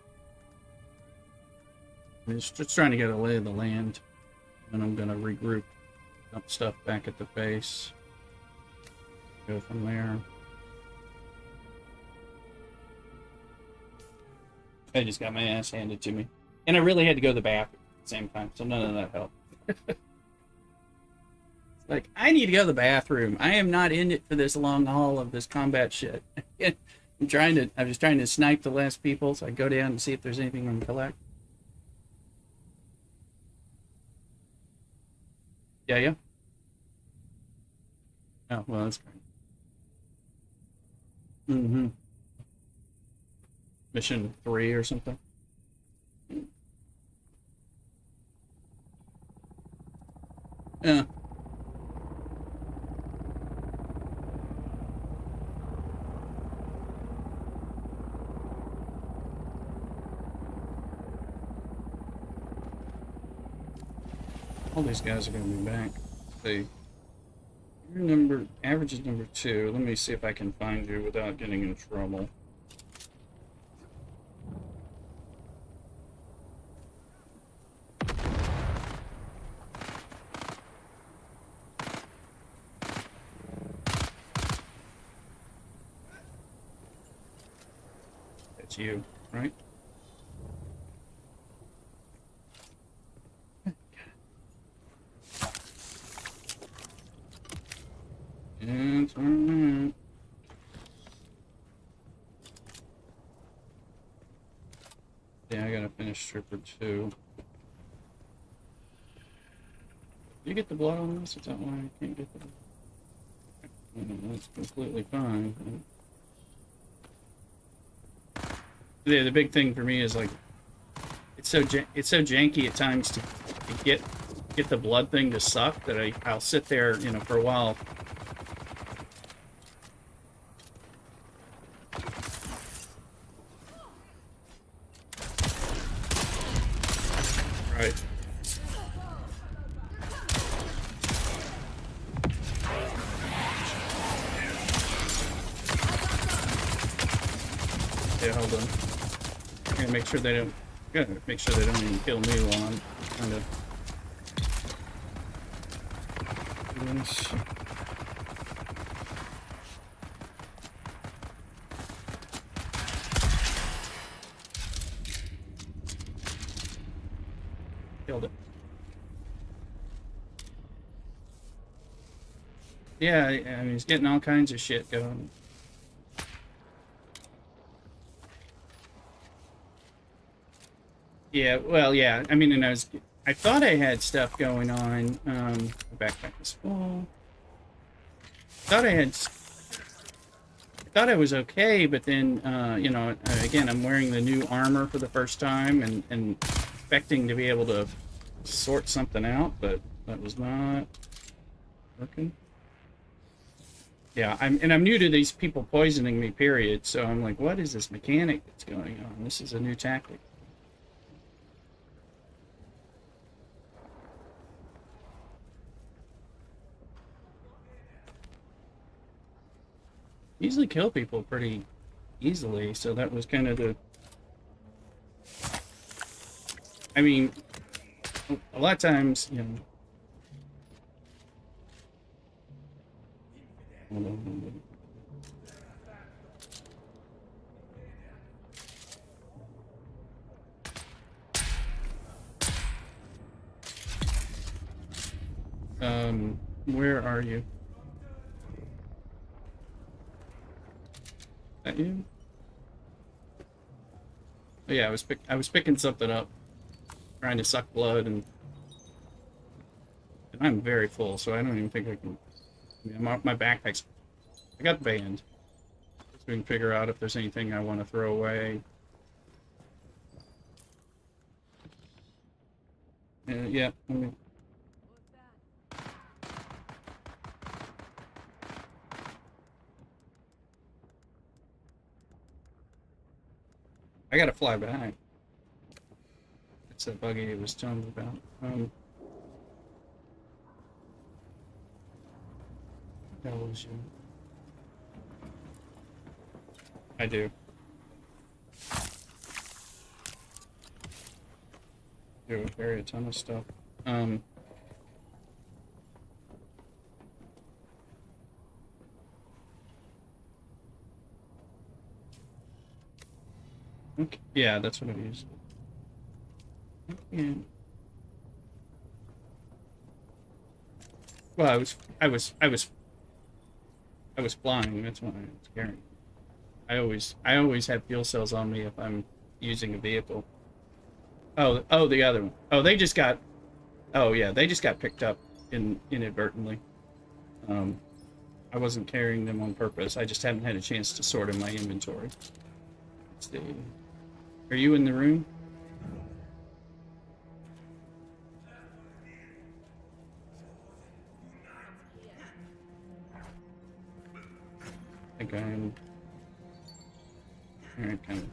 just trying to get a lay of the land, and I'm gonna regroup, dump stuff back at the base. Go from there. I just got my ass handed to me. And I really had to go to the bathroom at the same time, so none of that helped. Like, I need to go to the bathroom. I am not in it for this long haul of this combat shit. I was trying to snipe the last people, so I go down and see if there's anything I can collect. Yeah. Oh, well, that's great. Mm-hmm. Mission 3 or something. Yeah. All these guys are going to be back. Let's see. Your number, average is number 2. Let me see if I can find you without getting in trouble. That's you, right? That's alright. Yeah, I gotta finish stripper 2. You get the blood on this? Is that why I can't get the... That's completely fine. Yeah, the big thing for me is like it's so janky at times to get the blood thing to suck that I'll sit there, you know, for a while. Right. Yeah, hold on. Gotta make sure they don't even kill me while I'm trying to do this. Killed it. Yeah, I mean, he's getting all kinds of shit going. Yeah, well, yeah. I mean, and I thought I had stuff going on. My backpack is full. Thought I thought I was okay, but then, you know, again, I'm wearing the new armor for the first time and expecting to be able to sort something out, but that was not working. Yeah, I'm new to these people poisoning me, period. So I'm like, what is this mechanic that's going on? This is a new tactic. Usually kill people pretty easily, so that was kind of the... I mean, a lot of times, you know... Hold on. Where are you? That you? Oh, yeah, I was picking something up, trying to suck blood, and I'm very full, so I don't even think I can. I mean, my backpack's. I got the band. So we can figure out if there's anything I want to throw away. Yeah. Let me... I gotta fly back. It's that buggy I was telling you about. That was you. I do. Do carry a ton of stuff. Okay. Yeah, that's what I've used. Yeah. Well, I was flying. That's why I was carrying. I always have fuel cells on me if I'm using a vehicle. Oh, the other one. Oh, they just got. Oh, yeah, they just got picked up inadvertently. Um, I wasn't carrying them on purpose. I just haven't had a chance to sort in my inventory. Let's see. Are you in the room? I think I am. Alright, kind of.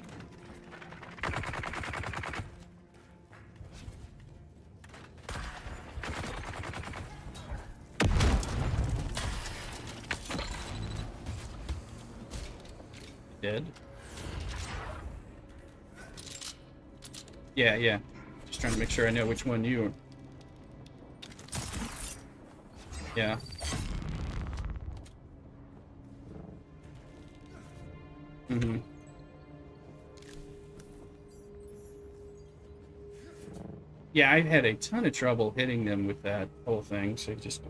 Dead? Yeah, yeah. Just trying to make sure I know which one you are. Yeah. Mm-hmm. Yeah, I had a ton of trouble hitting them with that whole thing, so just...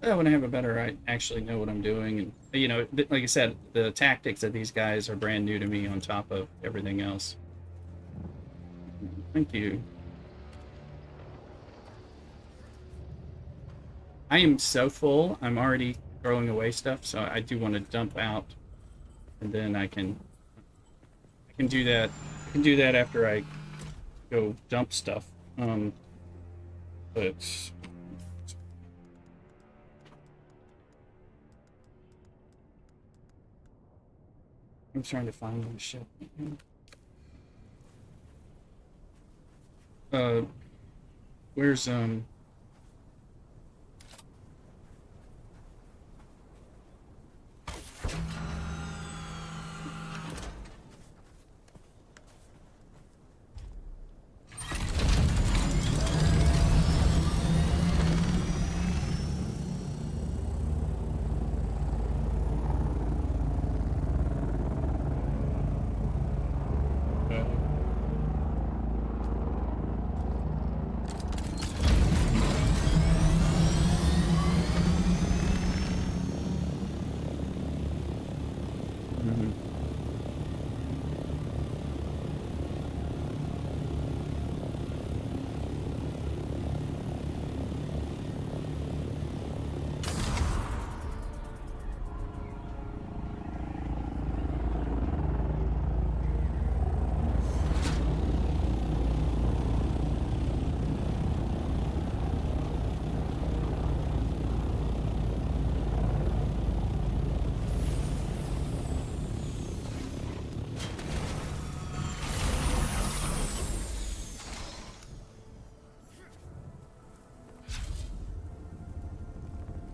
Yeah. When I have a better, I actually know what I'm doing, and you know, like I said, the tactics of these guys are brand new to me. On top of everything else. Thank you. I am so full. I'm already throwing away stuff, so I do want to dump out, and then I can do that. I can do that after I go dump stuff. But I'm trying to find my ship. Uh, where's uh, mhm.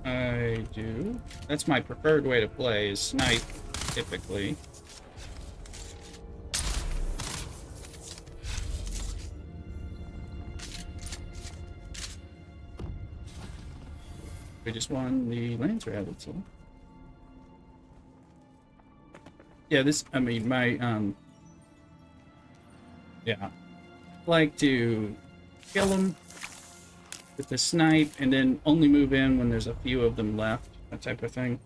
I do. That's my preferred way to play, is snipe, typically. We just won the Landsraad, that's all. Yeah, I mean, yeah. Like to kill them with the snipe, and then only move in when there's a few of them left, that type of thing.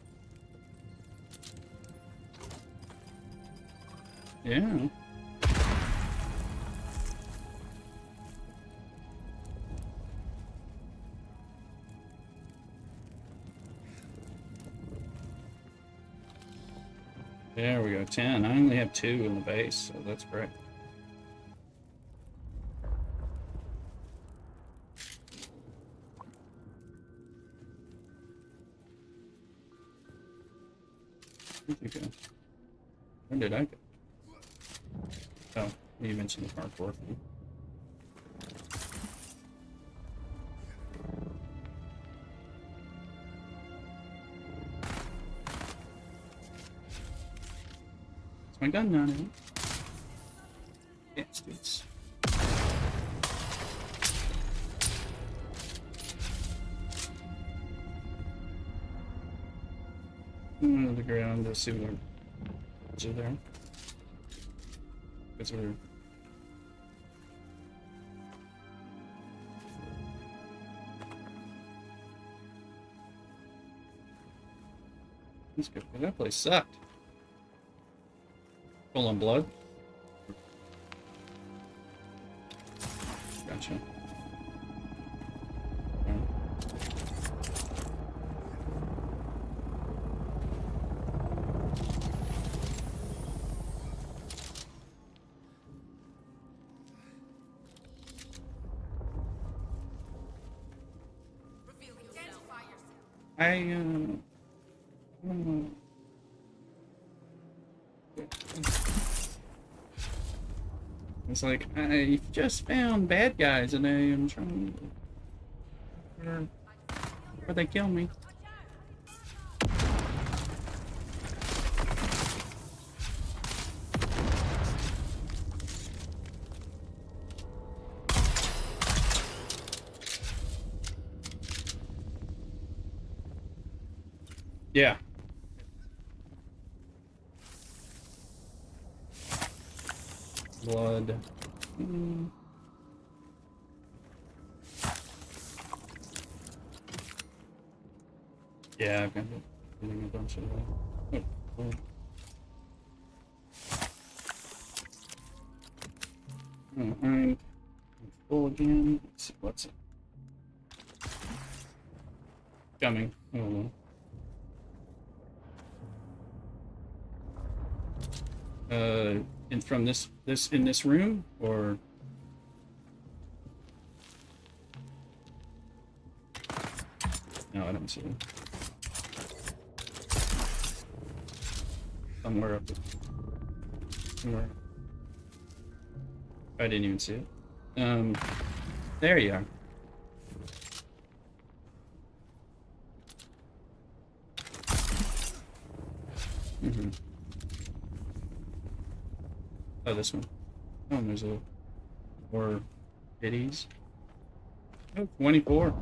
Yeah. There we go, 10. I only have 2 in the base, so that's great. Where'd you go? Where did I go? Oh, you mentioned the parkour thing. Is my gun not in? Yes, dudes. To the ground to see what's there. Because we're that's good. That place sucked. Full on blood. Gotcha. It's like I just found bad guys and I am trying or they kill me. Yeah. Blood. Yeah, I've got getting a bunch of that. Oh, cool. I'm full again. Let's see what's it. Coming. Oh. And from this in this room, or no, I don't see it. Somewhere up there. Somewhere. I didn't even see it. There you are. Mm-hmm. Oh, this one. Oh, and there's more biddies. Oh, 24.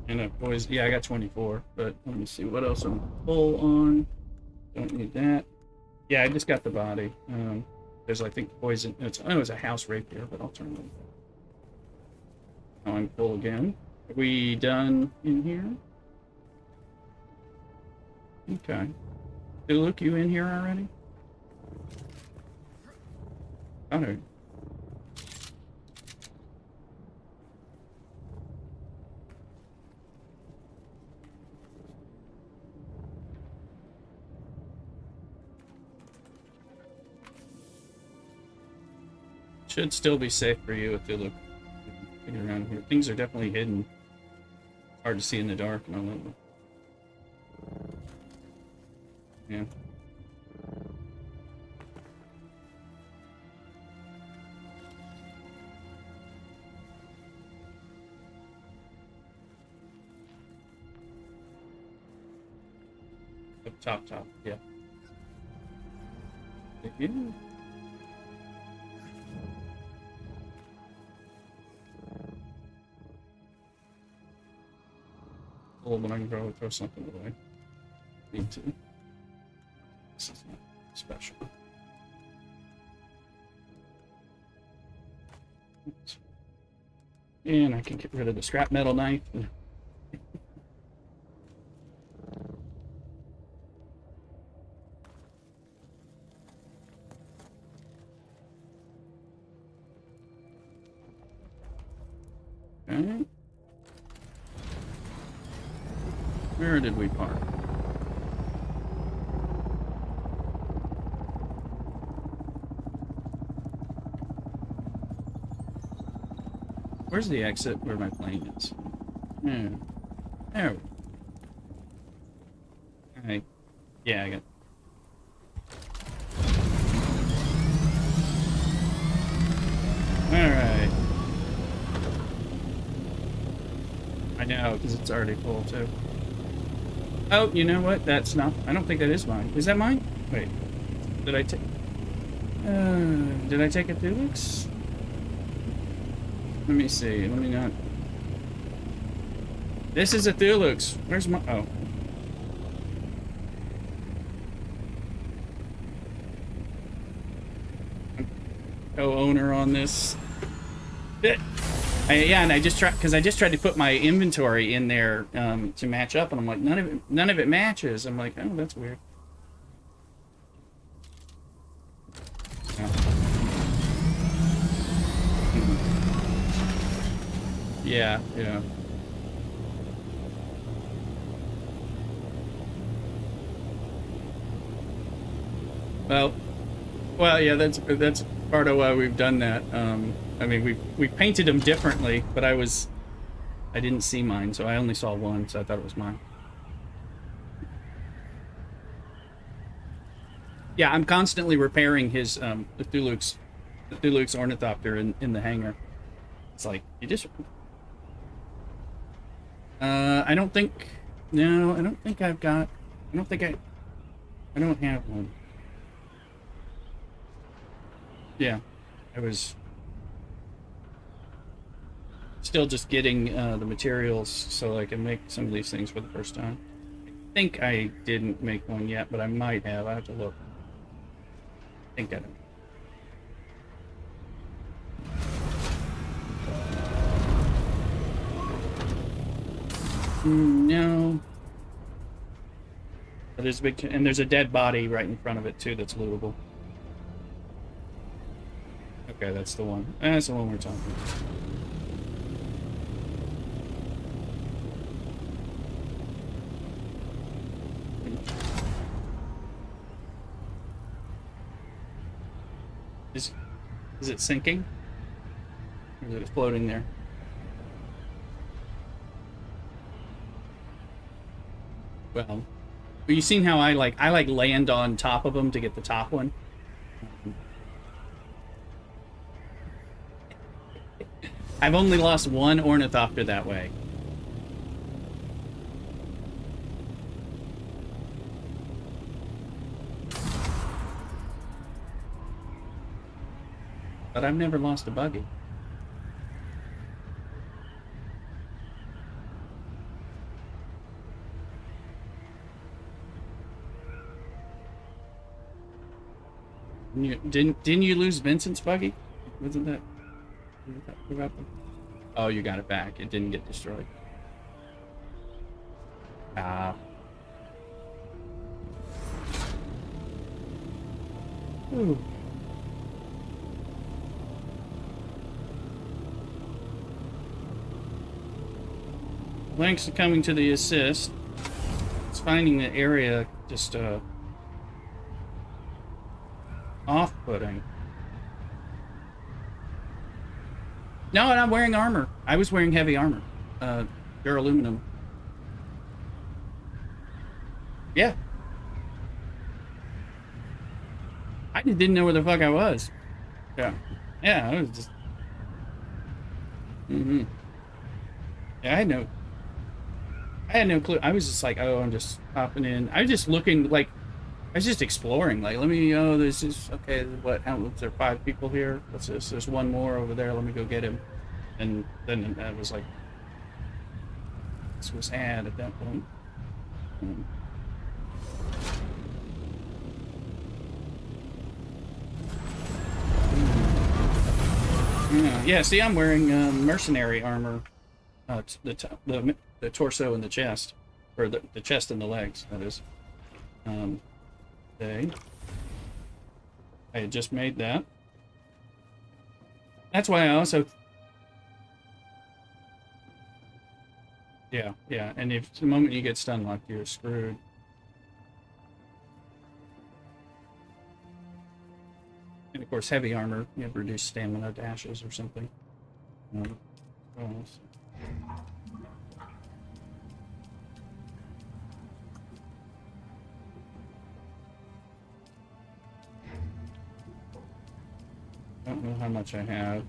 And boys, yeah, I got 24. But let me see what else I'm full on. Don't need that. Yeah, I just got the body. There's, I think, poison. It was a house right there, but I'll turn it. Now I'm full again. Are we done in here? Okay. Did Luke, you in here already? I don't know. Should still be safe for you if you look around here. Things are definitely hidden. Hard to see in the dark and all that. Yeah. Up top, yeah. Yeah. Oh, but I can probably throw something away. Need to. This is not special. And I can get rid of the scrap metal knife. Okay. Where did we park? Where's the exit where my plane is? Yeah. There we go. Alright. Yeah, I got Alright. I know, because it's already full, too. Oh, you know what? That's not... I don't think that is mine. Is that mine? Wait. Did I take... did I take a Felix? Let me see. Let me not... This is a Thulux. Where's my... Oh. Co-owner on this. Yeah, and I just tried... Because I just tried to put my inventory in there to match up, and I'm like, none of it matches. I'm like, oh, that's weird. Oh. Yeah, yeah. Well, yeah. That's part of why we've done that. I mean, we painted them differently, but I didn't see mine, so I only saw one, so I thought it was mine. Yeah, I'm constantly repairing his the Thulux ornithopter in the hangar. It's like you just. I don't think. No, I don't think I've got. I don't think I don't have one. Yeah, I was still just getting the materials so I can make some of these things for the first time. I think I didn't make one yet, but I might have. I have to look. I think I don't. No. But there's a big, and there's a dead body right in front of it too that's lootable. Okay, that's the one. That's the one we're talking about. Is it sinking? Or is it floating there? Well, you seen how I land on top of them to get the top one? I've only lost one ornithopter that way. But I've never lost a buggy. Didn't you lose Vincent's buggy? Wasn't that? Oh, you got it back. It didn't get destroyed. Ah. Ooh. Thanks for coming to the assist. It's finding the area just off-putting. No, and I'm wearing armor. I was wearing heavy armor. Duraluminum. Yeah. I didn't know where the fuck I was. Yeah. Yeah, I was just... Mm-hmm. Yeah, I had no clue. I was just like, oh, I'm just hopping in. I was just looking, like, I was just exploring. Like, let me, oh, this is, okay, what, how, is there 5 people here? What's this? There's one more over there. Let me go get him. And then I was like, this was ad at that point. Yeah, see, I'm wearing mercenary armor. The torso and the chest. Or the chest and the legs, that is. Okay. I had just made that. That's why I also... Yeah, and if the moment you get stun locked, you're screwed. And of course, heavy armor, you have reduced stamina dashes or something. What else? I don't know how much I have.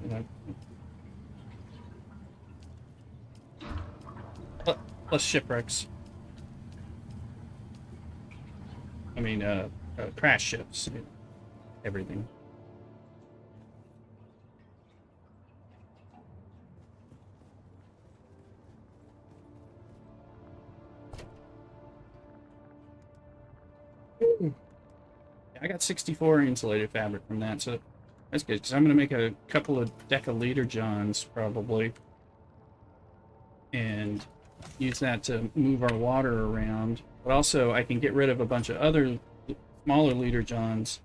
Plus shipwrecks. I mean, crash ships. Everything. I got 64 insulated fabric from that, so that's good, because I'm going to make a couple of decaliter johns, probably, and use that to move our water around. But also, I can get rid of a bunch of other smaller liter johns,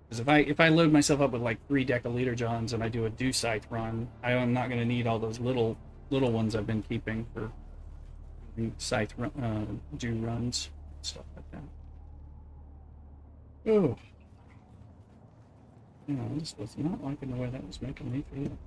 because if I load myself up with like 3 decaliter johns and I do a dew scythe run, I'm not going to need all those little ones I've been keeping for scythe dew runs, stuff like that. Oh. Yeah, this was not liking the way that was making me feel.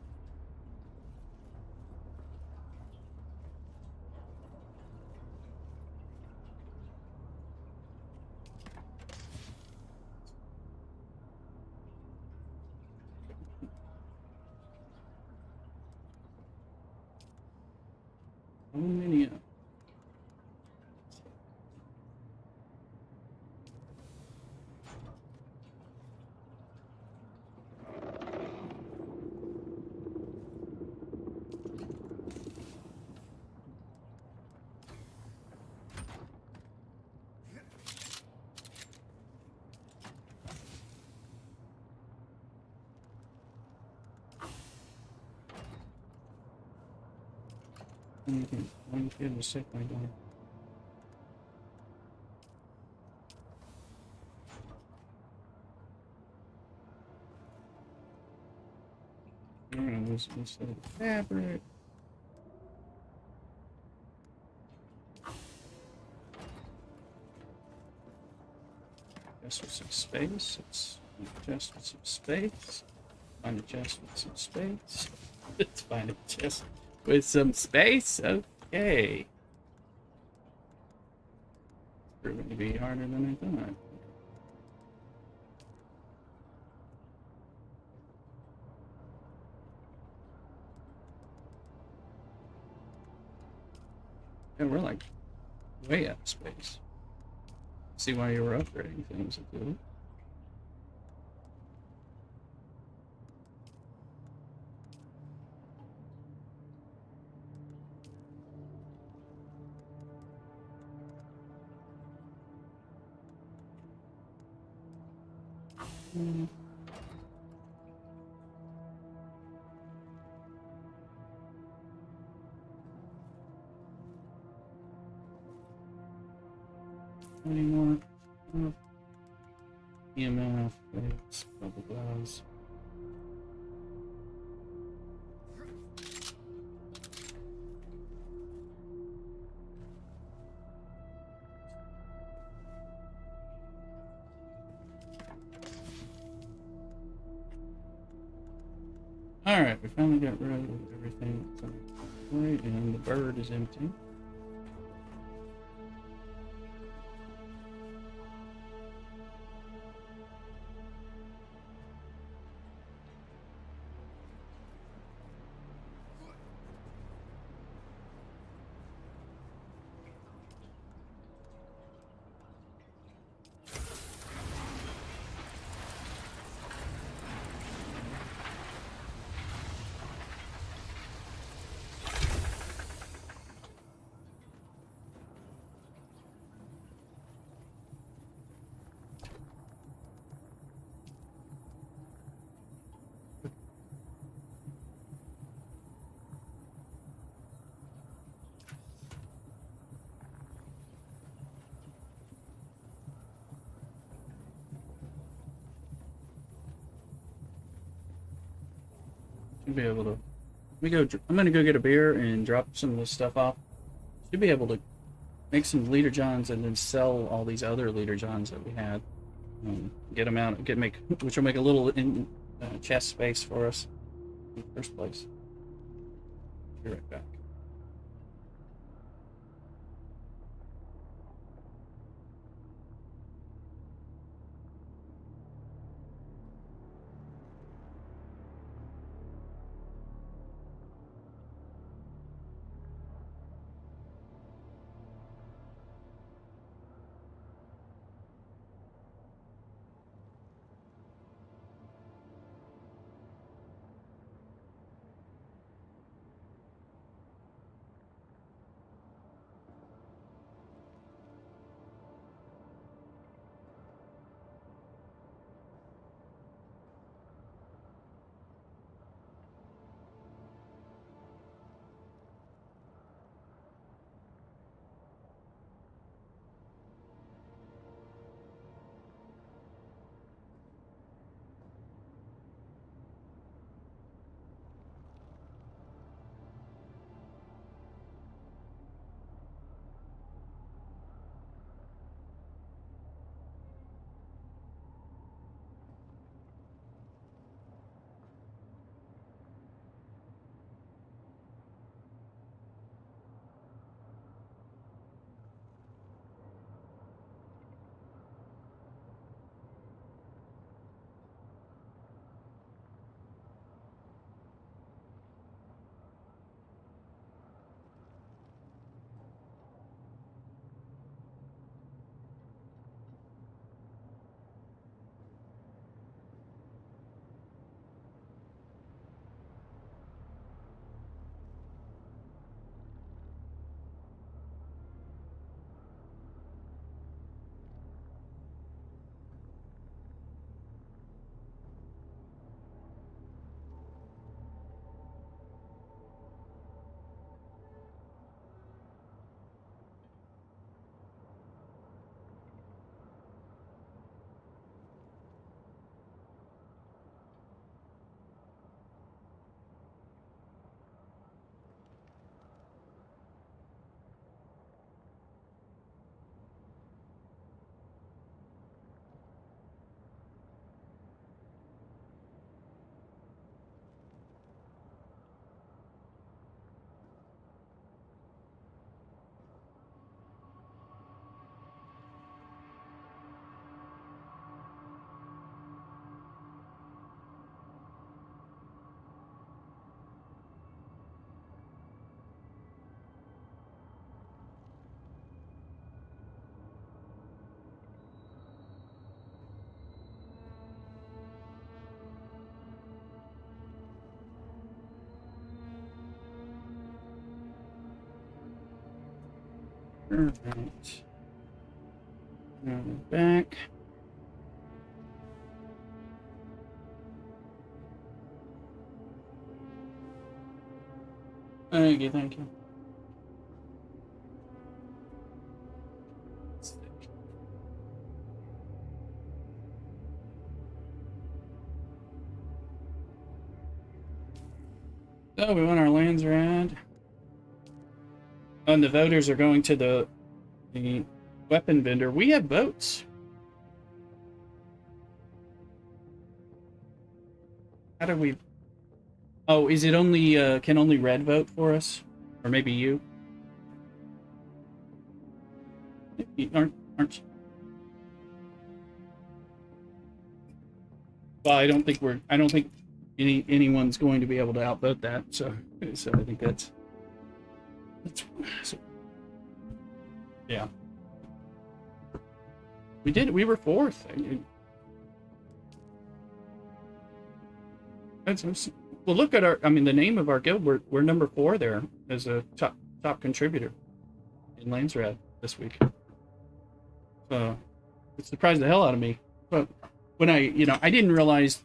Aluminium. I'm getting sick right now. This fabric. Just with some space. Let's adjust with some space. Find a chest with some space. Let's find a chest with some space. Okay. It's proving to be harder than I thought. Yeah, we're like way out of space. See why you were upgrading things at the anymore. EMF, it's bubble glass. Alright, we finally got rid of everything. Right, and the bird is empty. Should be able to. I'm gonna go get a beer and drop some of this stuff off. Should be able to make some leader johns and then sell all these other leader johns that we had. Get them out. Which will make a little chest space for us in the first place. Be right back. Alright. Now we're back. Thank you, thank you. So we won our Landsraad. And the voters are going to the weapon vendor. We have votes. How do we... Oh, is it only, can only red vote for us? Or maybe you? Aren't you? Well, I don't think anyone's going to be able to outvote that, so I think that's so, yeah. We were fourth. Well, look at the name of our guild. We're number 4 there as a top contributor in Landsraad this week. So it surprised the hell out of me. But when I didn't realize,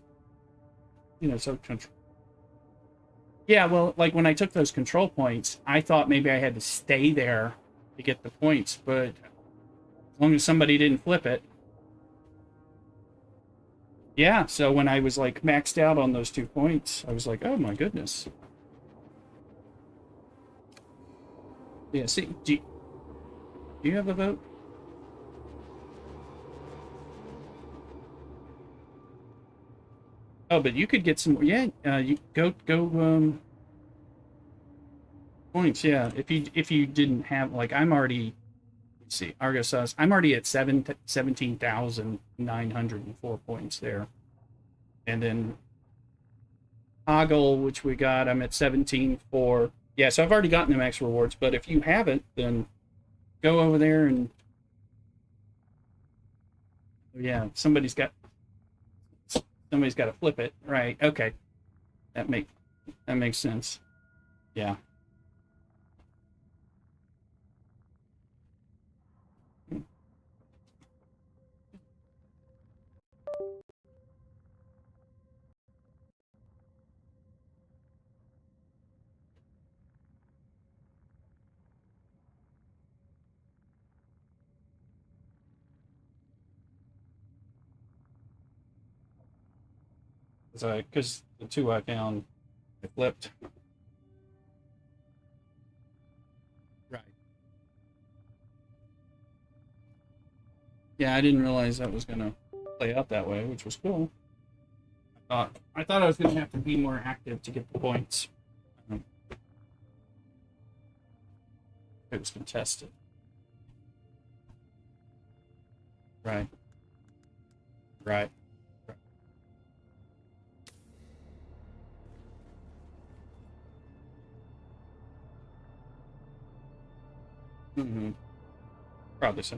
yeah, well, like when I took those control points, I thought maybe I had to stay there to get the points, but as long as somebody didn't flip it. Yeah, so when I was like maxed out on those 2 points, I was like, oh my goodness. Yeah, see, do you have a vote? Oh, but you could get some. Yeah, you go points. Yeah, if you didn't have, like, I'm already. Let's see, Argo says I'm already at 17,904 points there, and then Hoggle, which we got, I'm at 17,400. Yeah, so I've already gotten the max rewards. But if you haven't, then go over there and yeah, somebody's got to flip it, right? Okay, that makes sense. Yeah. Because the 2 I found, I flipped. Right. Yeah, I didn't realize that was gonna play out that way, which was cool. I thought I was gonna have to be more active to get the points. It was contested. Right. Right. Mm-hmm. Probably so.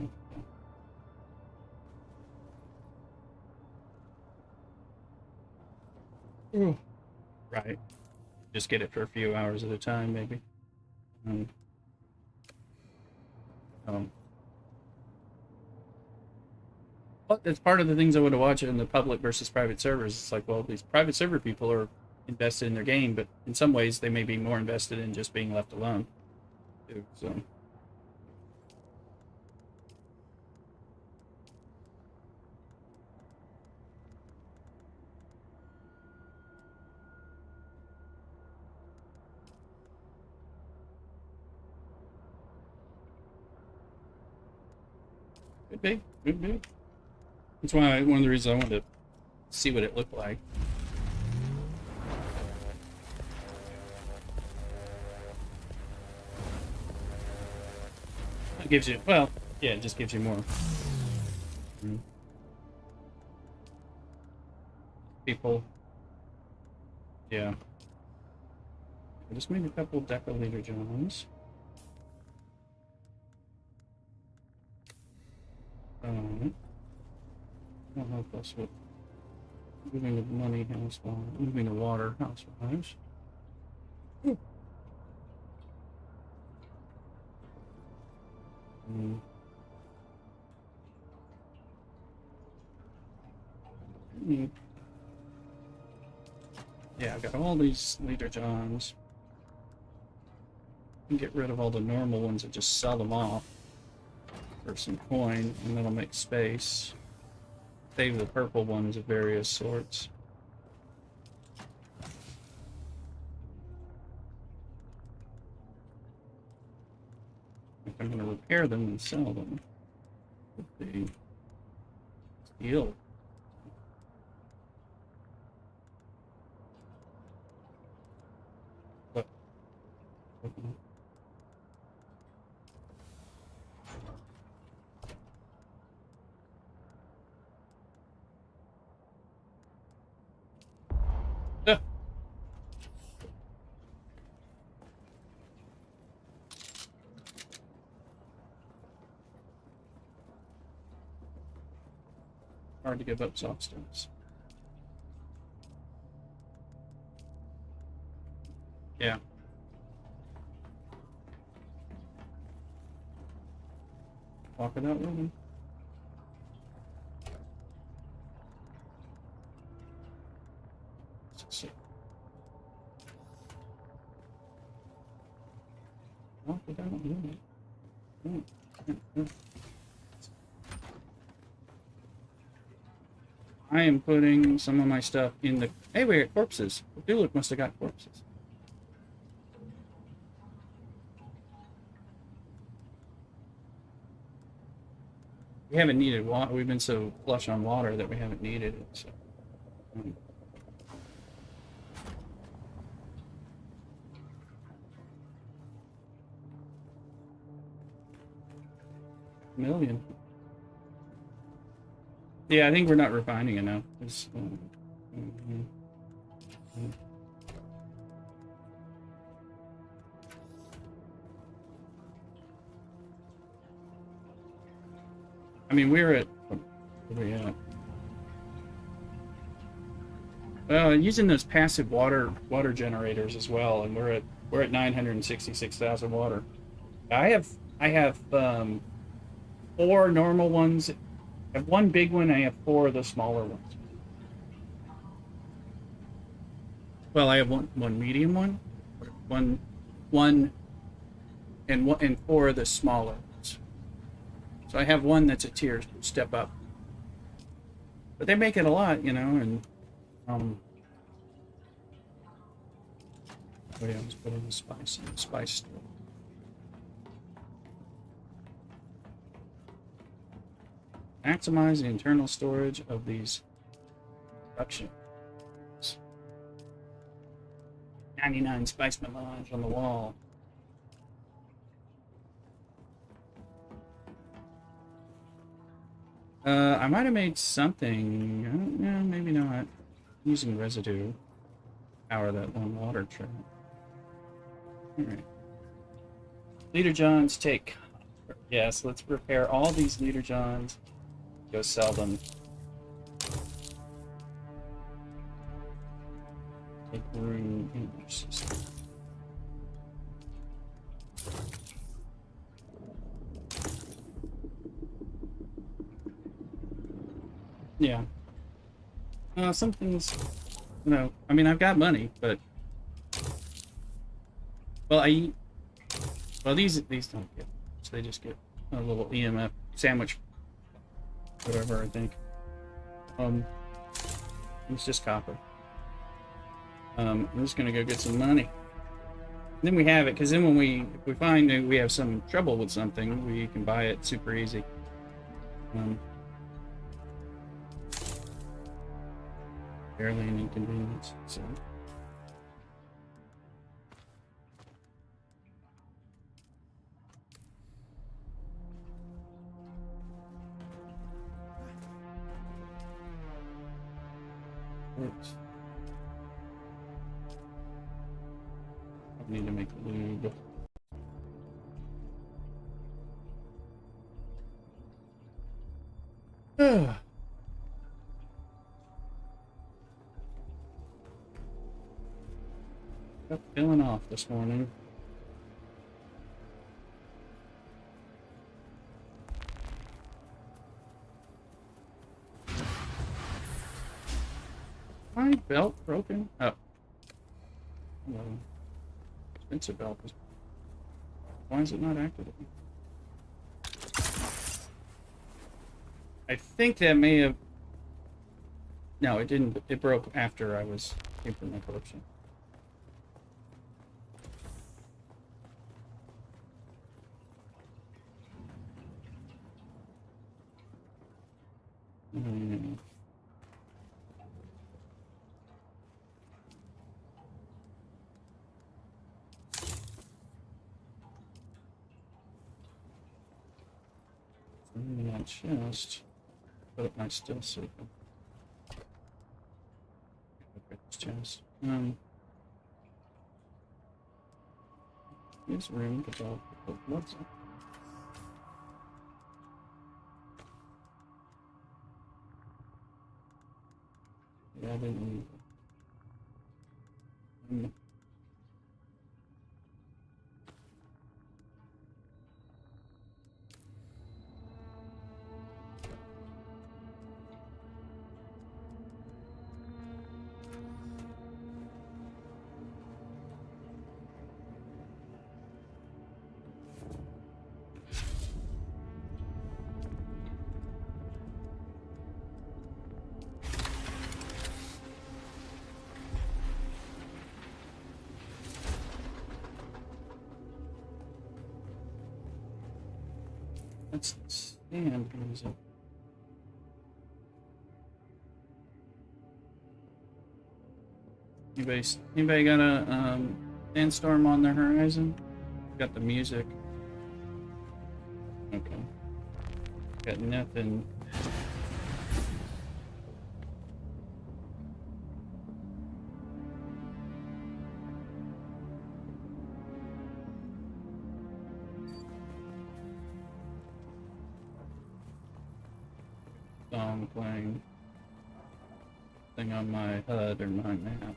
Yeah. Right. Just get it for a few hours at a time, maybe. Um, but that's part of the things I want to watch in the public versus private servers. It's like, well, these private server people are invested in their game, but in some ways they may be more invested in just being left alone. Too, so. Could be. Could be. That's why one of the reasons I wanted to see what it looked like. It gives you, well, yeah, it just gives you more. People. Yeah. I just made a couple Deca Leader Johns. That'll help us with moving the money housewives, moving the water housewives. Mm. Yeah, I've got all these leader johns. And get rid of all the normal ones and just sell them off for some coin, and that'll make space. Save the purple ones of various sorts. If I'm going to repair them and sell them with the steel. But ah. Hard to give up soft stones. Yeah. Walk without moving. Walk without moving. I am putting some of my stuff in the... Hey, we got corpses. Duluth must have got corpses. We haven't needed water. We've been so flush on water that we haven't needed it. So. Million. Yeah, I think we're not refining enough. I mean, we're at... Where are we at? Well, using those passive water generators as well, and we're at 966,000 water. I have 4 normal ones. I have 1 big one. I have 4 of the smaller ones. Well, I have one medium one, and 4 of the smaller ones. So I have one that's a tier step up. But they make it a lot, you know, and oh yeah, let's put in the spice in the spice store. Maximize the internal storage of these production. 99 spice melange on the wall. I might have made something. Yeah, maybe not. Using residue. Power that one water trap. Alright. Leader Johns take. Yes, let's repair all these Leader Johns. Go sell them. Take room in your system. Yeah. Some things, you know, I mean, I've got money, but... Well, well, these don't get, so they just get a little EMF sandwich, whatever, I think. It's just copper. I'm just gonna go get some money. Then we have it, because then if we find that we have some trouble with something, we can buy it super easy. Barely an inconvenience, so. Oops. I need to make lube. Got feeling off this morning. belt broken? Oh. Spencer belt is... Why is it not activating? I think that may have... No, it didn't. It broke after I came from my collection. Mm. That chest, but it might still see them. Chest. There's room to go. What's up? Yeah, I didn't need it. Let's stand music. Anybody got a sandstorm on the horizon? Got the music. Okay. Got nothing. Song playing thing on my HUD or my map.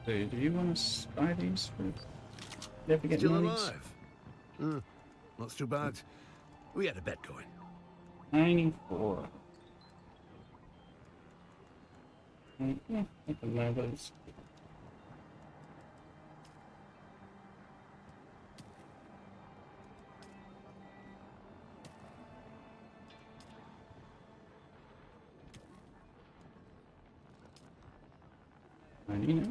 Hey, do you want to spy these for? You have to get Still monies? alive. Not too bad. We had a bet going. 94. Yeah, I can know those. I know.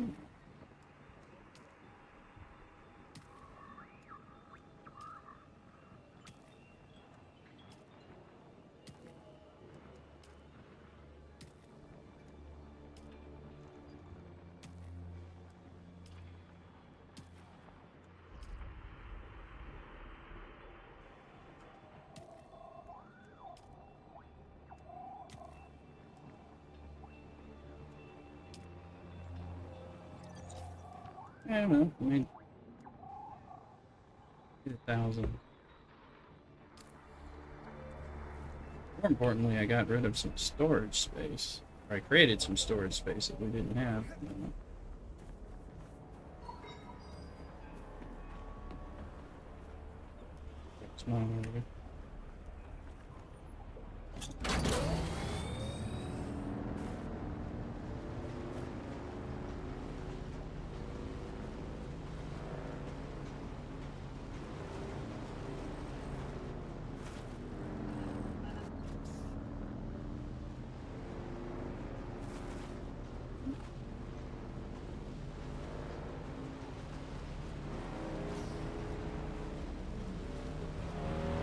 I don't know. I mean, 1,000. More importantly, I got rid of some storage space. Or I created some storage space that we didn't have. Small area.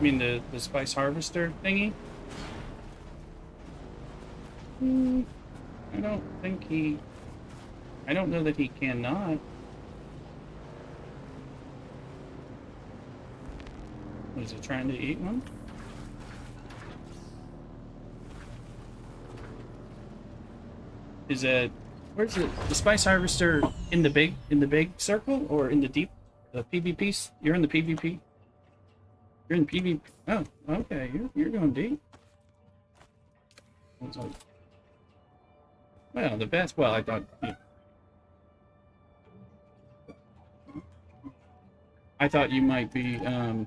You mean the spice harvester thingy? I don't think he... I don't know that he cannot. Was he trying to eat one? Is it... Where's it? The spice harvester in the big circle or in the deep? The PvP? You're in the PvP? You're in PvP. Oh, okay. You're going deep. Like, well, the best. Well, I thought. Yeah. I thought you might be worried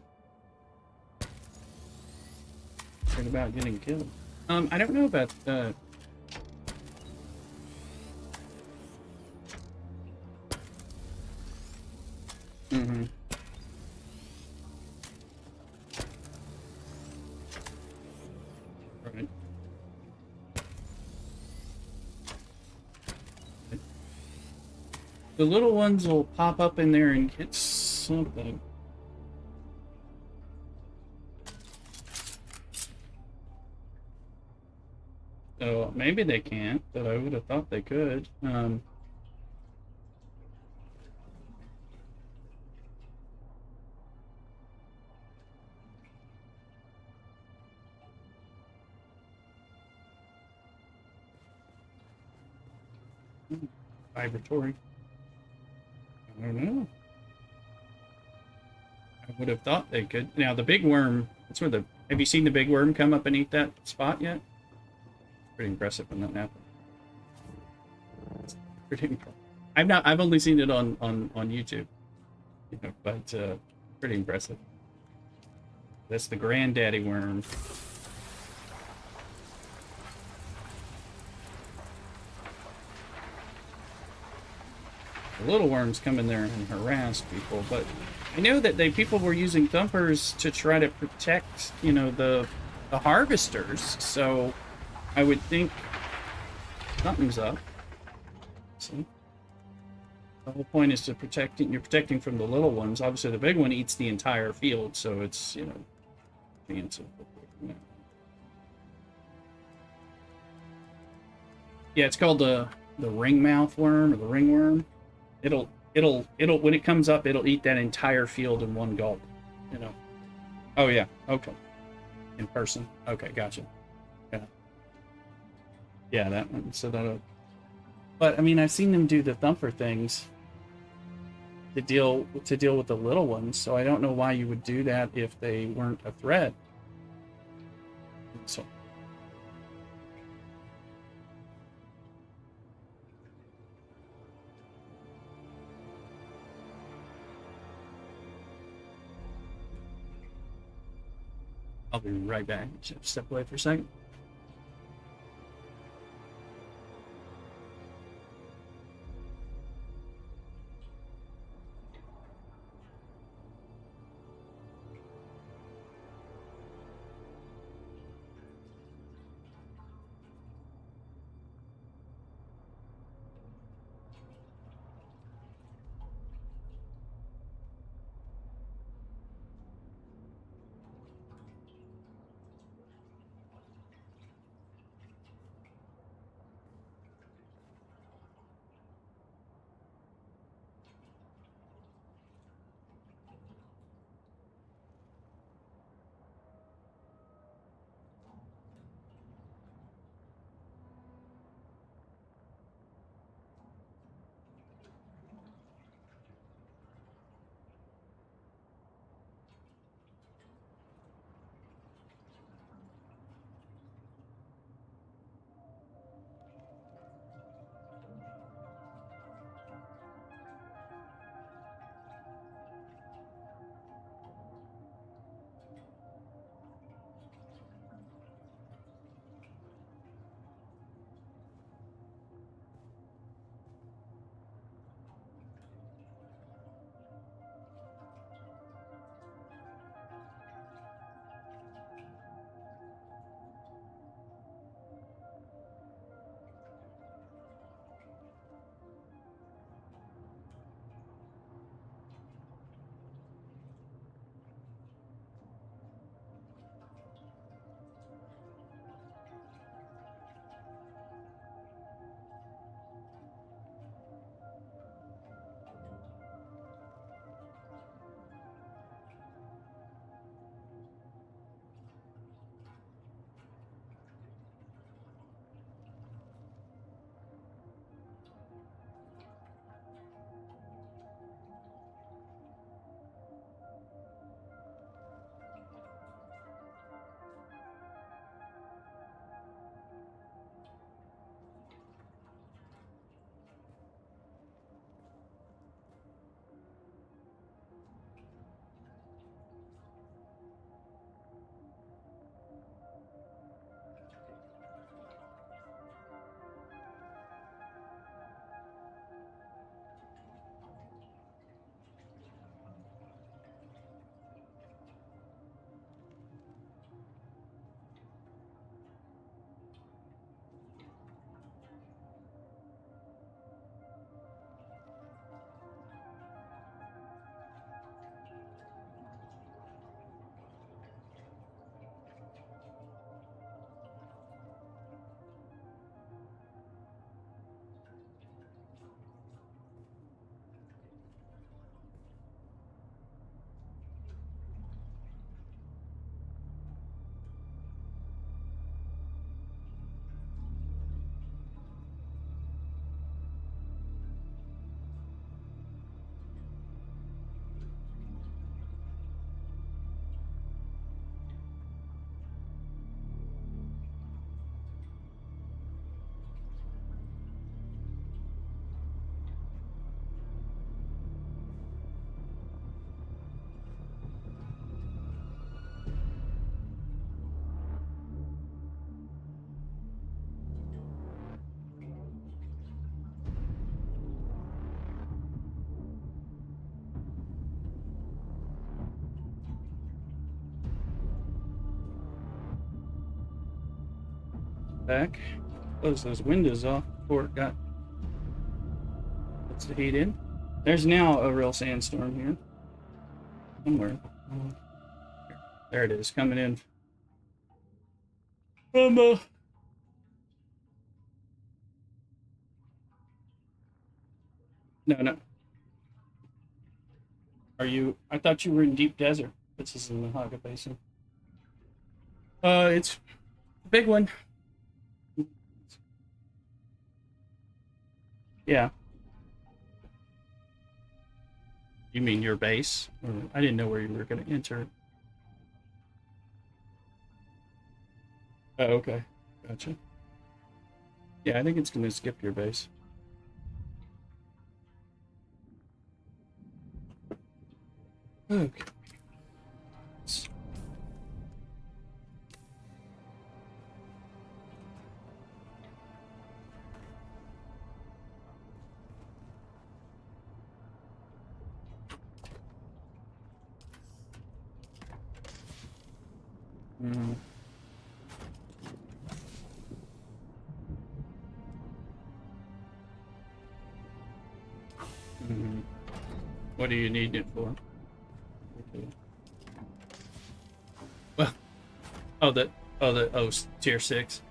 about getting killed. I don't know about mm-hmm. Right. The little ones will pop up in there and get something. So maybe they can't, but I would have thought they could. Vibratory. I don't know. I would have thought they could. Now the big worm. That's where the. Have you seen the big worm come up and eat that spot yet? Pretty impressive when that happened. It's pretty impressive. I've not. I've only seen it on YouTube. You know, but pretty impressive. That's the granddaddy worm. The little worms come in there and harass people, but I know that people were using thumpers to try to protect, you know, the harvesters. So I would think something's up. See, the whole point is to you're protecting from the little ones. Obviously, the big one eats the entire field, so it's, you know, expensive. Yeah, it's called the ringmouth worm or the ringworm. It'll when it comes up, it'll eat that entire field in one gulp. You know. Oh yeah. Okay. In person. Okay, gotcha. Yeah. Yeah, that one. So that'll. But I mean, I've seen them do the thumper things to deal with the little ones. So I don't know why you would do that if they weren't a threat. So. I'll be right back. Just step away for a second. back. Close those windows off before it puts the heat in. There's now a real sandstorm here. Somewhere. There it is, coming in from no. Are you? I thought you were in deep desert. This is in the Haga Basin. It's a big one. Yeah. You mean your base? Or, I didn't know where you were going to enter. Oh, okay. Gotcha. Yeah, I think it's going to skip your base. Okay. Mm. Mm-hmm. What do you need it for? Okay. Well, tier 6.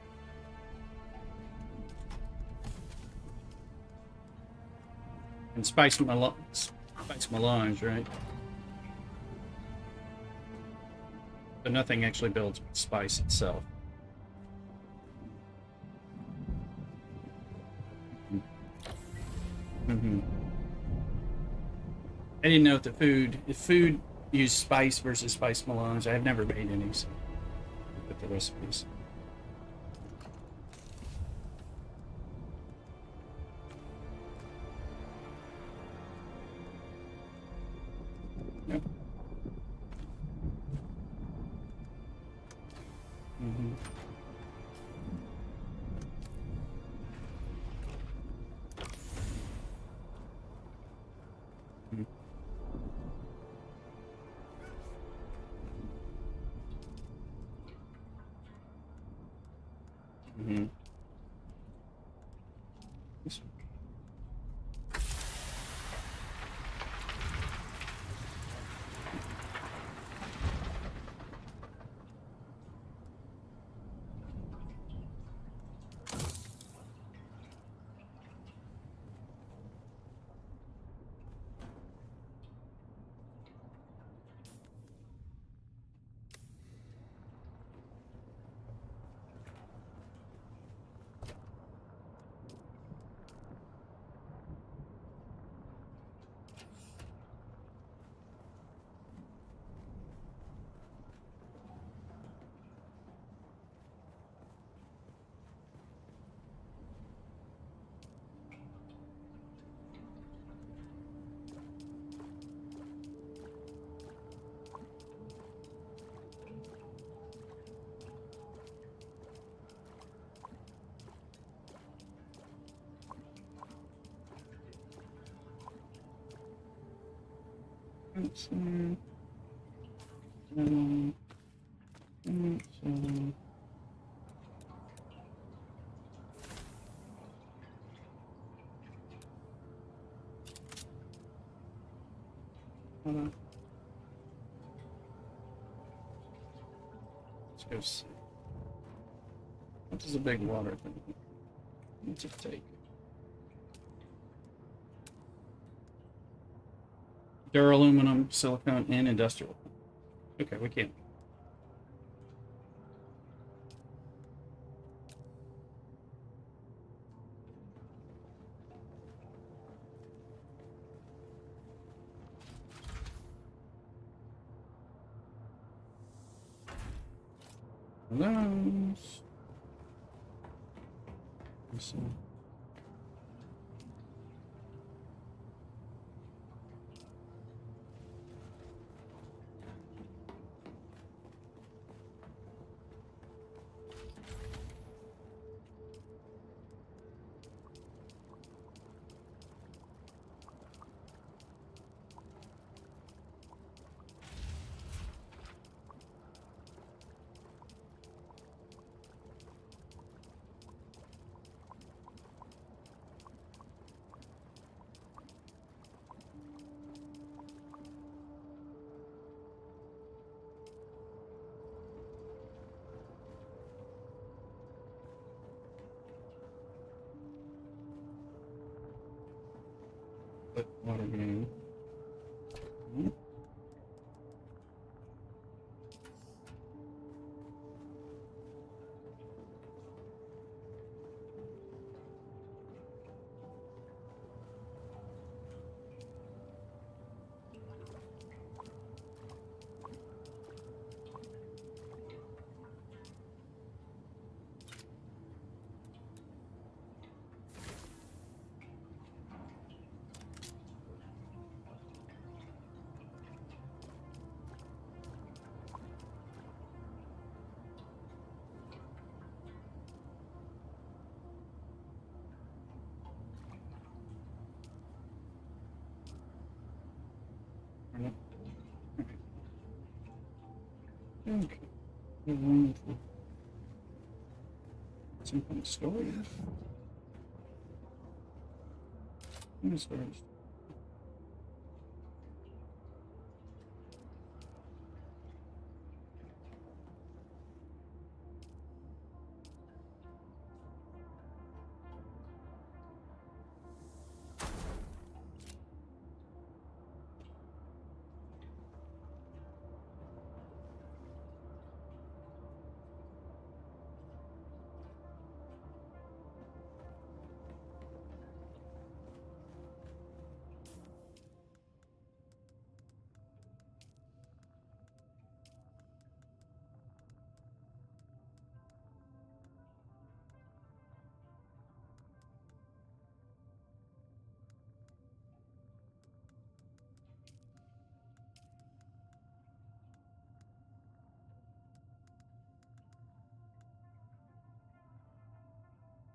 And spice melange, right? But nothing actually builds spice itself. Mm-hmm. I didn't know if food used spice versus spice melange. I've never made any, so with the recipes. Yep. Mm-hmm. Mm-hmm. Hold on. Let's go see. What does a big water thing? What's it take? Duraluminum, silicone, and industrial. Okay, we can't. Those. Let's see. But water game. Okay. Some kind of storage. What is storage?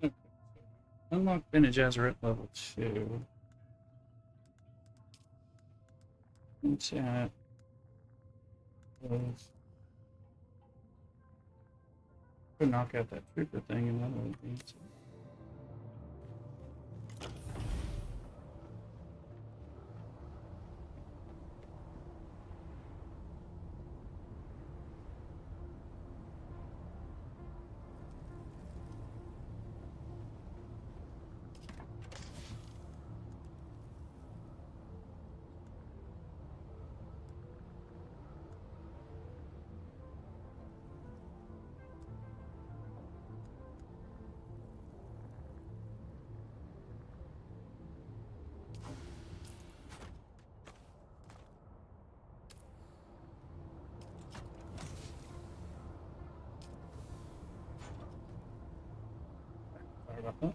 Okay. Unlock vintage Azeroth level 2. What's that? Could knock out that trooper thing and that would be easy. Sorry about that.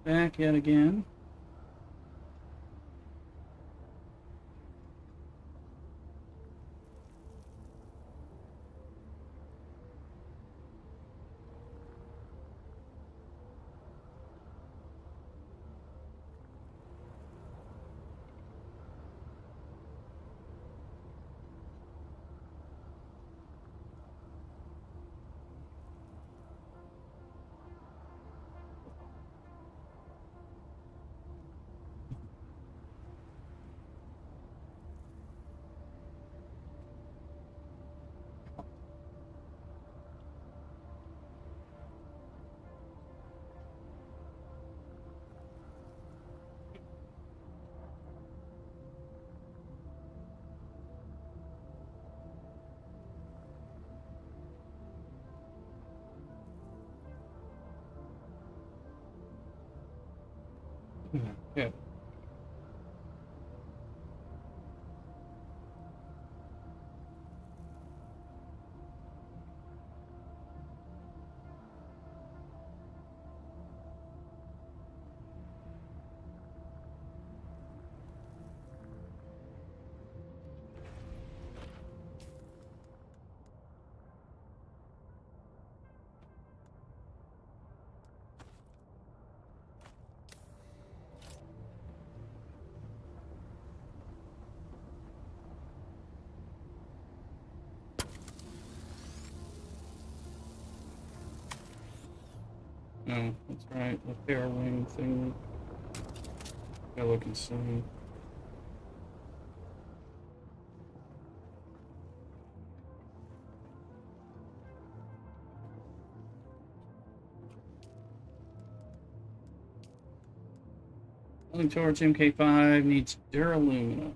Back yet again. Yeah. Oh, that's right. The fair wing thing. Gotta look and see. Building towards MK5 needs duralumina.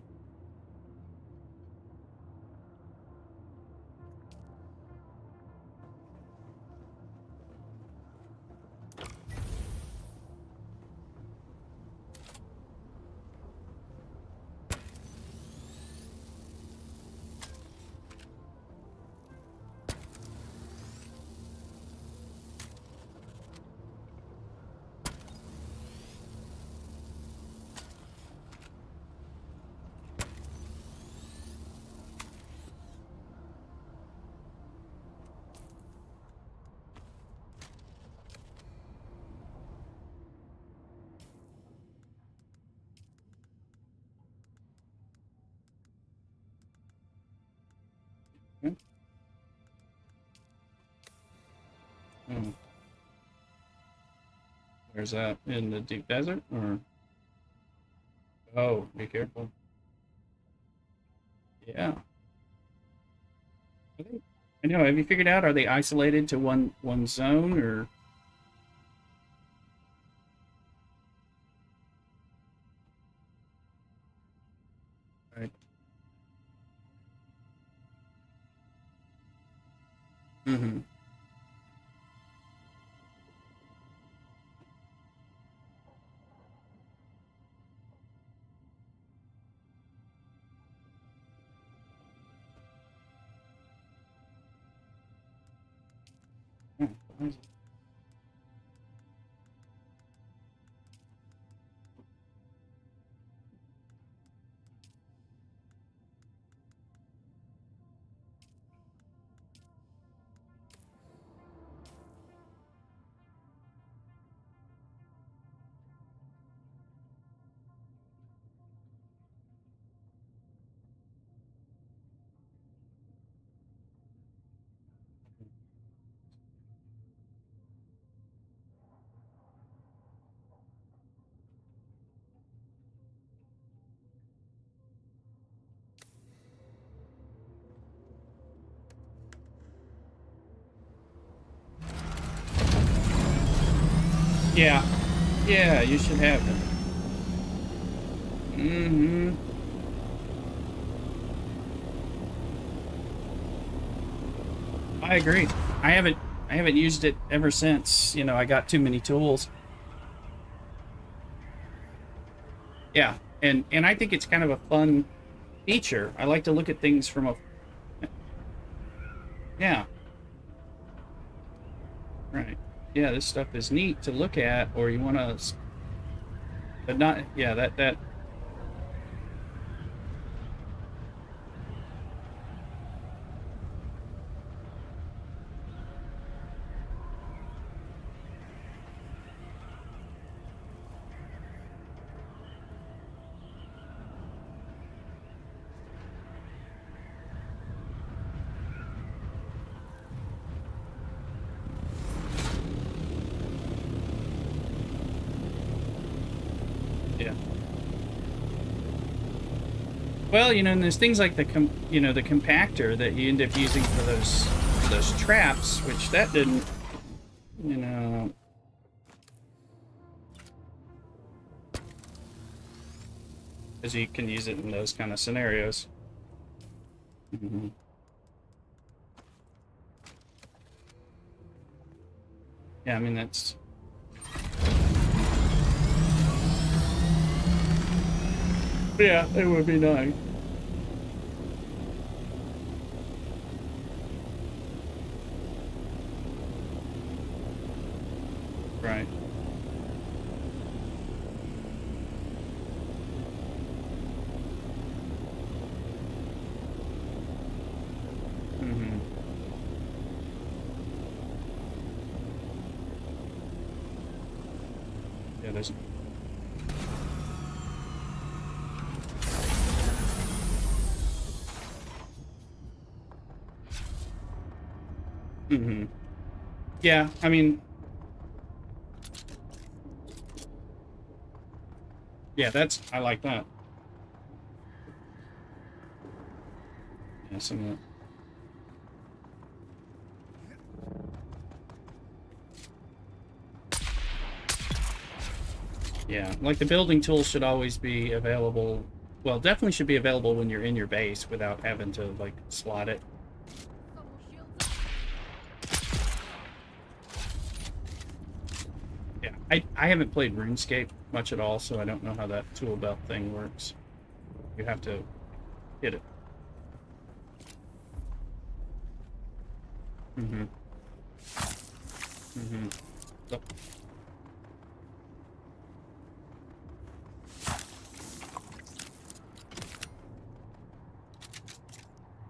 Okay. Oh. Where's that? In the deep desert? Or oh, be careful. Yeah. I know. Have you figured out, are they isolated to one zone, or right? Mm-hmm. Oh, why is it- Yeah. Yeah, you should have them. Mm-hmm. I agree. I haven't used it ever since, I got too many tools. Yeah. And I think it's kind of a fun feature. I like to look at things from a yeah, right. Yeah, this stuff is neat to look at, or you want to, but not, yeah, that yeah. Well, and there's things like the compactor that you end up using for those traps, which that didn't, you know, because you can use it in those kind of scenarios. Mhm. Yeah, I mean that's Yeah, it would be nice. Right. Mm-hmm. Yeah, there's... Mm-hmm. Yeah, I mean... Yeah, that's... I like that. Yeah, some of that. Yeah, like the building tools should always be available. Well, definitely should be available when you're in your base without having to, like, slot it. Yeah, I haven't played RuneScape much at all, so I don't know how that tool belt thing works. You have to hit it. Mm-hmm. Mm-hmm. Oh.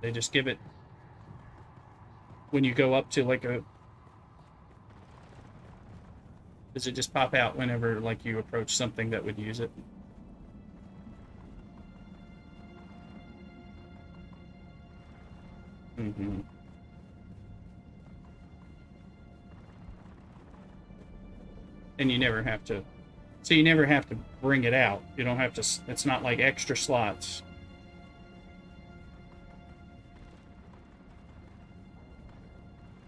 They just give it when you go up to like a... Does it just pop out whenever like you approach something that would use it? Mm-hmm. And you never have to... So you never have to bring it out. You don't have to... It's not like extra slots.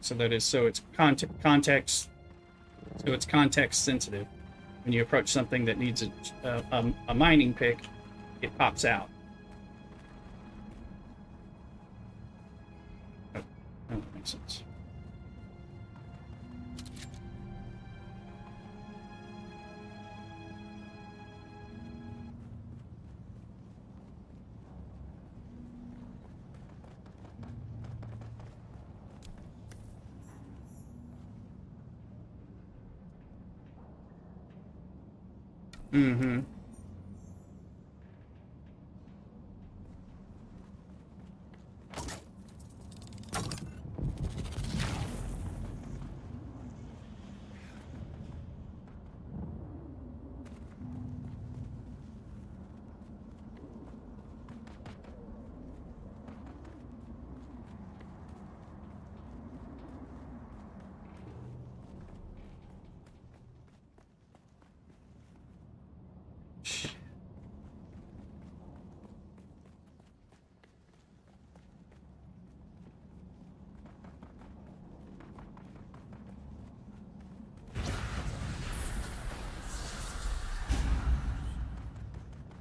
So that is... So it's context... So it's context sensitive. When you approach something that needs a mining pick, it pops out. Oh, that makes sense. Mm-hmm.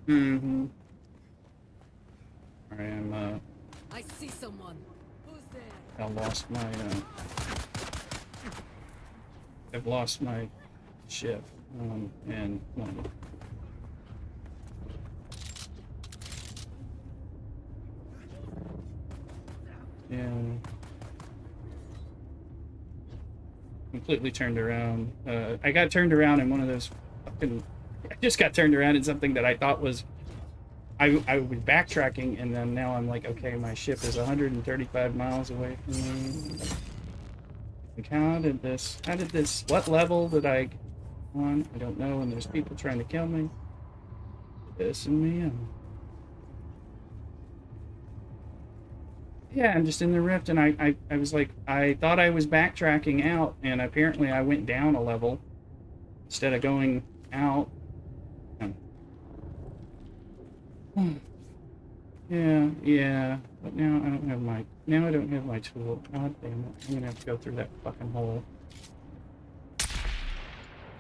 Mm-hmm. I am, I see someone. Who's there? I lost my, I've lost my ship, and, yeah, completely turned around. I got turned around in one of those fucking... I just got turned around in something that I thought was... I was backtracking, and then now I'm like, okay, my ship is 135 miles away from me. Like, how did this... What level did I on? I don't know, and there's people trying to kill me. Pissing me off. Yeah, I'm just in the rift, and I was like, I thought I was backtracking out, and apparently I went down a level instead of going out. Yeah, but now I don't have my tool. God damn it, I'm gonna have to go through that fucking hole.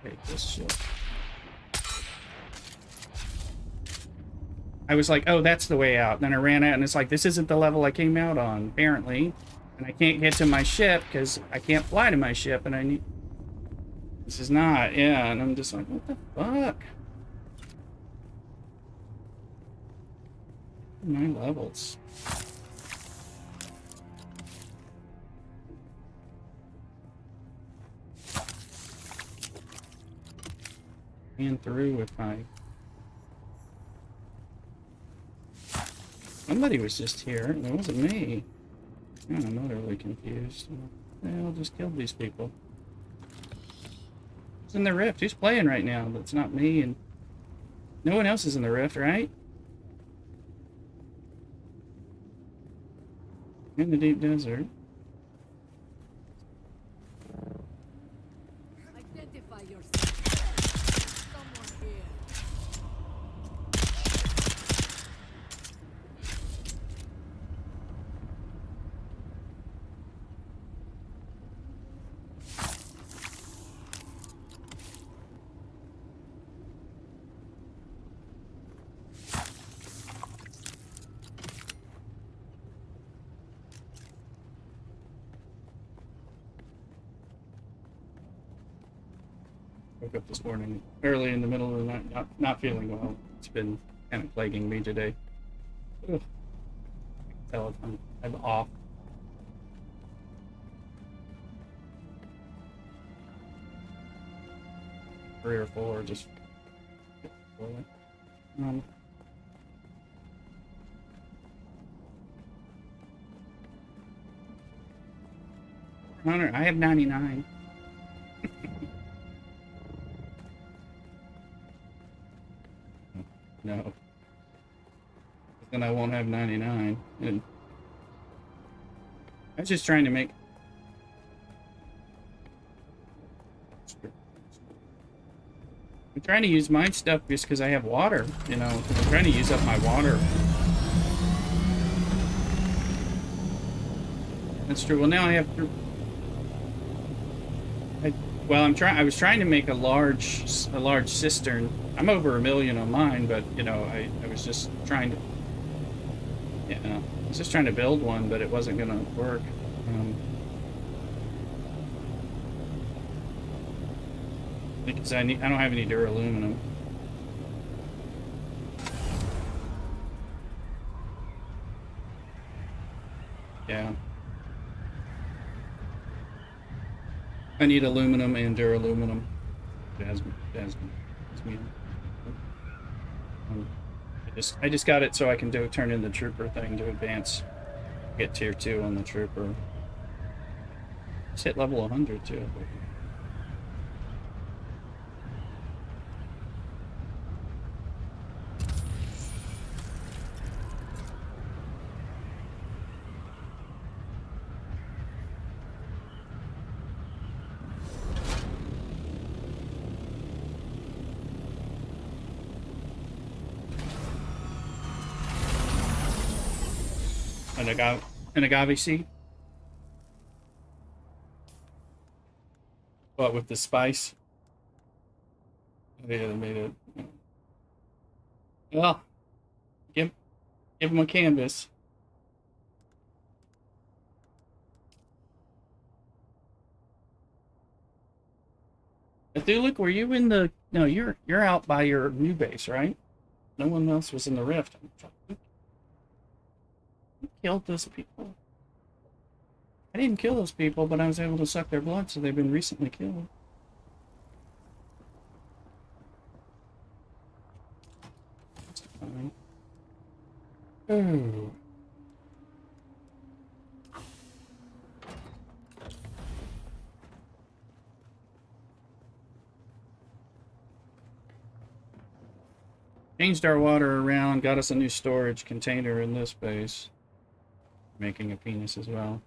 Take this shit. I was like, oh, that's the way out. Then I ran out, and it's like, this isn't the level I came out on, apparently. And I can't get to my ship, because I can't fly to my ship, and I need... This is not, yeah, and I'm just like, what the fuck? 9 levels. And through if I... Somebody was just here. It wasn't me. I'm utterly confused. I'll just kill these people. Who's in the rift? Who's playing right now? That's not me, and no one else is in the rift, right? In the deep desert. Identify yourself. Someone here. Woke up this morning early in the middle of the night, not feeling well. It's been kind of plaguing me today. Ugh. Tell I'm off. Three or four, just Hunter, I have 99. No. Then I won't have 99. And I was just trying to make... I'm trying to use my stuff just because I have water, you know. I'm trying to use up my water. That's true. Well, now I have... I was trying to make a large cistern. I'm over 1 million on mine, but you know, I was just trying to, I was just trying to build one, but it wasn't gonna work. Because I don't have any duraluminum. Yeah. I need aluminum and duraluminum. Jasmine. I just got it so I can turn in the trooper thing to advance. Get tier 2 on the trooper. Just hit level 100 too. An agave seed? What, with the spice? Yeah, they made it. Well, give them a canvas. Cthulhu, were you in the... No, you're out by your new base, right? No one else was in the rift. Who killed those people? I didn't kill those people, but I was able to suck their blood, so they've been recently killed. That's fine. Oh. Changed our water around, got us a new storage container in this base. Making a penis as well.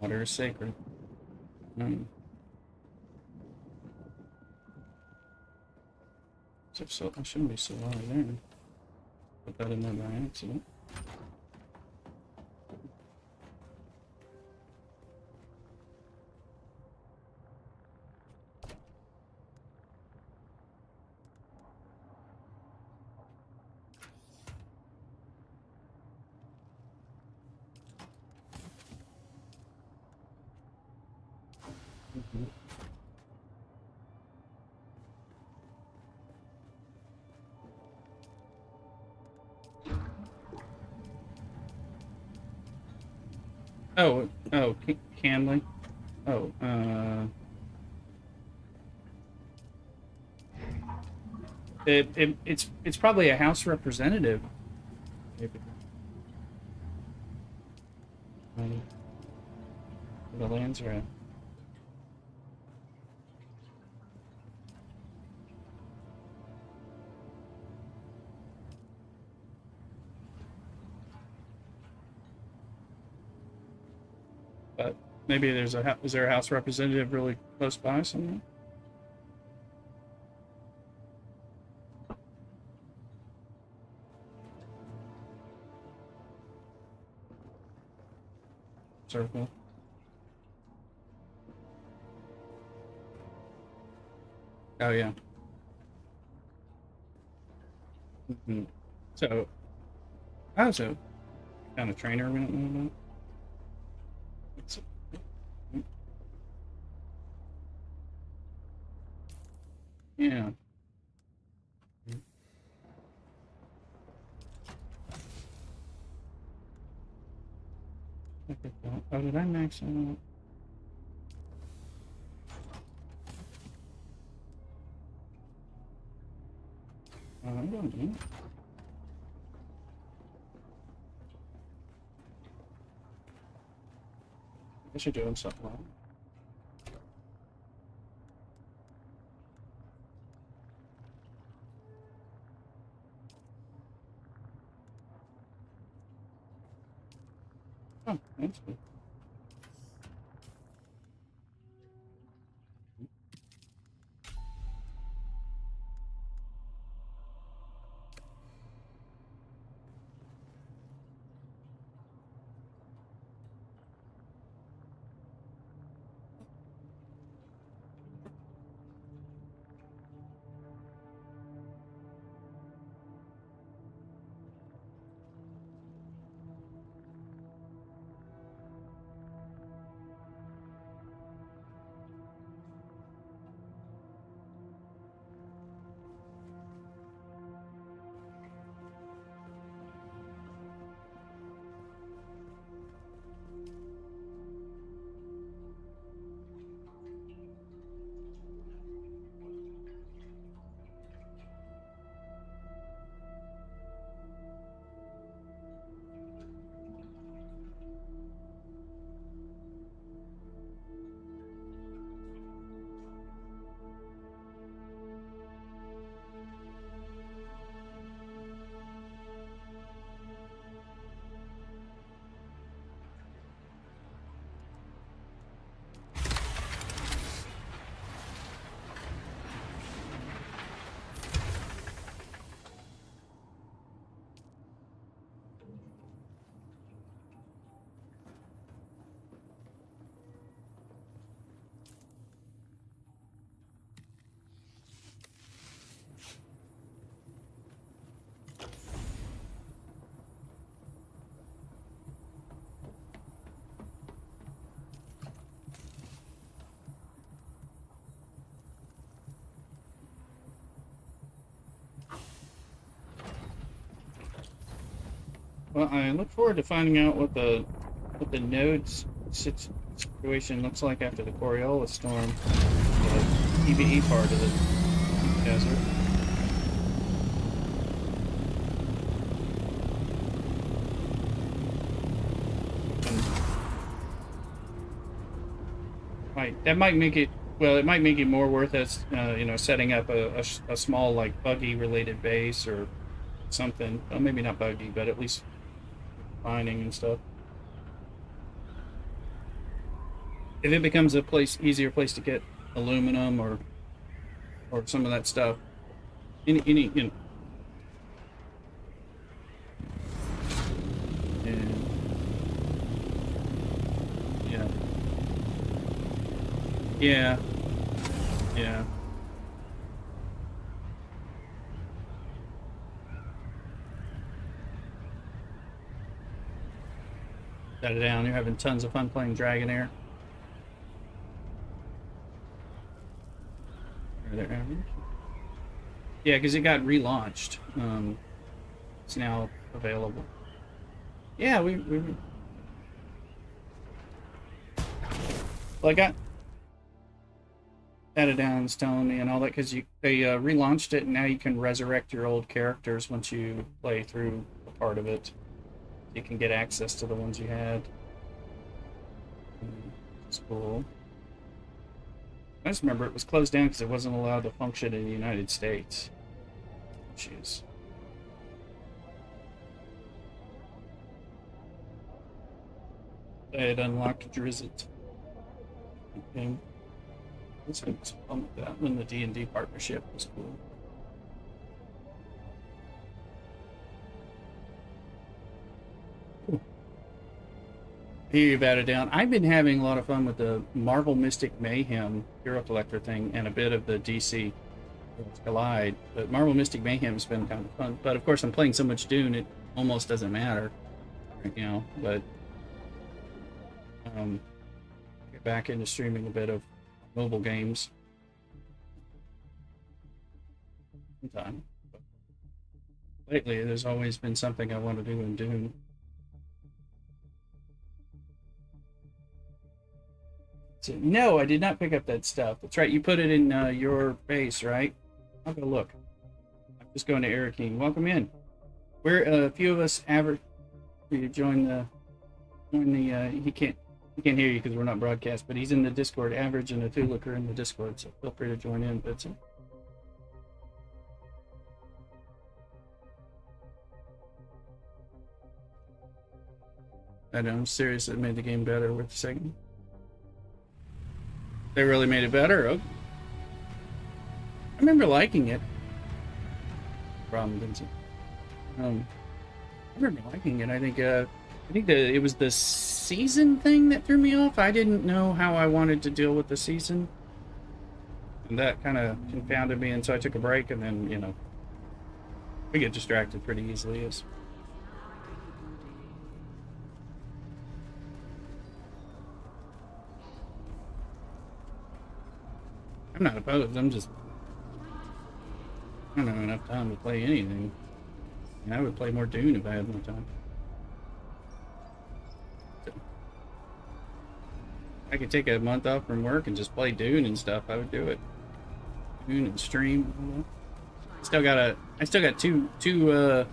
Water is sacred. So I shouldn't be so low there. Put that in there by accident. Oh, Canley. Oh, it's probably a House representative. Maybe. The Landsraad. But maybe there's is there a House representative really close by somewhere? Circle. Oh yeah. Mm-hmm. So, so kind of trainer we don't know about. It's, yeah. Oh, did I max out? I don't know. I guess you're doing something wrong. Oh, that's good. Well, I look forward to finding out what the nodes situation looks like after the Coriolis storm, the PvE part of the desert. That might make it, well, it might make it more worth us, setting up a small like buggy related base or something. Well, maybe not buggy, but at least mining and stuff. If it becomes a easier place to get aluminum or some of that stuff, any and yeah, yeah, yeah. Shut it down. You're having tons of fun playing Dragonair. Yeah, because it got relaunched. It's now available. Yeah, we Well, I got Down's telling me and all that because they relaunched it and now you can resurrect your old characters once you play through a part of it. You can get access to the ones you had. It's cool. I just remember it was closed down because it wasn't allowed to function in the United States. Jeez. They had unlocked Drizzt. Okay. Let's have some fun with that. And the D&D partnership was cool. Here you batted down. I've been having a lot of fun with the Marvel Mystic Mayhem Hero Collector thing and a bit of the DC Collide. But Marvel Mystic Mayhem's been kind of fun. But of course, I'm playing so much Dune, it almost doesn't matter right now. But get back into streaming a bit of mobile games. Sometime. But lately, there's always been something I want to do in Dune. So, no, I did not pick up that stuff. That's right, you put it in your base, right? I'll go look. I'm just going to Eric King. Welcome in. We're a few of us average. You join the. He can't hear you because we're not broadcast, but he's in the Discord. Average and a Thuluker are in the Discord, so feel free to join in, Bitsy. I know, I'm serious. It made the game better with the second. They really made it better. Okay. I remember liking it. Problem, Vincent. I remember liking it. I think it was the season thing that threw me off. I didn't know how I wanted to deal with the season, and that kind of confounded me. And so I took a break, and then we get distracted pretty easily. I'm not opposed. I don't have enough time to play anything. I would play more Dune if I had more time. I could take a month off from work and just play Dune and stuff. I would do it. Dune and stream. I still got two YouTube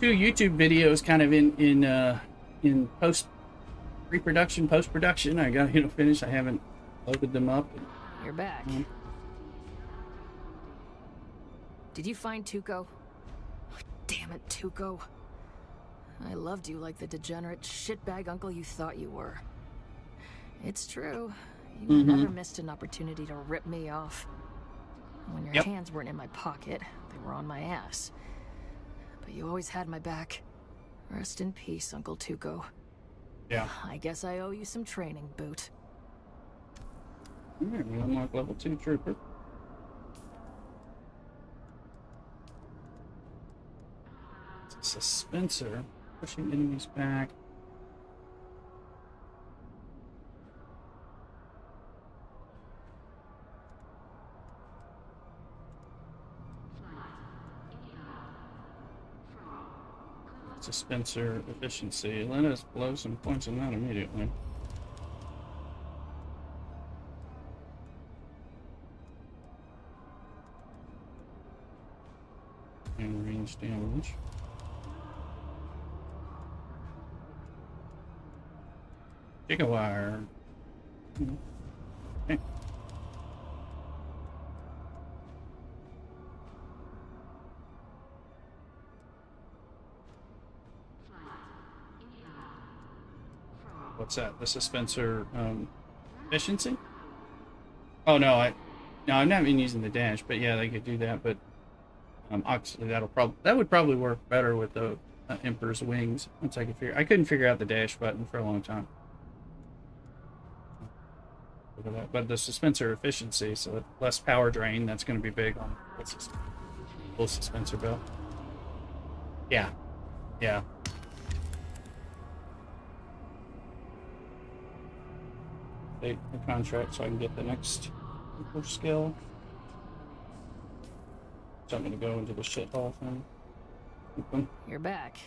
videos kind of in post production. I got finish. I haven't loaded them up. You're back. Did you find Tuco? Oh, damn it, Tuco. I loved you like the degenerate shitbag uncle you thought you were. It's true. You never missed an opportunity to rip me off. When your hands weren't in my pocket, they were on my ass. But you always had my back. Rest in peace, Uncle Tuco. Yeah. I guess I owe you some training, Boot. Alright, we unlock level 2 trooper. It's a Spencer. Pushing enemies back. It's a Spencer efficiency. Let us blow some points on that immediately. And range damage. Giga wire. Okay. What's that? The Spencer efficiency? Oh no, I'm not even using the dash, but yeah, they could do that. But obviously that would probably work better with the Emperor's wings. Once I couldn't figure out the dash button for a long time. Look at that. But the Spencer efficiency, so less power drain. That's going to be big on full Spencer belt. Yeah. The contract so I can get the next skill. So I'm gonna go into the shithole thing. You're back.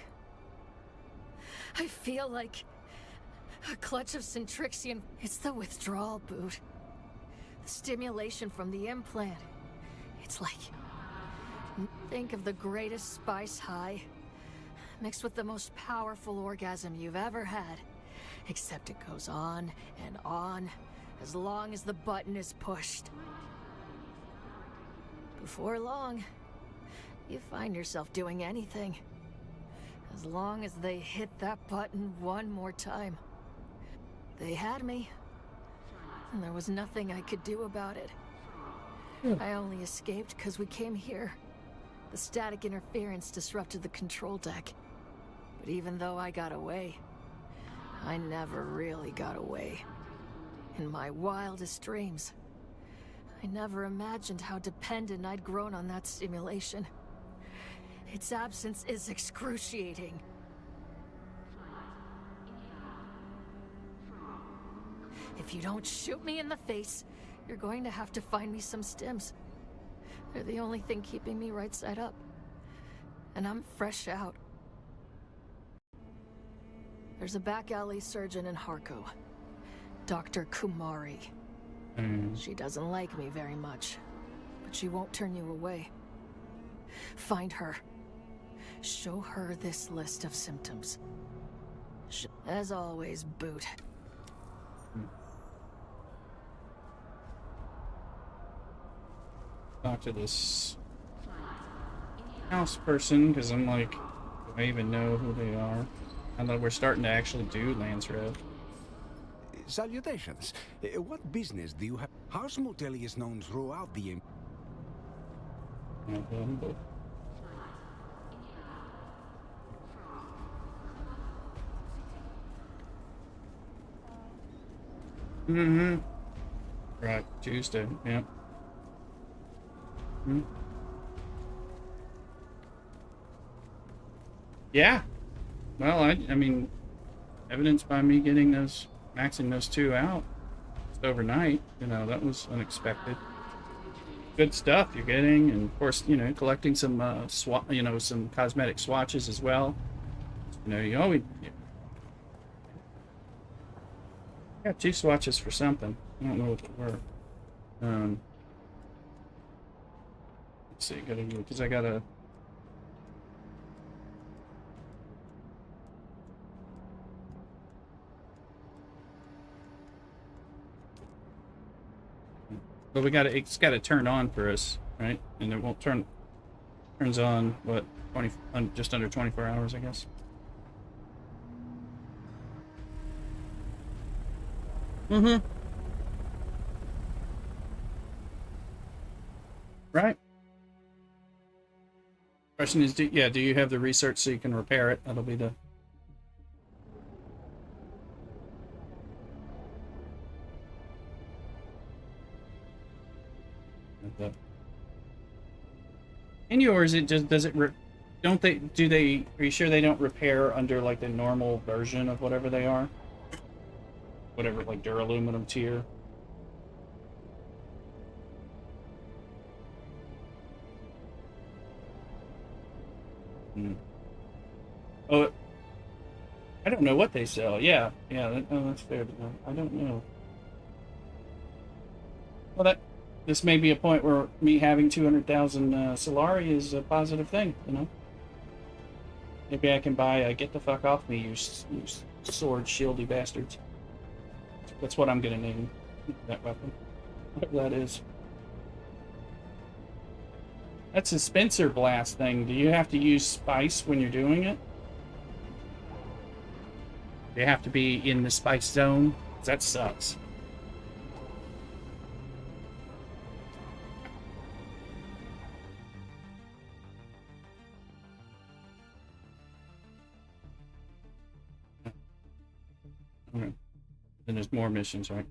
I feel like A clutch of Centrixion. It's the withdrawal boot. The stimulation from the implant. It's like... Think of the greatest spice high, mixed with the most powerful orgasm you've ever had. Except it goes on and on, as long as the button is pushed. Before long, you find yourself doing anything. As long as they hit that button one more time. They had me, and there was nothing I could do about it. I only escaped because we came here. The static interference disrupted the control deck. But even though I got away, I never really got away. In my wildest dreams, I never imagined how dependent I'd grown on that stimulation. Its absence is excruciating. If you don't shoot me in the face, you're going to have to find me some stims. They're the only thing keeping me right side up. And I'm fresh out. There's a back alley surgeon in Harko. Dr. Kumari. She doesn't like me very much, but she won't turn you away. Find her. Show her this list of symptoms. As always, Boot. Talk to this house person, because I'm like, do I even know who they are? I know we're starting to actually do Landsraad. Salutations. What business do you have? House Motel is known throughout the... Mm-hmm. Right, Tuesday, yeah. Hmm. Yeah. Well, I mean, evidenced by me getting those, maxing those two out just overnight, you know, that was unexpected. Good stuff you're getting, and of course, you know, collecting some some cosmetic swatches as well. You know, you always got two swatches for something. I don't know what they were. Let's see, gotta do, because I gotta. But we gotta, it's gotta turn on for us, right? And it won't turns on, what, just under 24 hours, I guess. Mm-hmm. Right. Question is, do you have the research so you can repair it? That'll be the... In yours, it just does it. Don't they? Do they? Are you sure they don't repair under like the normal version of whatever they are? Whatever, like duraluminum tier. Oh, I don't know what they sell. Yeah, that's fair to know. I don't know. Well, this may be a point where me having 200,000 Solari is a positive thing, you know? Maybe I can buy Get the Fuck Off Me, you sword shieldy bastards. That's what I'm gonna name that weapon. Whatever that is. That's a Spencer Blast thing. Do you have to use spice when you're doing it? Do you have to be in the spice zone? 'Cause that sucks. Okay. Then there's more missions, right?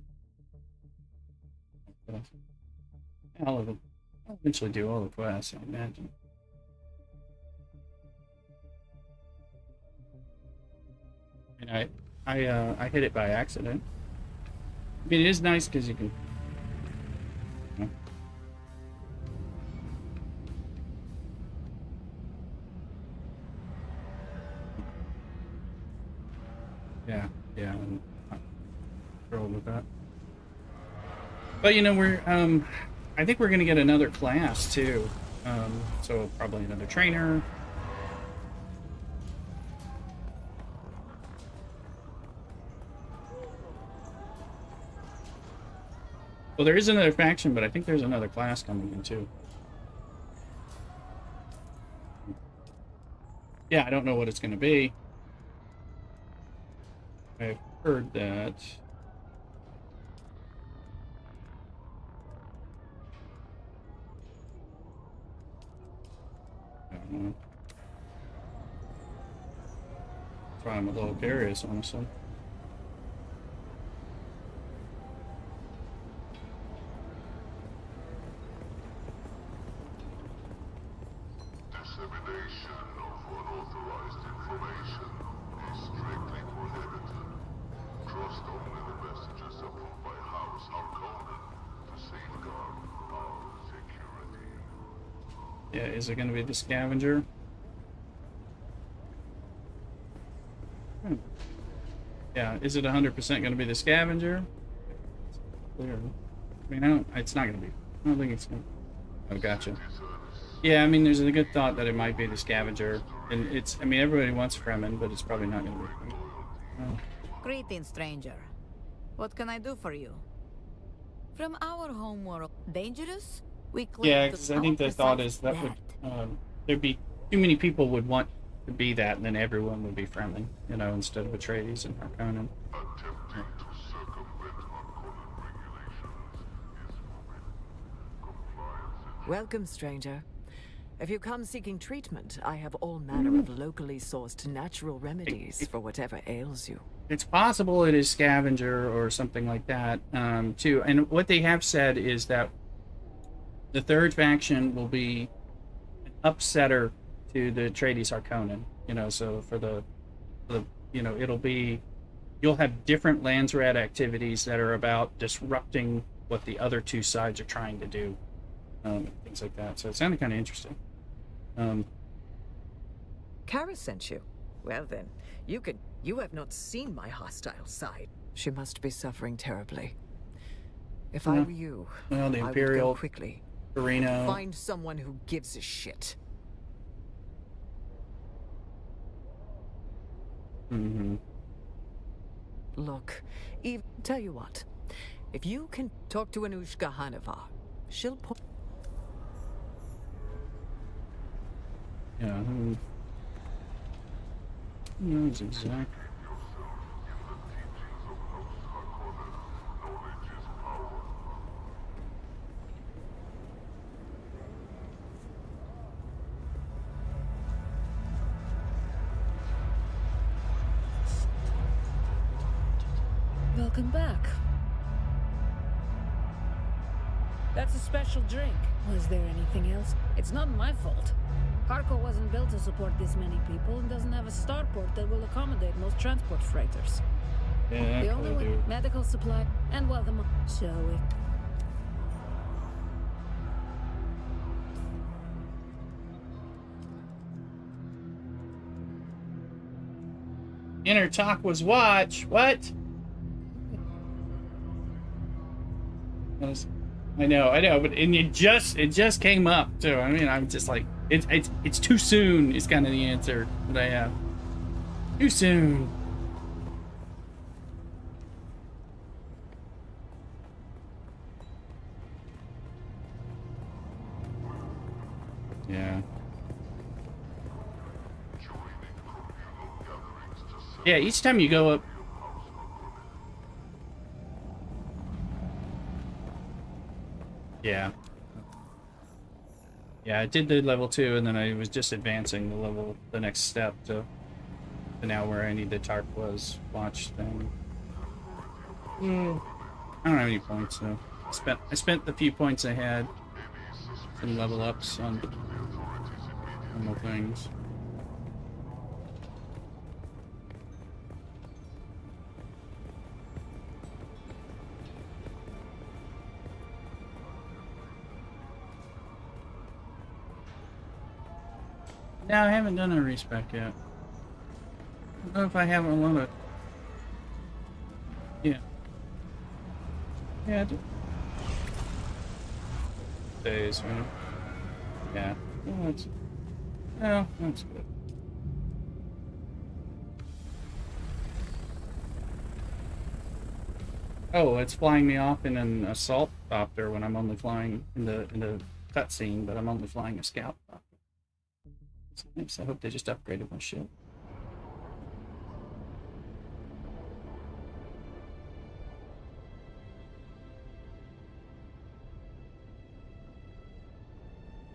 I'll eventually do all the quests, I imagine. And I hit it by accident. I mean, it is nice because you can. You know. Yeah. And But you know, I think we're gonna get another class too. So probably another trainer. Well, there is another faction, but I think there's another class coming in too. Yeah, I don't know what it's gonna be. I've heard that. I don't know. That's why I'm a little curious, honestly. Dissemination of unauthorized information is strictly prohibited. Trust only the messages approved by House Harkonnen to safeguard our security. Yeah, is it going to be the scavenger? Yeah, is it 100% going to be the scavenger? Clear. I mean, it's not going to be. I don't think it's going to. Oh, gotcha. Yeah, I mean, there's a good thought that it might be the scavenger. And it's, I mean, everybody wants Fremen, but it's probably not going to be. Oh. Greetings, stranger. What can I do for you? From our homeworld, dangerous? We Yeah, because I think the thought is that would there'd be too many people would want to be that, and then everyone would be friendly, you know, instead of Atreides and Harkonnen. Attempting to circumvent Harkonnen regulations is forbidden. Compliance is Welcome, stranger. If you come seeking treatment, I have all manner of locally sourced natural remedies for whatever ails you. It's possible it is scavenger or something like that, too. And what they have said is that the third faction will be an upsetter to the Atreides Harkonnen. You know, so for the you know, it'll be, you'll have different Landsraad activities that are about disrupting what the other two sides are trying to do, things like that. So it sounded kind of interesting. Kara sent you. Well then, you have not seen my hostile side. She must be suffering terribly. If I were you, well, the I Imperial would go quickly. Carino. Find someone who gives a shit. Mm-hmm. Look, tell you what. If you can talk to Anushka Hanova, she'll Yeah. Knows exactly. Welcome back. That's a special drink. Was there anything else? It's not my fault. Harko wasn't built to support this many people and doesn't have a starport that will accommodate most transport freighters. Yeah, The only way, medical supply, and well, shall we? Inner talk was watch. What? I know, but it just came up too. I mean, I'm just like, it's too soon. Is kind of the answer that I have. Too soon. Yeah. Yeah, each time you go up. Yeah. Yeah, I did the level 2, and then I was just advancing the next step to now where I need the Tarqua's watch thing. I don't have any points though. I spent the few points I had in level ups on normal things. No, I haven't done a respec yet. I don't know if I have a lot of... Yeah. Yeah, I do. days, right? Yeah. That's good. Oh, it's flying me off in an assault copter when I'm only flying in the cutscene, but I'm only flying a scout copter. It's nice. I hope they just upgraded my ship.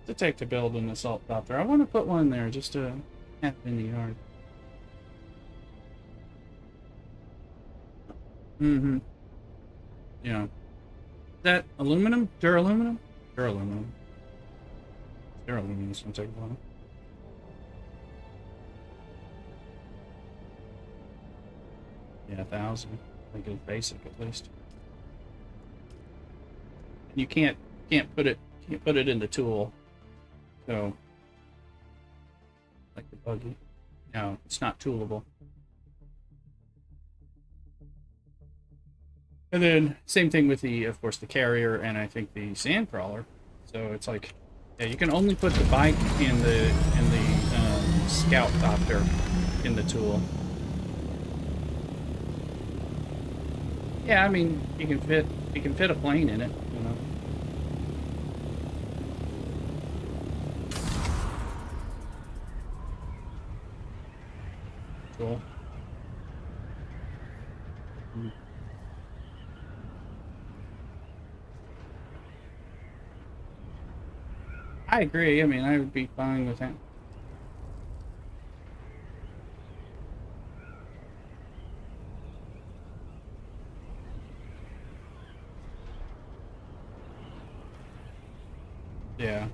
To take to build an assault copter. I want to put one there just to have it in the yard. Mm-hmm. Yeah. Is that aluminum? Duraluminum? Duraluminum. Duraluminum is gonna take a while. Yeah, 1,000. I think it's basic at least. And you can't put it in the tool. So like the buggy. No, it's not toolable. And then same thing with the, of course, the carrier and I think the sand crawler. So it's like, yeah, you can only put the bike and the scout copter in the tool. Yeah, I mean you can fit a plane in it, you know. Cool. Mm. I agree. I mean, I would be fine with that. Yeah.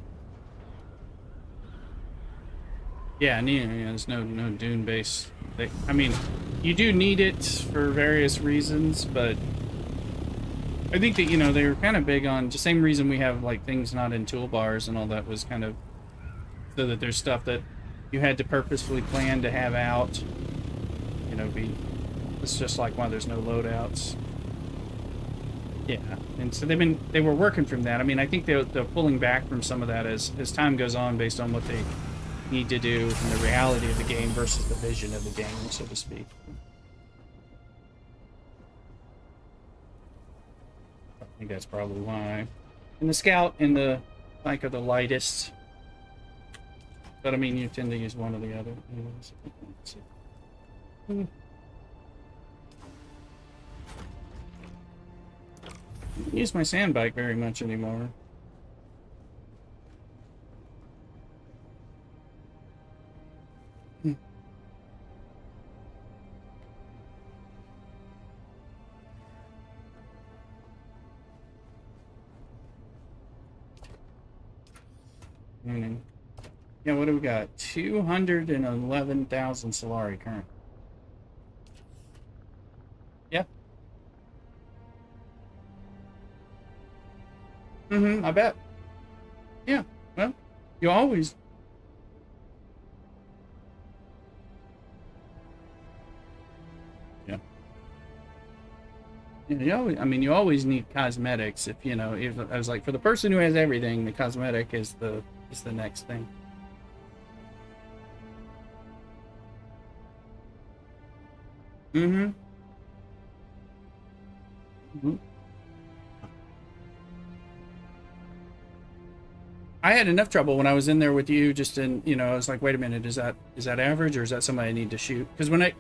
Yeah, there's no Dune base. I mean, you do need it for various reasons, but I think that, they were kind of big on the same reason we have like things not in toolbars and all that was kind of so that there's stuff that you had to purposefully plan to have out. It's just like why there's no loadouts. Yeah, and so they were working from that. I mean, I think they're pulling back from some of that as time goes on based on what they need to do and the reality of the game versus the vision of the game, so to speak. I think that's probably why. And the scout and the bike are the lightest. But I mean, you tend to use one or the other. Anyways. I don't use my sand bike very much anymore. Yeah, what do we got? 211,000 Solari current. Yeah. I bet. Yeah, well, you always... Yeah. Yeah, you always need cosmetics if, if I was like, for the person who has everything, the cosmetic is the next thing. Mm-hmm. I had enough trouble when I was in there with you, just in, I was like, wait a minute, is that average or is that somebody I need to shoot? Because when I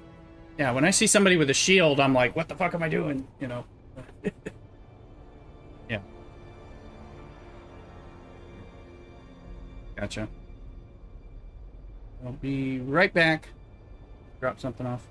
see somebody with a shield, I'm like, what the fuck am I doing? Yeah. Gotcha. I'll be right back. Drop something off.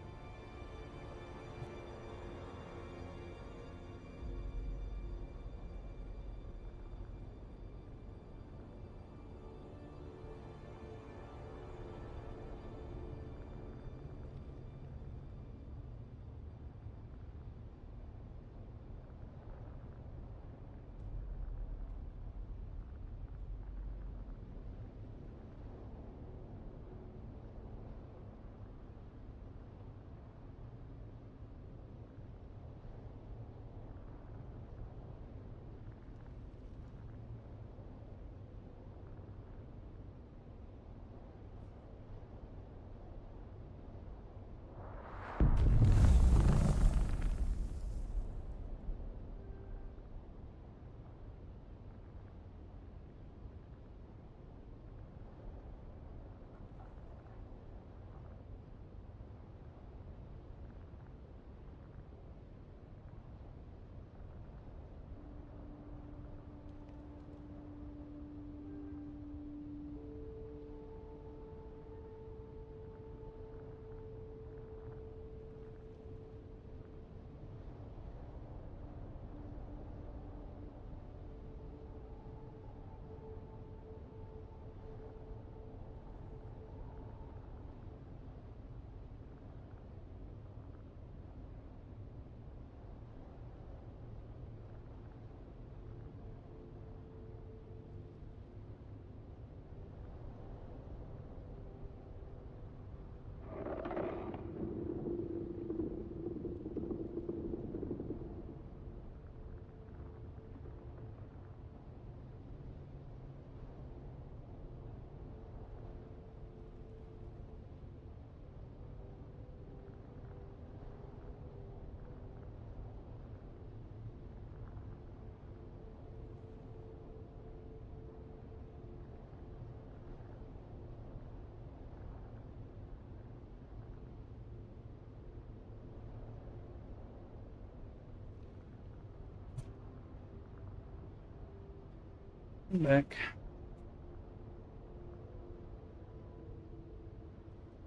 I'm back.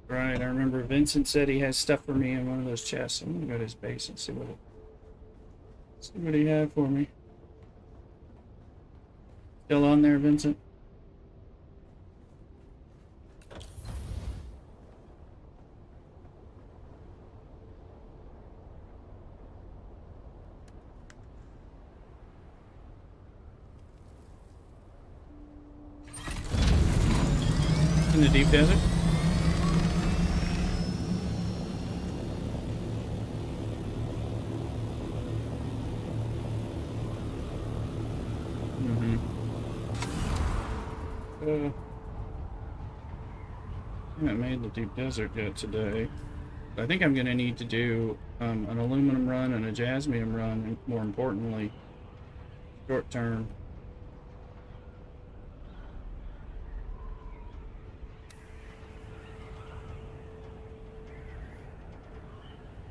Right, I remember Vincent said he has stuff for me in one of those chests. I'm gonna go to his base and see what he had for me. Still on there, Vincent? In the deep desert? I haven't made the deep desert yet today. I think I'm going to need to do an aluminum run and a jasmium run, and more importantly, short term.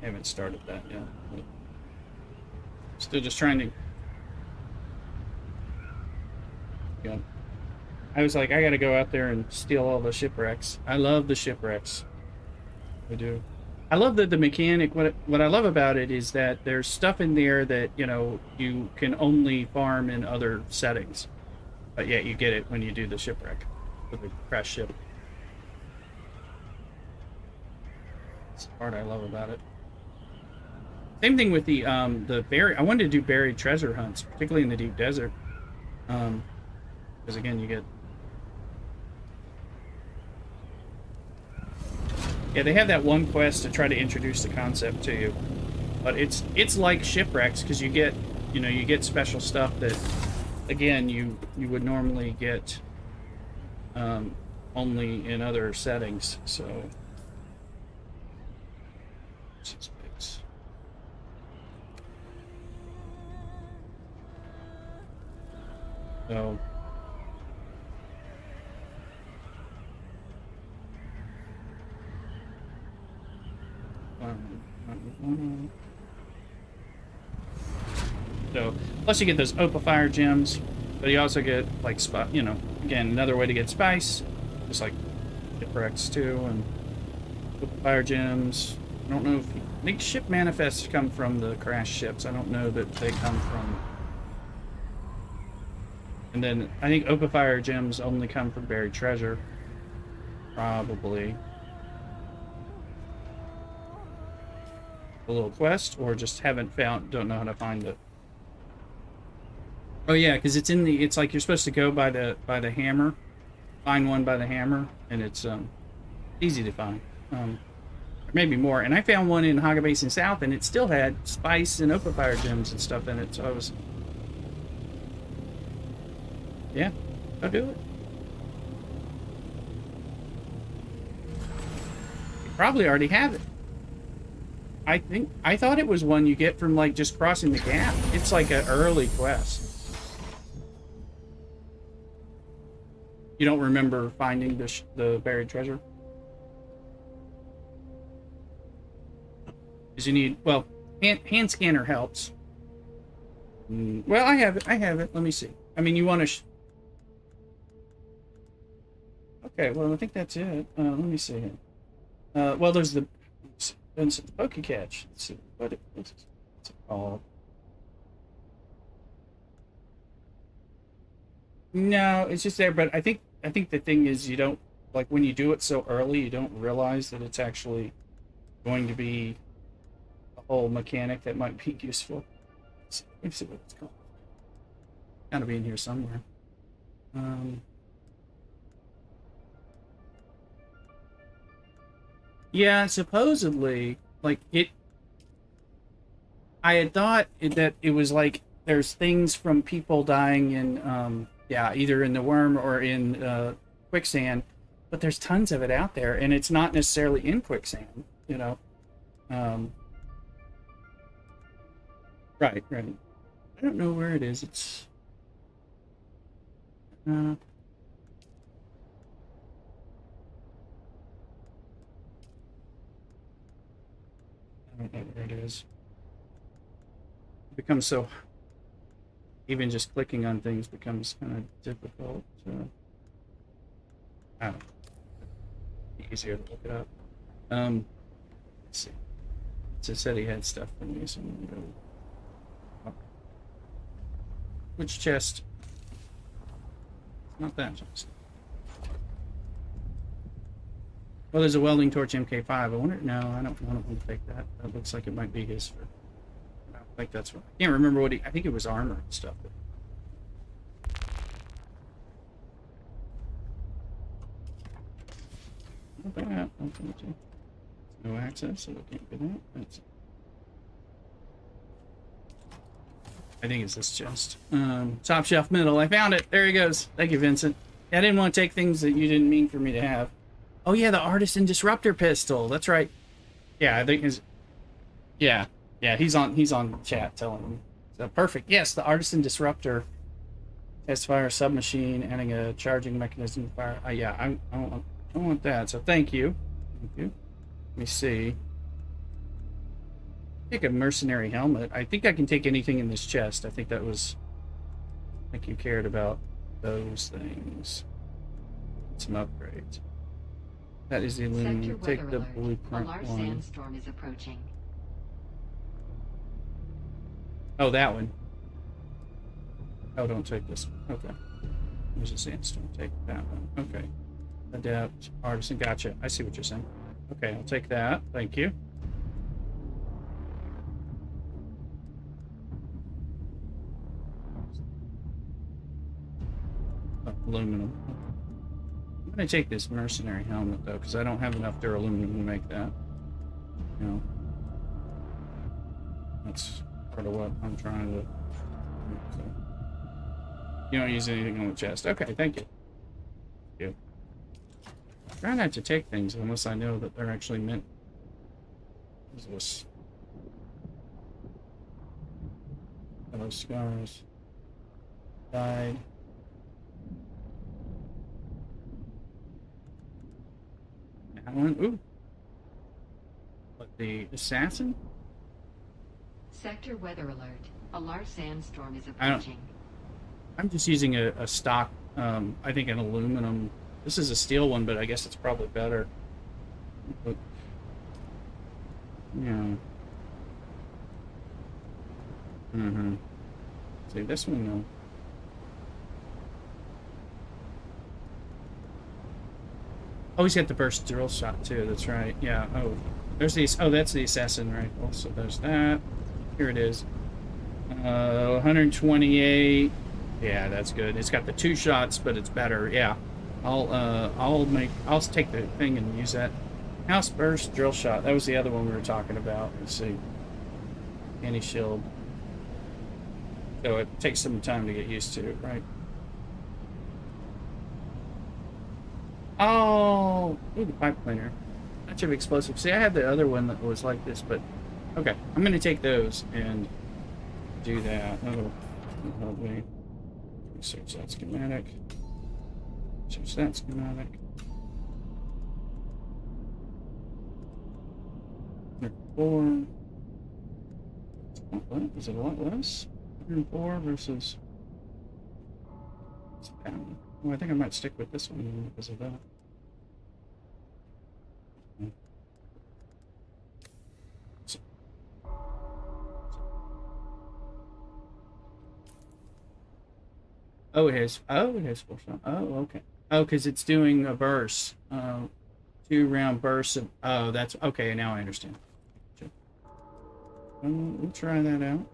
Haven't started that yet. Still just trying to. Yeah. I was like, I gotta go out there and steal all the shipwrecks. I love the shipwrecks. I do. I love that the mechanic, what I love about it is that there's stuff in there that, you know, you can only farm in other settings. But yet you get it when you do the shipwreck with the crash ship. That's the part I love about it. Same thing with the buried. I wanted to do buried treasure hunts, particularly in the deep desert. Because again, you get. Yeah, they have that one quest to try to introduce the concept to you, but it's like shipwrecks because you get, you know, you get special stuff that, again, you would normally get only in other settings. So. So. So, plus you get those Opifire gems, but you also get, like, you know, again, another way to get spice, just like shipwrecks too, and Opifire gems. I don't know if, I think ship manifests come from the crash ships. I don't know that they come from, and then I think Opifire gems only come from buried treasure, probably. A little quest, or just haven't found, don't know how to find it. Oh yeah, because it's in the, it's like you're supposed to go by the hammer, find one by the hammer, and it's easy to find. Maybe more. And I found one in Haga Basin South, and it still had spice and Opifire gems and stuff in it. So I was, yeah, go do it. You probably already have it. I thought it was one you get from, like, just crossing the gap. It's like an early quest. You don't remember finding the buried treasure? Because you need, well, hand scanner helps. Well, I have it. Let me see. I mean, you want to... Okay, well, I think that's it. Let me see here. Well, there's the... Vincent Pokey Catch. Let's see. What's it called? No, it's just there, but I think the thing is you don't, like, when you do it so early, you don't realize that it's actually going to be a whole mechanic that might be useful. Let me see what it's called. Gotta be in here somewhere. Yeah, supposedly, like, I had thought that it was like there's things from people dying in, yeah, either in the worm or in quicksand, but there's tons of it out there, and it's not necessarily in quicksand, you know. Right. I don't know where it is. It's I don't know where it is. It becomes so... even just clicking on things becomes kind of difficult. I don't know. It'd be easier to look it up. Let's see. It said he had stuff for me, so I'm gonna go. Oh. Which chest? Not that chest. Well, there's a welding torch MK5. I wonder. No, I don't want to take that. That looks like it might be his. For. I don't think that's what. I can't remember what he. I think it was armor and stuff. Not that. No access, so we can't get that. That's. I think it's this chest. Top shelf middle. I found it. There he goes. Thank you, Vincent. I didn't want to take things that you didn't mean for me to have. Oh yeah, the Artisan Disruptor pistol. That's right. Yeah, I think his. Yeah, he's on chat telling me. So perfect. Yes, the Artisan Disruptor. Test fire submachine, adding a charging mechanism to fire. Yeah, I want that. So thank you. Thank you. Let me see. Take a mercenary helmet. I think I can take anything in this chest. I think that was. I think you cared about those things. Some upgrades. That is the aluminum. Take the blueprint A large one. sandstorm is approaching. Oh, that one. Oh, don't take this one. Okay. There's a sandstorm. Take that one. Okay. Adept. Artisan. Gotcha. I see what you're saying. Okay, I'll take that. Thank you. Oh, aluminum. I'm going to take this mercenary helmet, though, because I don't have enough duraluminum to make that. You know. That's part of what I'm trying to... So. You don't use anything on the chest. Okay, thank you. Thank you. Try not to take things unless I know that they're actually meant. What is this? Hello, scars. Died. That one. Ooh. What, the assassin? Sector weather alert. A large sandstorm is approaching. I'm just using a stock, I think an aluminum. This is a steel one, but I guess it's probably better. But, yeah. See, this one, though. Oh, he's got the burst drill shot, too. That's right. Yeah. Oh, there's these. Oh, that's the assassin rifle. So there's that. Here it is. 128. Yeah, that's good. It's got the 2 shots, but it's better. Yeah. I'll take the thing and use that. House burst drill shot. That was the other one we were talking about. Let's see. Anti-shield. So it takes some time to get used to it, right? Oh, ooh, the pipe cleaner. Bunch of explosives. See, I had the other one that was like this, but okay. I'm gonna take those and do that. That'll help me. Search that schematic. Search that schematic. 104. What? Is it a lot less? 104 versus. Oh, I think I might stick with this one because of that. Oh, it has 4 shot. Oh, okay. Oh, because it's doing a burst. 2-round bursts of. Oh, that's okay. Now I understand. We'll try that out.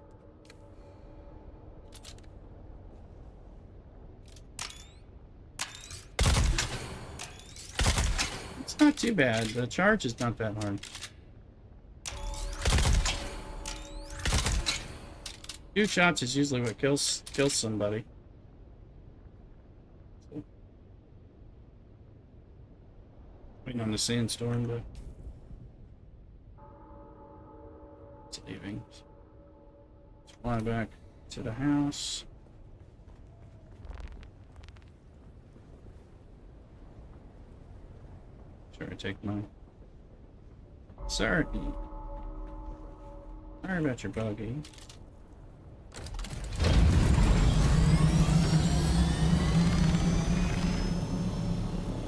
It's not too bad. The charge is not that hard. 2 shots is usually what kills somebody. Waiting on the sandstorm, but it's leaving. Let's fly back to the house. Sure, I take my. Sorry about your buggy.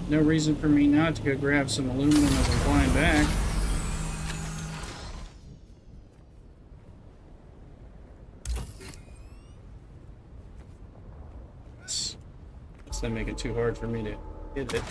no reason for me not to go grab some aluminum as I'm flying back. Let's not make it too hard for me to hit it.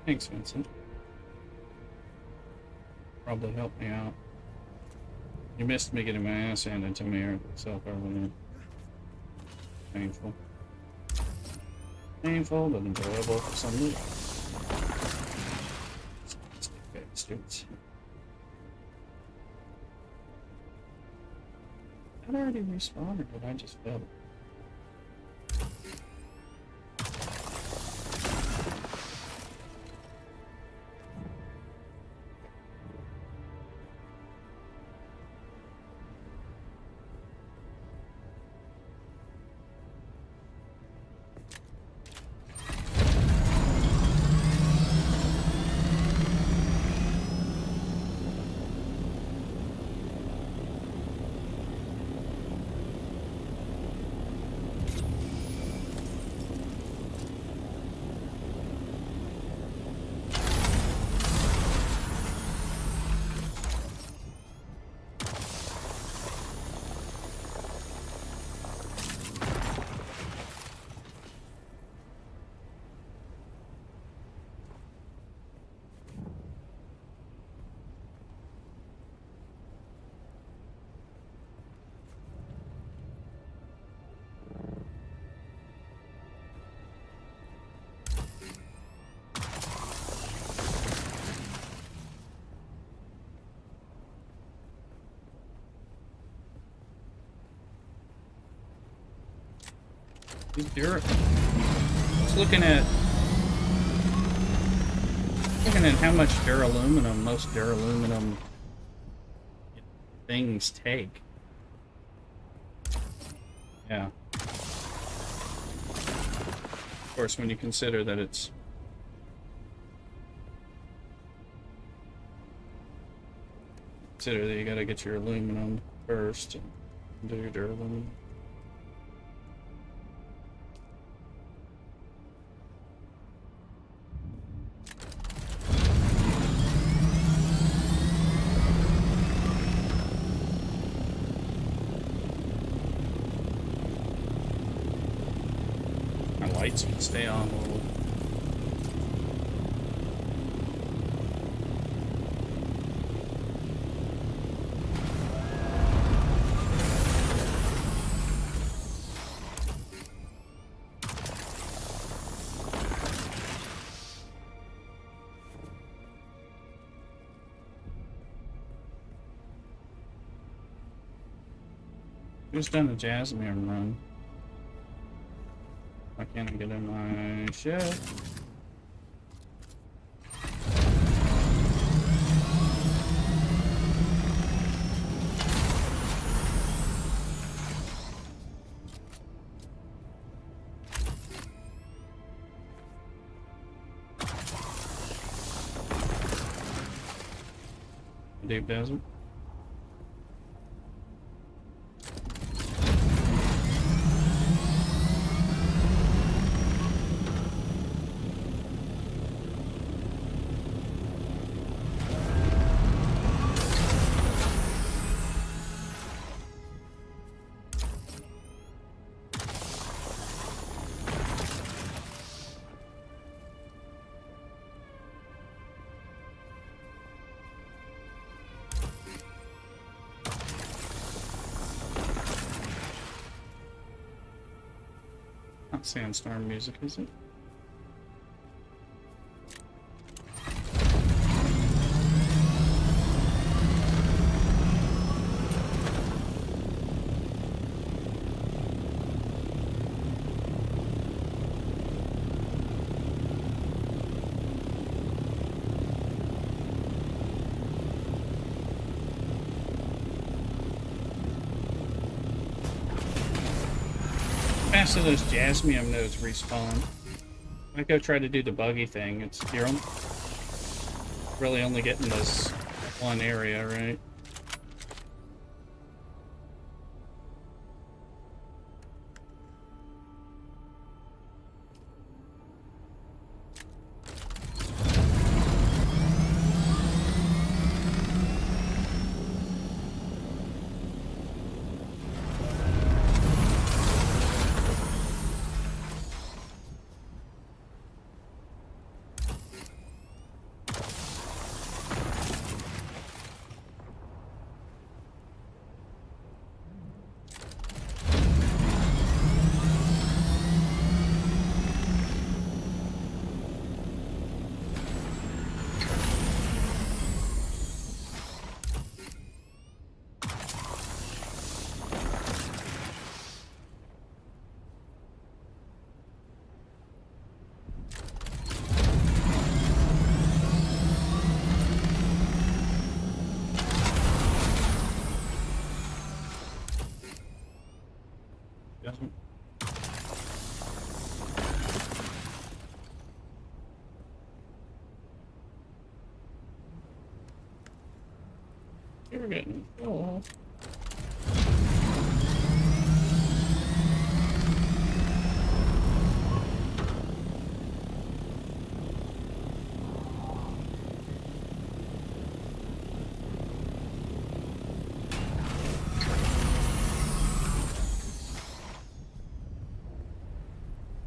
Thanks, Vincent. Probably helped me out. You missed me getting my ass handed to me yourself earlier. Painful. Painful, but enjoyable for some reason. Okay, students. Did I already respawn or did I just fail? Just looking at how much duraluminum most duraluminum things take. Yeah. Of course, when you consider that it's that you gotta get your aluminum first and do your duraluminum. Lights can stay on a little. Who's done the Jasmine run? Why can't I get in my ship? Deep desert. Not sandstorm music, is it? last of those jasmium nodes respawn. I go try to do the buggy thing. You're really only getting this one area, right? Doesn't. You're getting full.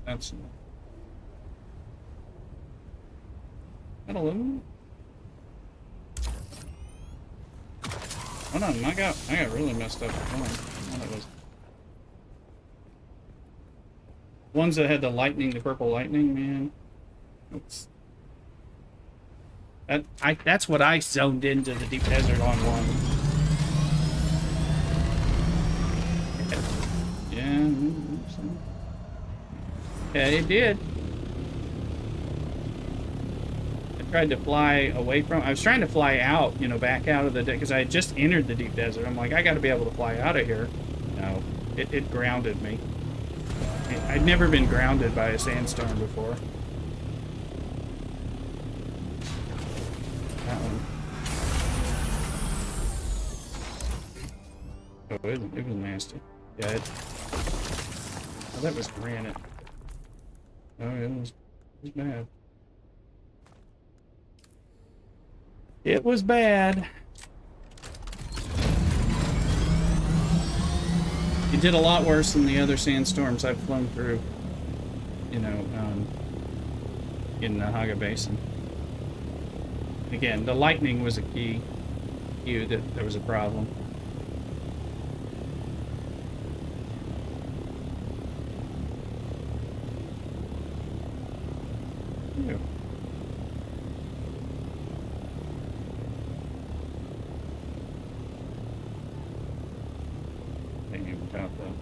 That's hello. Oh no, I got really messed up with one. That was ones that had the lightning, the purple lightning, man. That's what I zoned into the deep desert on one. Yeah. Yeah, it did. I tried to fly away from. I was trying to fly out, you know, back out of the because I had just entered the deep desert. I'm like, I got to be able to fly out of here. No, it grounded me. I'd never been grounded by a sandstorm before. That one. Oh, it was nasty. Yeah. Oh, that was granite. Oh, it was bad. It was bad. It did a lot worse than the other sandstorms I've flown through, you know, in the Haga Basin. Again, the lightning was a key that there was a problem. Yeah. Ain't even top though.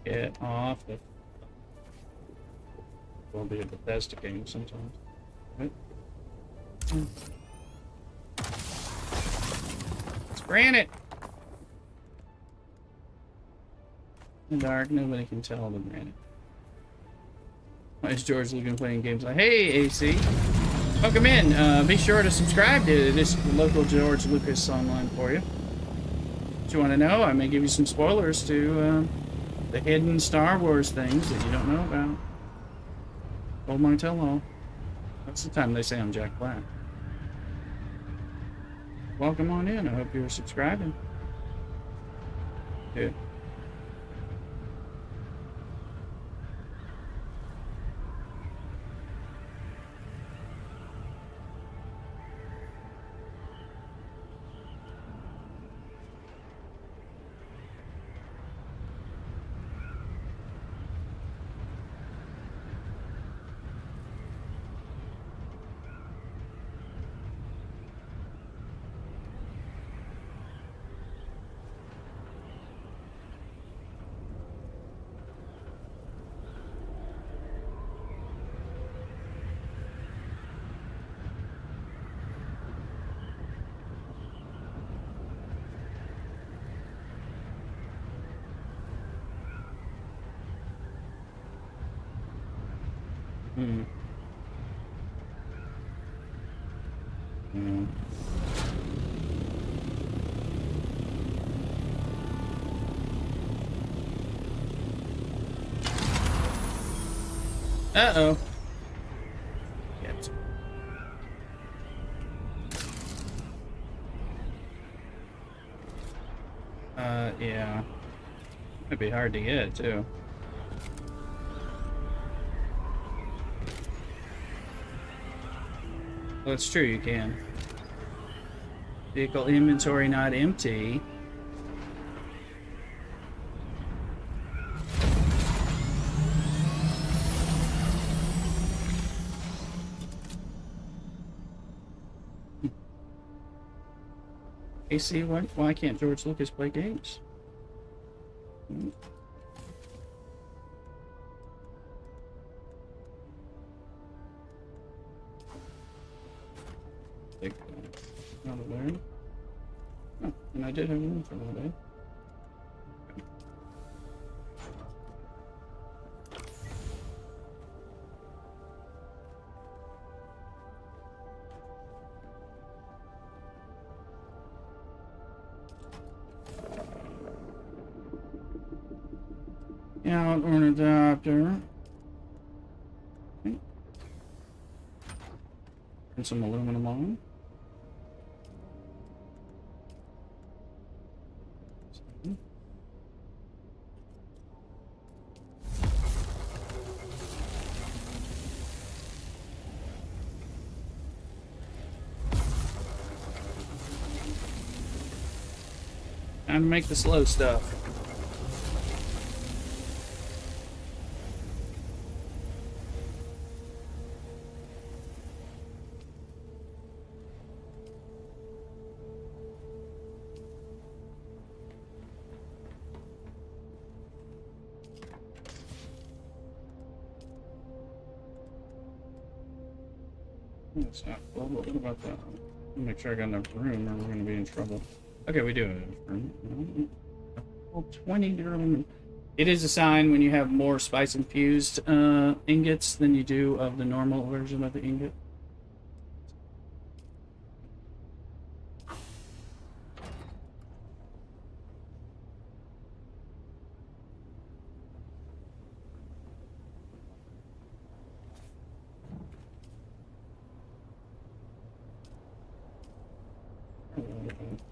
Get off it. Will be a Bethesda game sometimes. Right? It's granite! In the dark, nobody can tell the granite. Why is George Lucan playing games like, hey, AC! Welcome in! Be sure to subscribe to this local George Lucas online for you. What you want to know? I may give you some spoilers to the hidden Star Wars things that you don't know about. Hold my tell all. That's the time they say I'm Jack Black. Welcome on in. I hope you're subscribing. Good. Hmm. Hmm. Uh-oh. Yep. Yeah. It'd be hard to get, too. Well, it's true, you can. Vehicle inventory not empty. AC, why can't George Lucas play games? Hmm. Take that out of there. Oh, and I did have room for that, eh? Out or an adapter. Okay. And some aluminum on. Time to make the slow stuff. It's not full, but what about that? Make sure I got enough room or we're going to be in trouble. Okay, we do have enough room. Well, 20 dirham. It is a sign when you have more spice infused ingots than you do of the normal version of the ingot.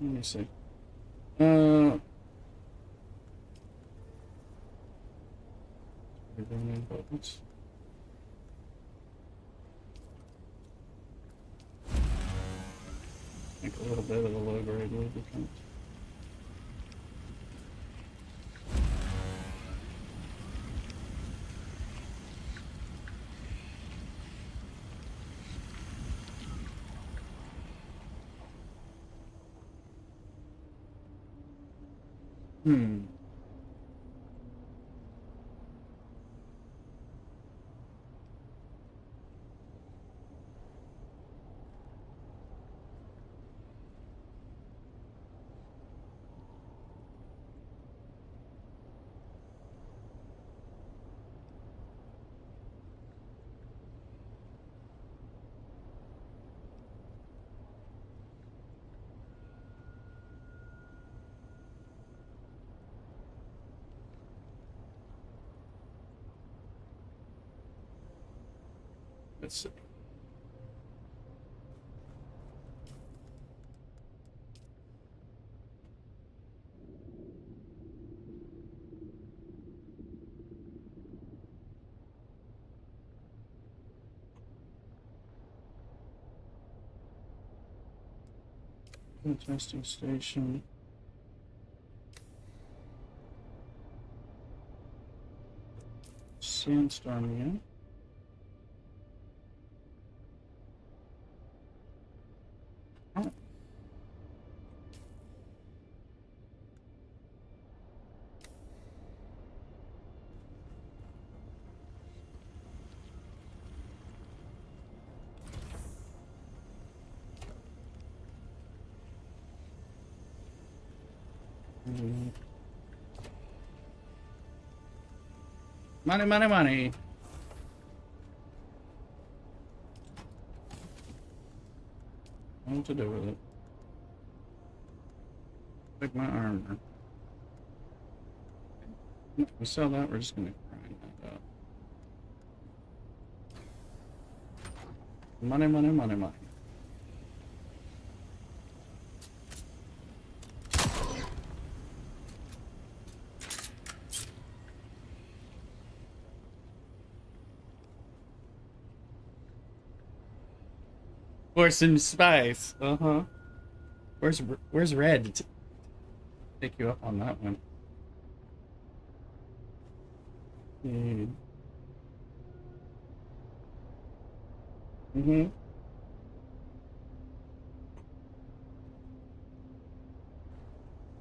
Let me see. Buttons. I think a little bit of the low grade lubricant. Hmm. Let's see. Testing station. Sandstorm again. Oh. Money, money, money. What to do with it? Like my armor. If we sell that, we're just gonna grind that up. Money, money, money, money. For some spice. Uh-huh. Where's Red to take you up on that one? Mm-hmm.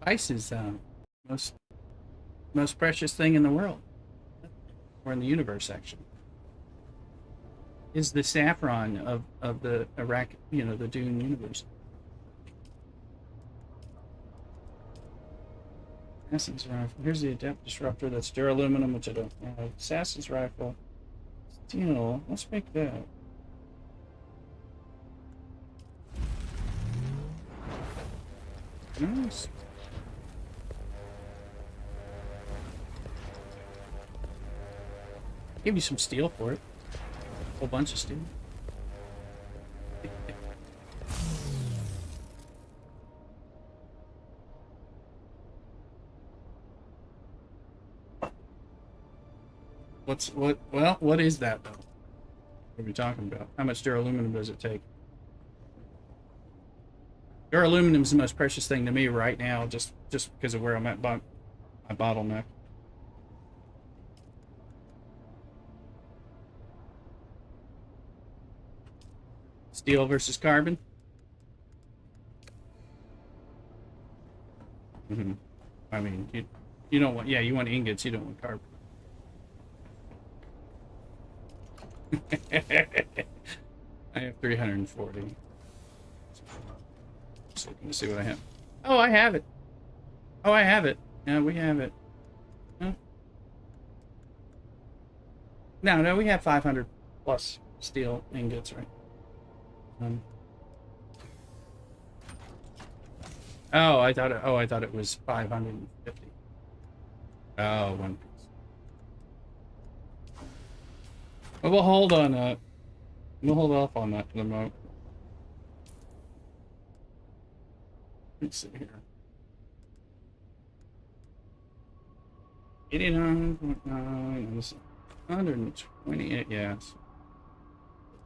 Spice is most precious thing in the world, or in the universe, actually. Is the saffron of the Iraq, the Dune universe. Assassin's rifle. Here's the adept disruptor. That's duraluminum, which I don't have. Assassin's rifle. Steel. Let's make that. Nice. Give you some steel for it. A whole bunch of steel. What is that though? What are we talking about? How much duraluminum does it take? Duraluminum is the most precious thing to me right now, just because of where I'm at by my bottleneck. Steel versus carbon. I mean, you don't want, you want ingots, you don't want carbon. I have 340. Just looking to see what I have. Oh, I have it. Oh, I have it. Yeah, we have it. Huh? No, we have 500 plus steel ingots, right? I thought it was 550. Oh, one piece. Well, we'll hold on that. We'll hold off on that for the moment. Let's see here. 89.9. 128. Yes.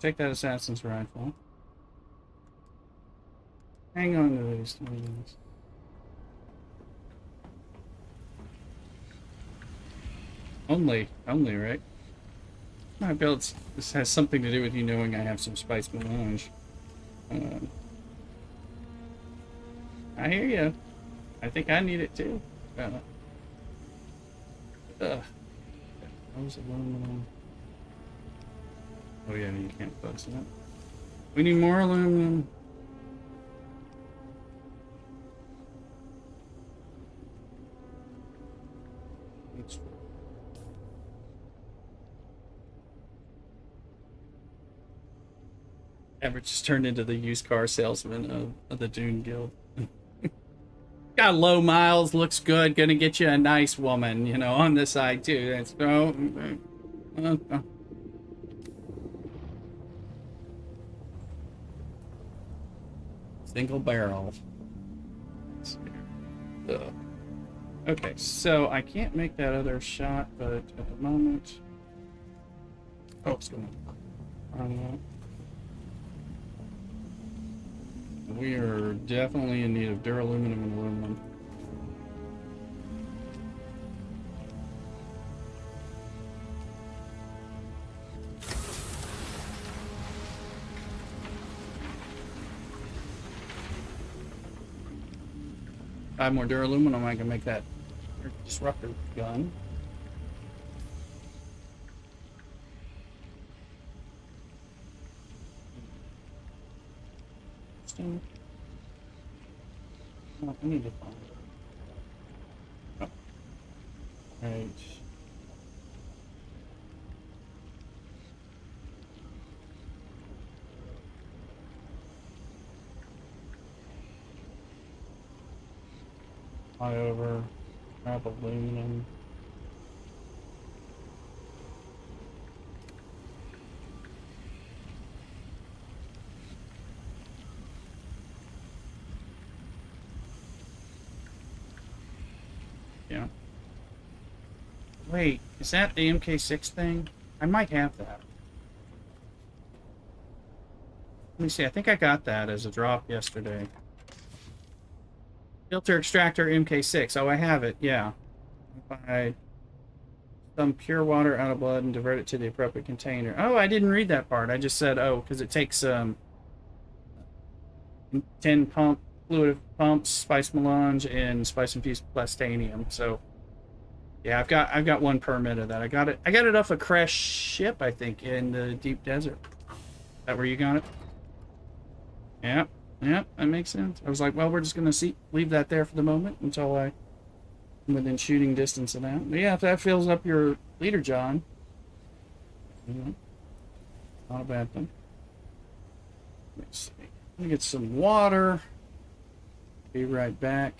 Take that assassin's rifle. Hang on to these things. Only, right? I feel this has something to do with you knowing I have some spice melange. I hear you. I think I need it too. Aluminum. Oh yeah, you can't bust that. We need more aluminum. Everett just turned into the used car salesman of the Dune Guild. Got low miles, looks good, gonna get you a nice woman, on the side too. That's single barrel. Okay, so I can't make that other shot, but at the moment, it's going on. We are definitely in need of duraluminum and aluminum. Five more duraluminum, I can make that disruptor gun. Oh, I need to find it. Oh. Right. fly over, grab aluminum. Yeah. Wait, is that the MK6 thing? I might have that. Let me see, I think I got that as a drop yesterday. Filter extractor MK6. Oh, I have it, yeah. If I some pure water out of blood and divert it to the appropriate container. Oh, I didn't read that part. I just said, oh, because it takes 10 fluid pumps, spice melange, and spice infused plastanium. So yeah, I've got one permit of that. I got it off a crashed ship, I think, in the deep desert. Is that where you got it? Yeah, yeah, that makes sense. I was like, well, we're just gonna leave that there for the moment until I'm within shooting distance of that. But yeah, if that fills up your leader, John, not a bad thing. Let's see. Let me get some water. Be right back.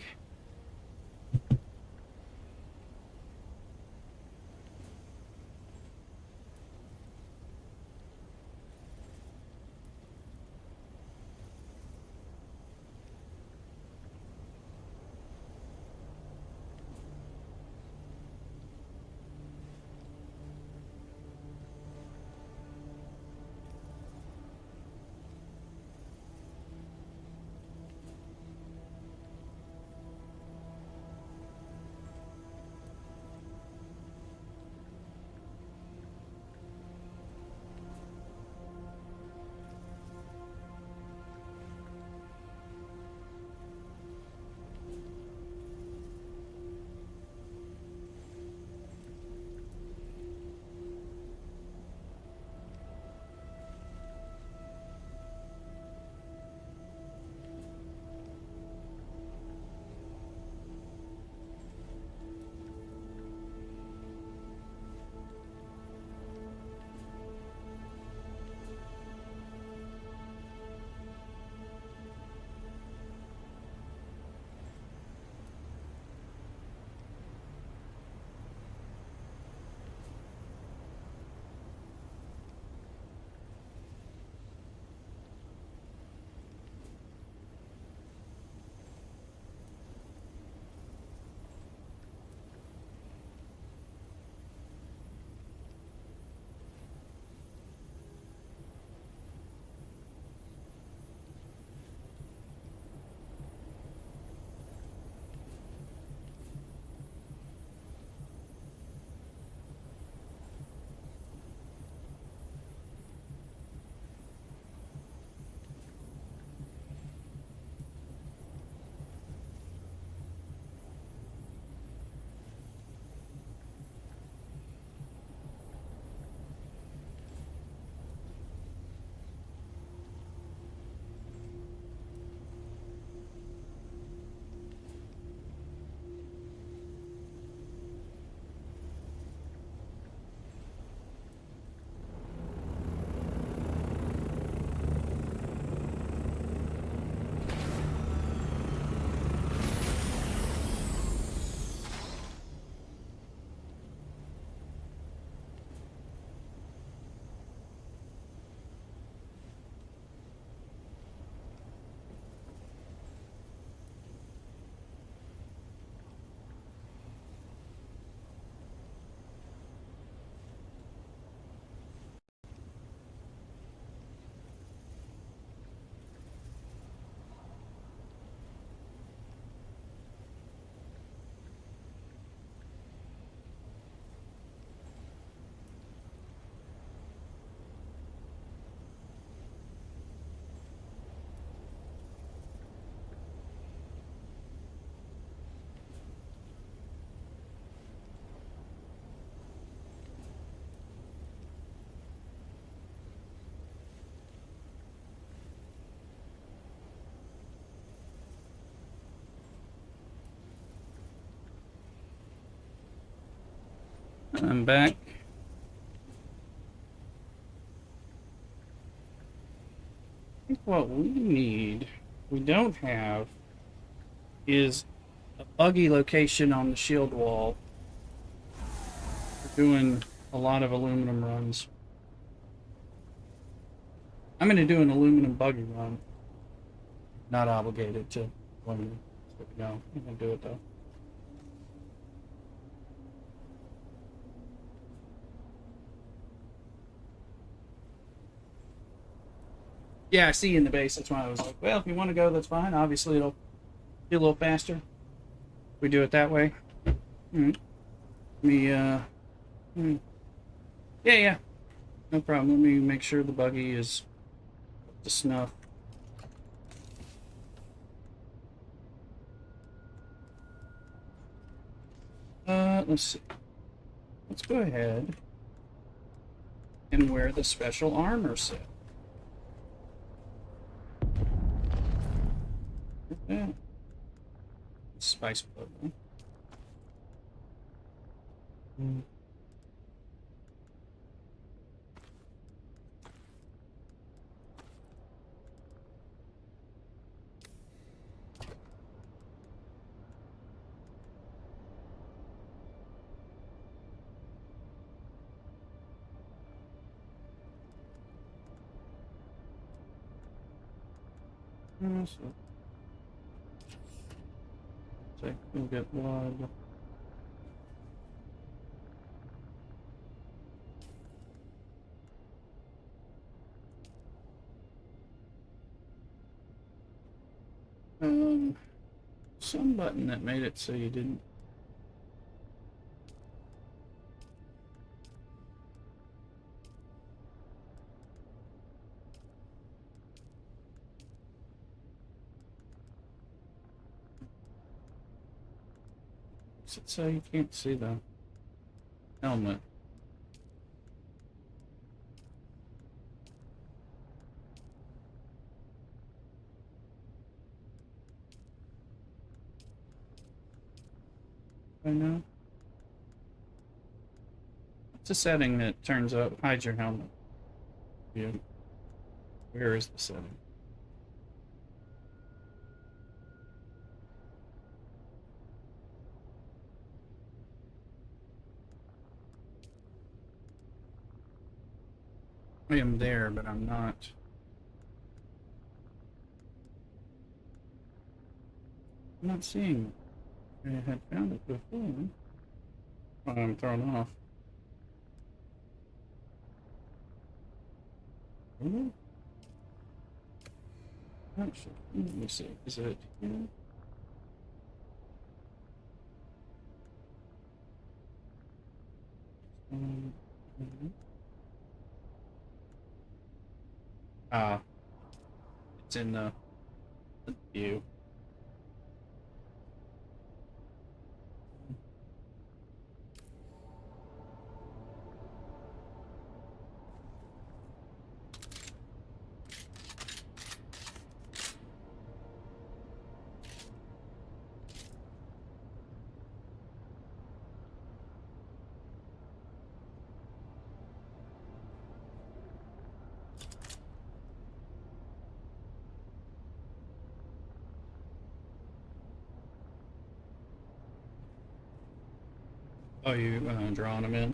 I'm back. I think what we don't have, is a buggy location on the shield wall. We're doing a lot of aluminum runs. I'm going to do an aluminum buggy run. Not obligated to aluminum. So no, I'm going to do it though. Yeah, I see you in the base. That's why I was like, well, if you want to go, that's fine. Obviously, it'll be a little faster. We do it that way. Let me, yeah. No problem. Let me make sure the buggy is up to snuff. Let's see. Let's go ahead and wear the special armor set. Yeah. Spice plug. Huh? So we'll get blood. Some button that made it so you didn't. What's it say? You can't see the helmet. I know. It's a setting that turns up, hides your helmet. Yeah. Where is the setting? I am there, but I'm not. I'm not seeing it. I had found it before. Oh, I'm thrown off. Really? Actually, let me see. Is it here? Ah, it's in the view. Oh, you drawing them in?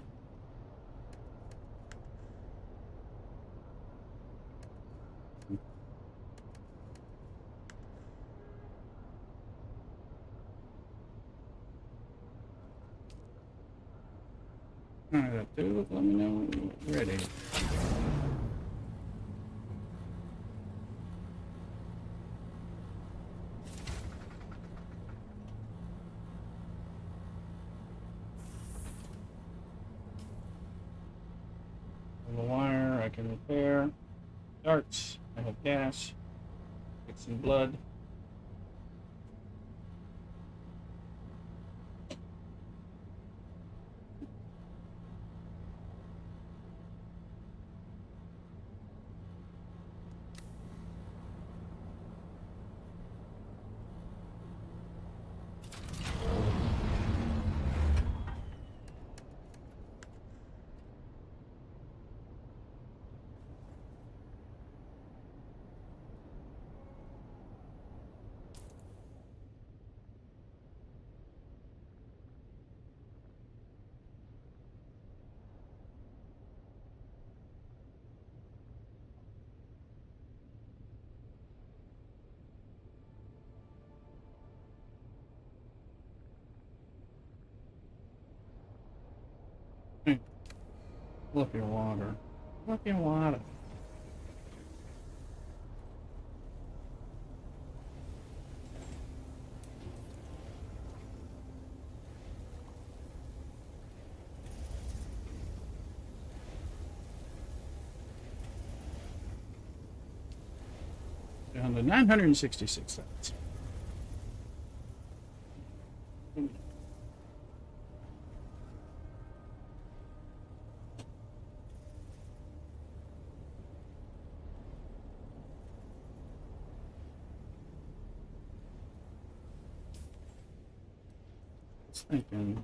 Alright, dude, let me know when you're ready. The wire I can repair. Darts, I have gas. Fixing blood. Fill up your water. Fill up your water. Down to 966 cents. Thinking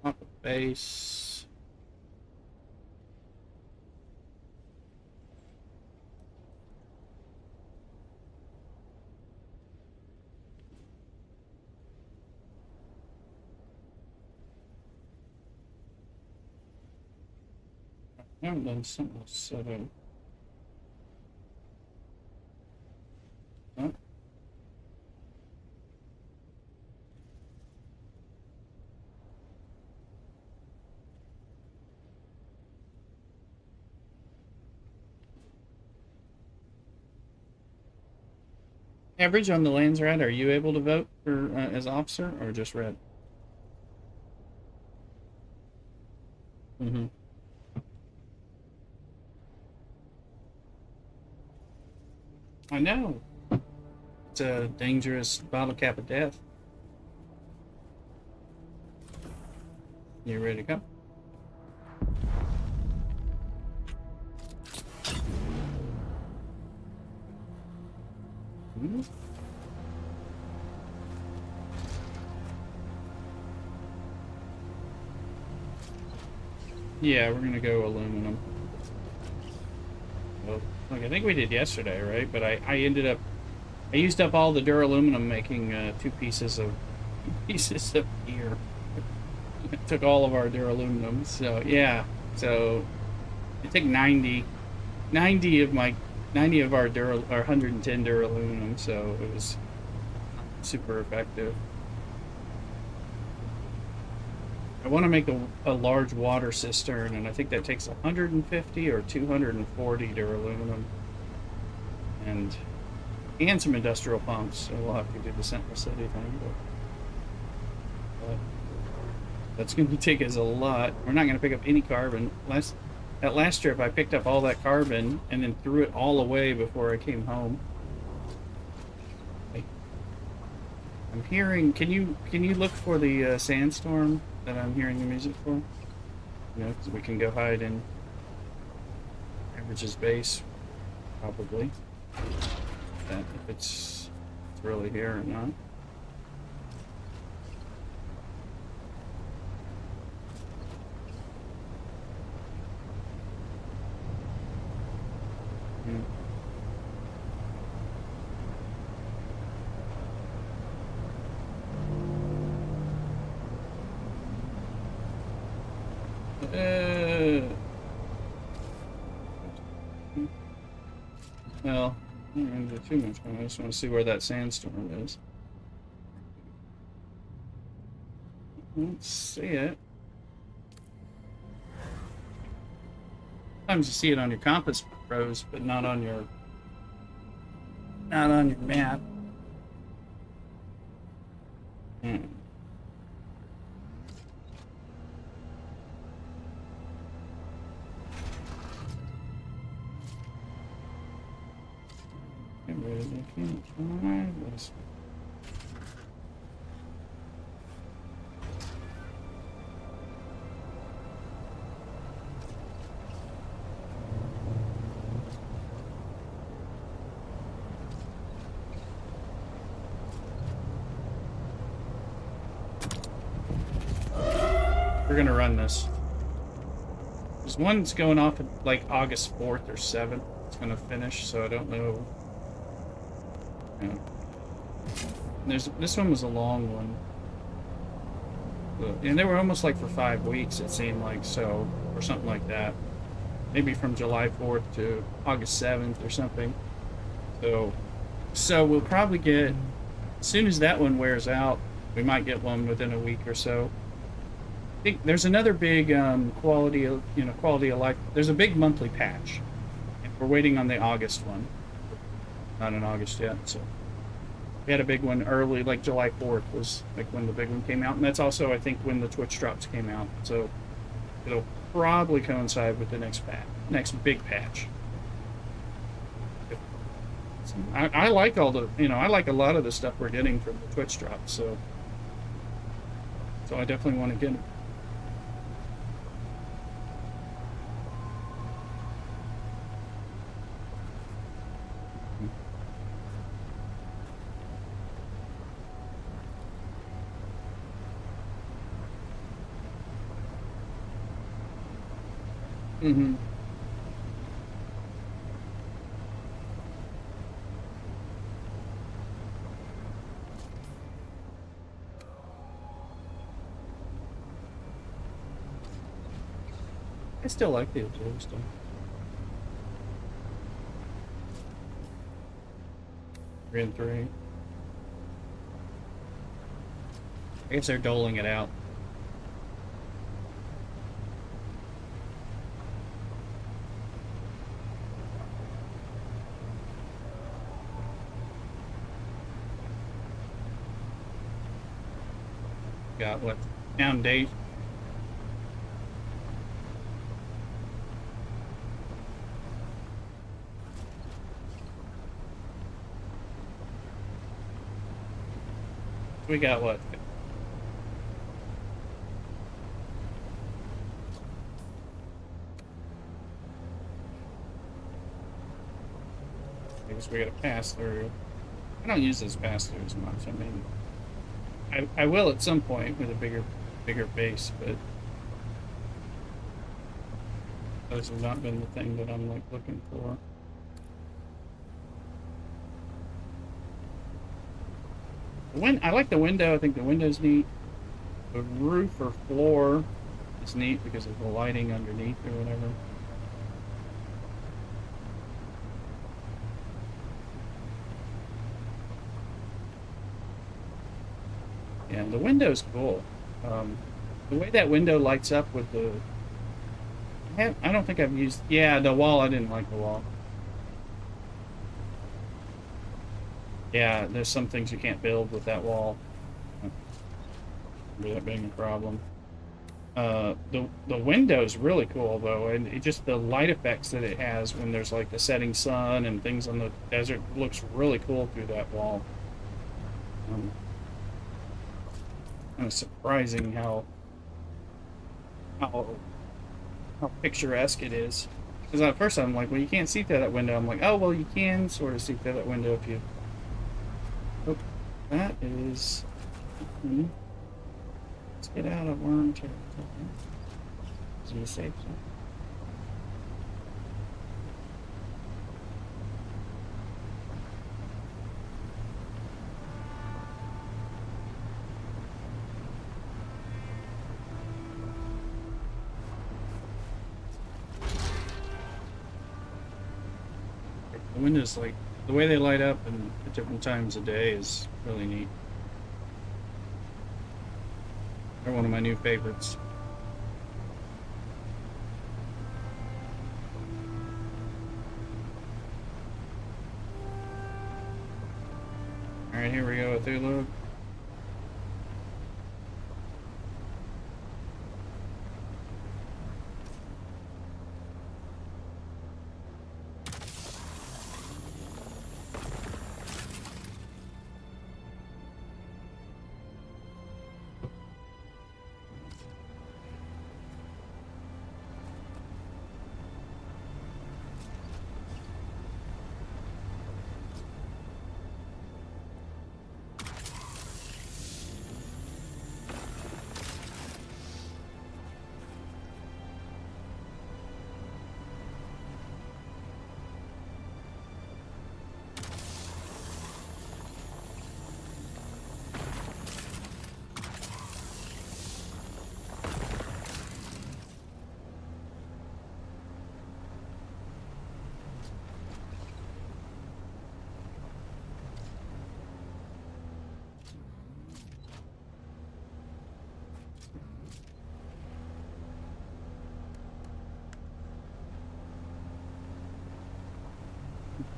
off the base. I haven't done something set up. Huh? Average on the Landsraad, are you able to vote for as officer or just red? Mm-hmm. I know. It's a dangerous bottle cap of death. You ready to go? Mm-hmm. Yeah, we're gonna go aluminum. Well, like I think we did yesterday, right? But I ended up, I used up all the duraluminum making two pieces of gear. It took all of our duraluminum. So yeah, so I took 90 of my 90 of our 110 duraluminum. So it was super effective. I want to make a large water cistern, and I think that takes 150 or 240 duraluminum, and some industrial pumps. So we'll have to do the Central City thing, but that's going to take us a lot. We're not going to pick up any carbon. That last trip, I picked up all that carbon and then threw it all away before I came home. I'm hearing. Can you look for the sandstorm that I'm hearing the music for? You know, because we can go hide in Average's base, probably. That if it's really here or not. Well, I don't want to do too much, but I just want to see where that sandstorm is. Let's see it. Sometimes you see it on your compass rose, but not on your map. We're gonna run this. There's one that's going off at like August 4th or 7th. It's gonna finish, so I don't know. Yeah. This one was a long one. And they were almost like for 5 weeks, it seemed like, so, or something like that. Maybe from July 4th to August 7th or something. So we'll probably get, as soon as that one wears out, we might get one within a week or so. think there's another big quality of life. There's a big monthly patch, and we're waiting on the August one. Not in August yet, so we had a big one early, like July 4th was like when the big one came out, and that's also I think when the Twitch drops came out. So it'll probably coincide with the next big patch. I like all the I like a lot of the stuff we're getting from the Twitch drops, so I definitely want to get it. Mm-hmm. I still like the observer stuff. 3 and 3. I guess they're doling it out. Got what? Down date. We got what? I guess we gotta pass through. I don't use this pass through as much. I mean, I will at some point with a bigger base, but those have not been the thing that I'm like looking for. I like the window. I think the window's neat. The roof or floor is neat because of the lighting underneath or whatever. Yeah, the window's cool. The way that window lights up with the... I don't think I've used... Yeah, the wall, I didn't like the wall. Yeah, there's some things you can't build with that wall. Remember that being a problem. The window's really cool, though, and it just the light effects that it has when there's like the setting sun and things on the desert looks really cool through that wall. Kind of surprising how picturesque it is. Because at first I'm like, well, you can't see through that window. I'm like, oh, well, you can sort of see through that window if you... Oh, that is... Let's get out of worm territory. Is he safe zone? The windows, like, the way they light up and at different times of day is really neat. They're one of my new favorites. Alright, here we go with Ulu.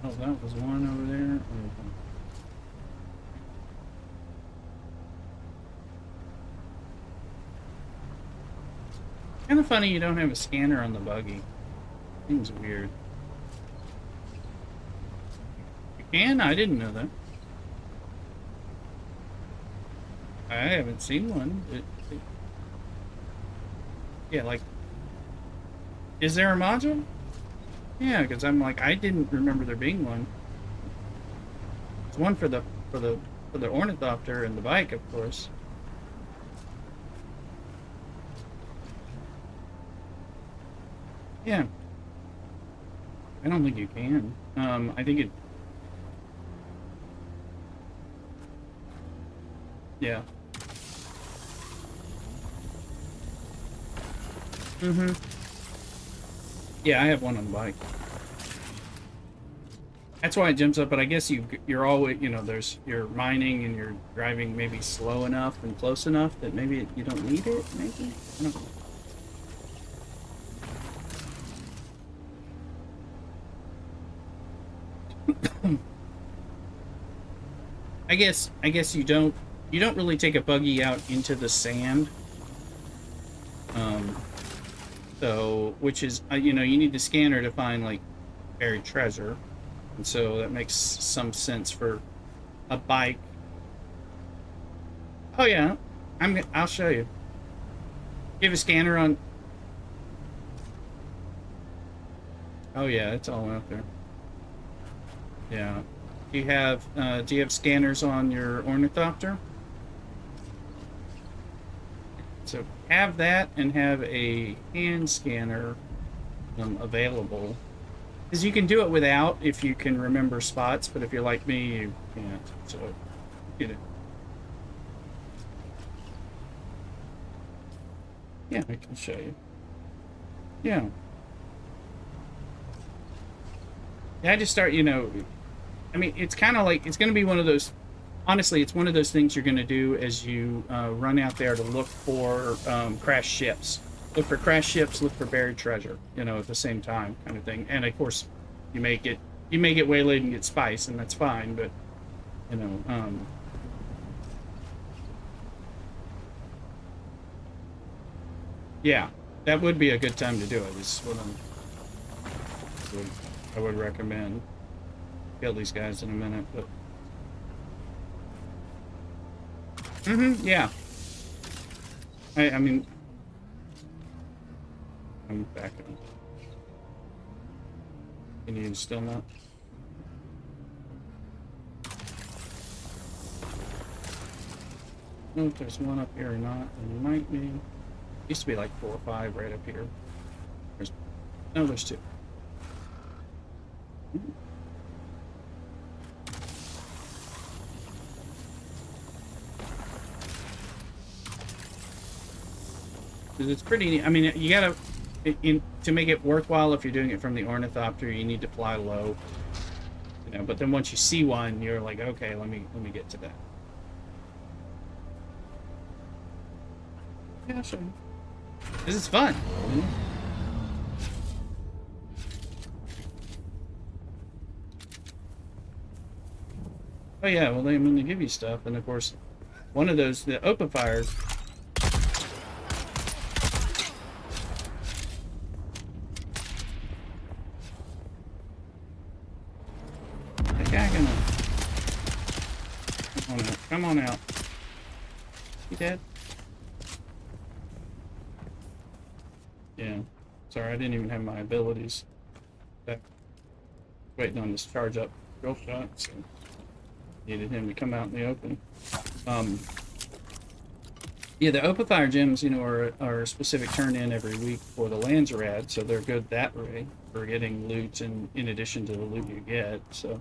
Oh, that was one over there. Kind of funny you don't have a scanner on the buggy. Seems weird. You can? I didn't know that. I haven't seen one. Yeah, like, is there a module? Yeah, because I'm like, I didn't remember there being one. It's one for the ornithopter and the bike, of course. Yeah. I don't think you can. I think it... Yeah. Mm-hmm. Yeah, I have one on the bike. That's why it jumps up, but I guess you're always, you know, you're mining and you're driving maybe slow enough and close enough that maybe you don't need it, maybe? I don't know. I guess you don't really take a buggy out into the sand. So, which is, you know, you need the scanner to find, like, buried treasure. And so that makes some sense for a bike. Oh, yeah. I'll show you. You have a scanner on... Oh, yeah, it's all out there. Yeah. Do you have scanners on your ornithopter? So have that and have a hand scanner available. Because you can do it without if you can remember spots, but if you're like me, you can't. So, get it. Yeah, I can show you. Yeah. Yeah, I just start, you know... I mean, it's kind of like, it's going to be one of those, honestly, it's one of those things you're going to do as you run out there to look for crashed ships. Look for crashed ships, look for buried treasure, you know, at the same time, kind of thing. And of course, you may get waylaid and get spice, and that's fine, but, you know, yeah, that would be a good time to do it, is what I would recommend. Kill these guys in a minute, but... yeah. I mean... I'm backing. Can you still not? I don't know if there's one up here or not. There might be. Used to be like 4 or 5 right up here. No, there's 2. It's pretty, I mean, you gotta, to make it worthwhile, if you're doing it from the ornithopter, you need to fly low, you know, but then once you see one, you're like, okay, let me get to that. Yeah, sure. This is fun. Oh yeah, well, I mean, they give you stuff, and of course, one of those, the open fires, come on out. You dead? Yeah. Sorry, I didn't even have my abilities. Waiting on this charge up drill shot, so needed him to come out in the open. Yeah, the open fire gems, you know, are a specific turn in every week for the Landsraad, so they're good that way for getting loot and in addition to the loot you get. So,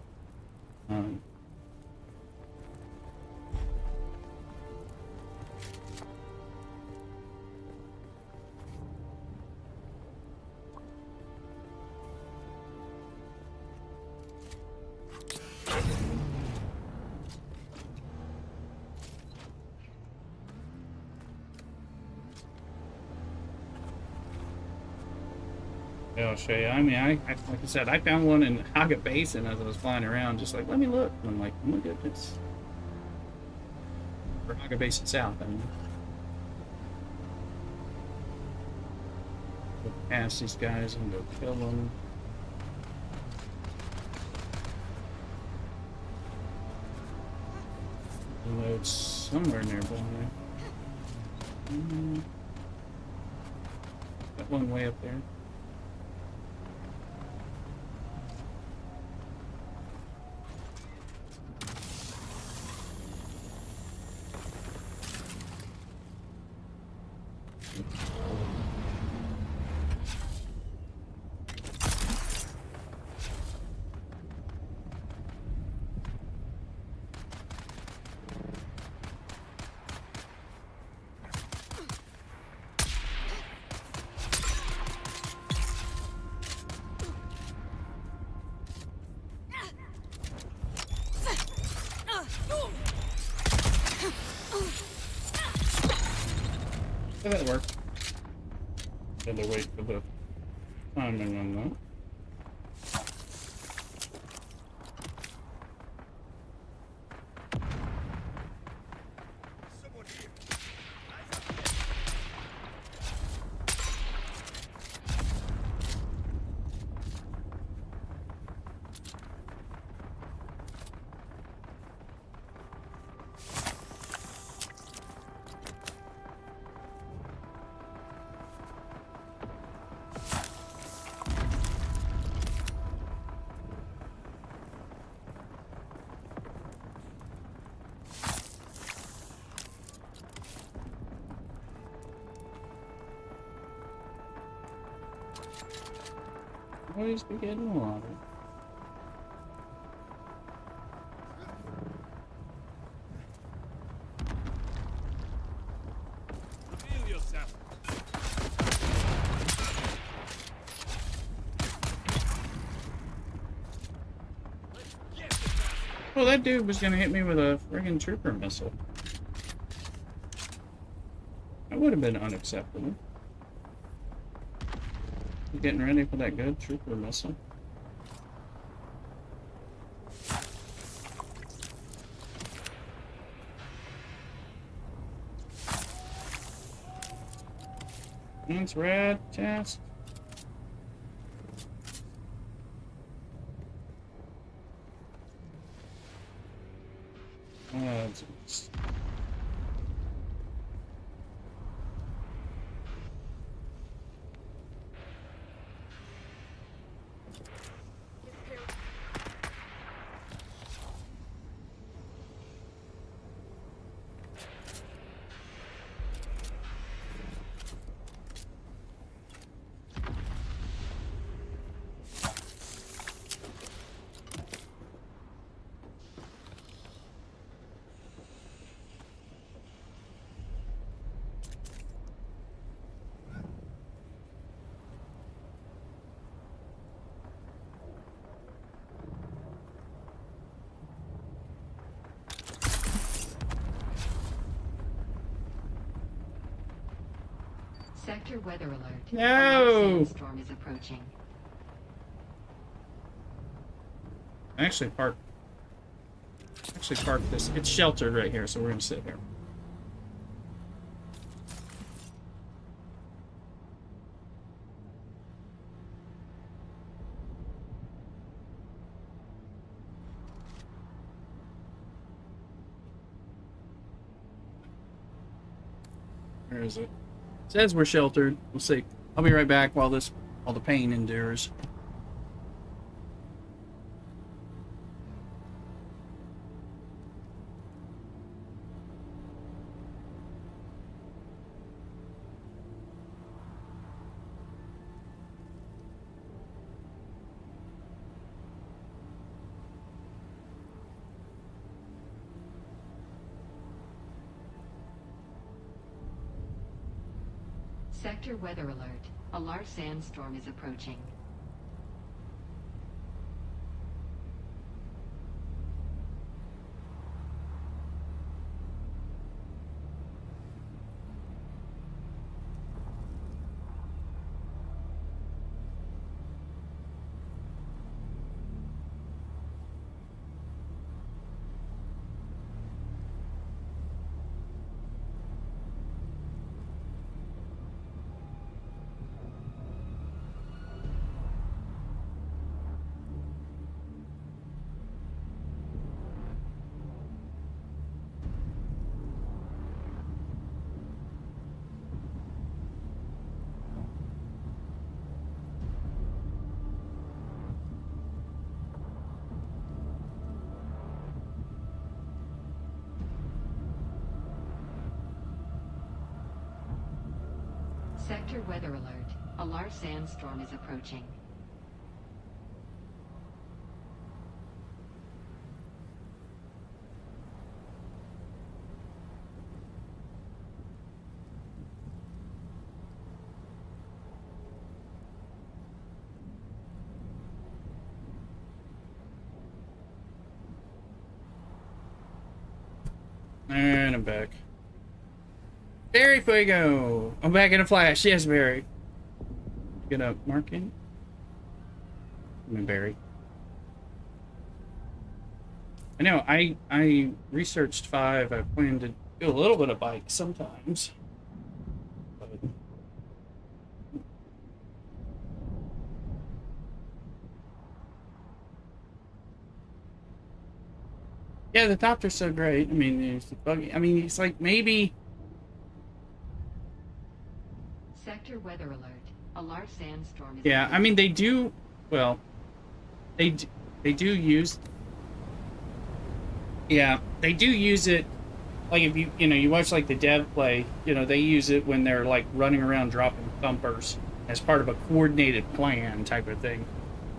Yeah, I'll show you. I mean, like I said, I found one in Haga Basin as I was flying around, just like, let me look. And I'm like, oh my goodness. Or Haga Basin South, I mean. Go past these guys and go kill them. Load somewhere nearby. Got one way up there. That'll work. Had to wait for the timing on that. Always be getting water. Reveal yourself. Oh, that dude was gonna hit me with a friggin' trooper missile. That would have been unacceptable. You getting ready for that good trooper missile? Landsraad task. It's Sector weather alert. No! A large sandstorm is approaching. I actually parked this. It's sheltered right here, so we're gonna sit here. Where is it? It says we're sheltered. We'll see. I'll be right back while the pain endures. Sector weather alert. A large sandstorm is approaching. Sector weather alert. A large sandstorm is approaching. And I'm back. Barry Fuego! I'm back in a flash. Yes, Barry. Get up, marking. I mean, Barry. I know, I researched 5. I plan to do a little bit of bike sometimes. But yeah, the Thopter's so great. I mean, there's the buggy. I mean, it's like maybe. Sector weather alert. A large sandstorm is Yeah, I mean, they do. Well, they do use. Yeah, they do use it. Like if you watch like the dev play, they use it when they're like running around dropping thumpers as part of a coordinated plan type of thing.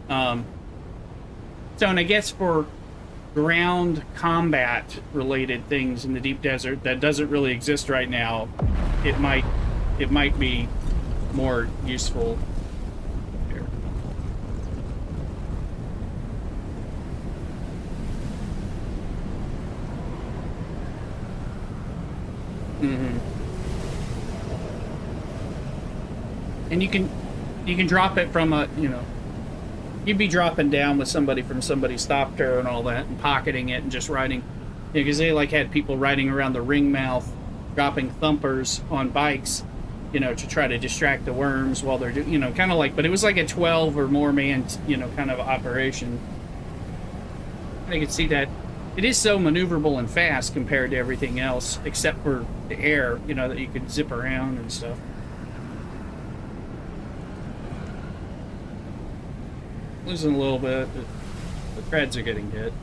So, and I guess for ground combat related things in the deep desert that doesn't really exist right now, it might be more useful here. And you can drop it from a, you'd be dropping down with somebody from somebody's Thopter and all that and pocketing it and just riding, because they like had people riding around the ring mouth dropping thumpers on bikes, to try to distract the worms while they're doing, kind of like, but it was like a 12 or more man, kind of operation. I could see that it is so maneuverable and fast compared to everything else, except for the air, that you could zip around and stuff. Losing a little bit, but the threads are getting hit.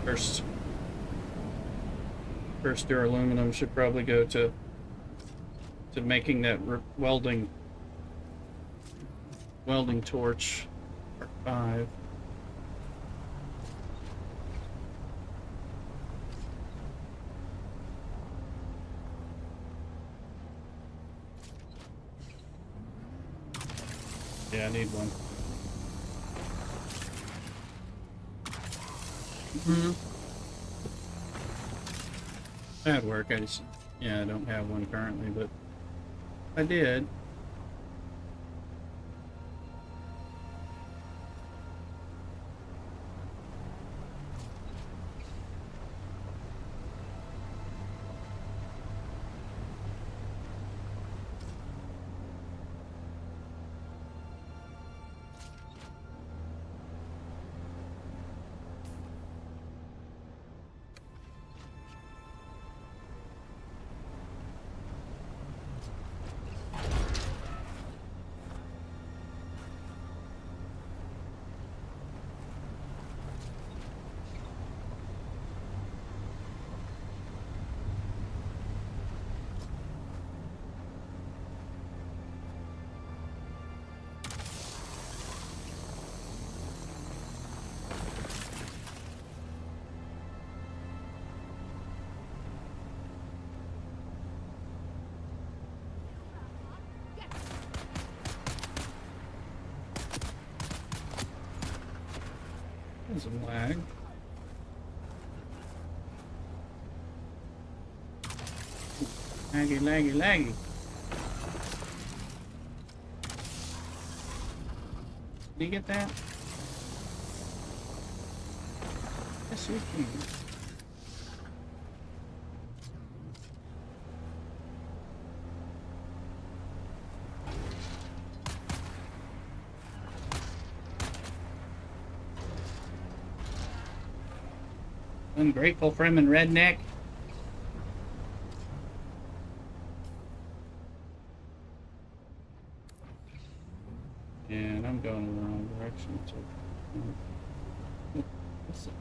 First duraluminum should probably go to making that welding torch, Mark 5. Yeah, I need one. That'd work. I don't have one currently, but I did. Some lag. Laggy. Did you get that? Yes, we can. Ungrateful Fremen redneck. And I'm going in the wrong direction. So,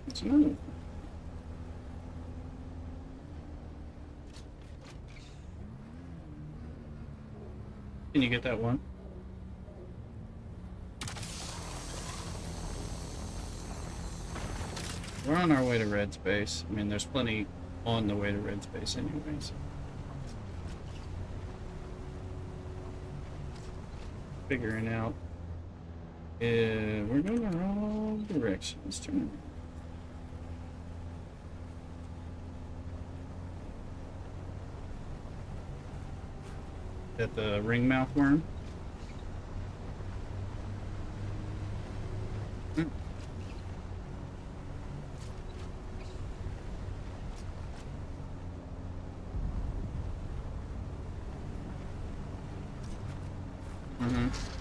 It's another one. Can you get that one? We're on our way to red space. I mean, there's plenty on the way to red space anyways. Figuring out if we're going the wrong direction. Let's turn around. At the ringmouth worm.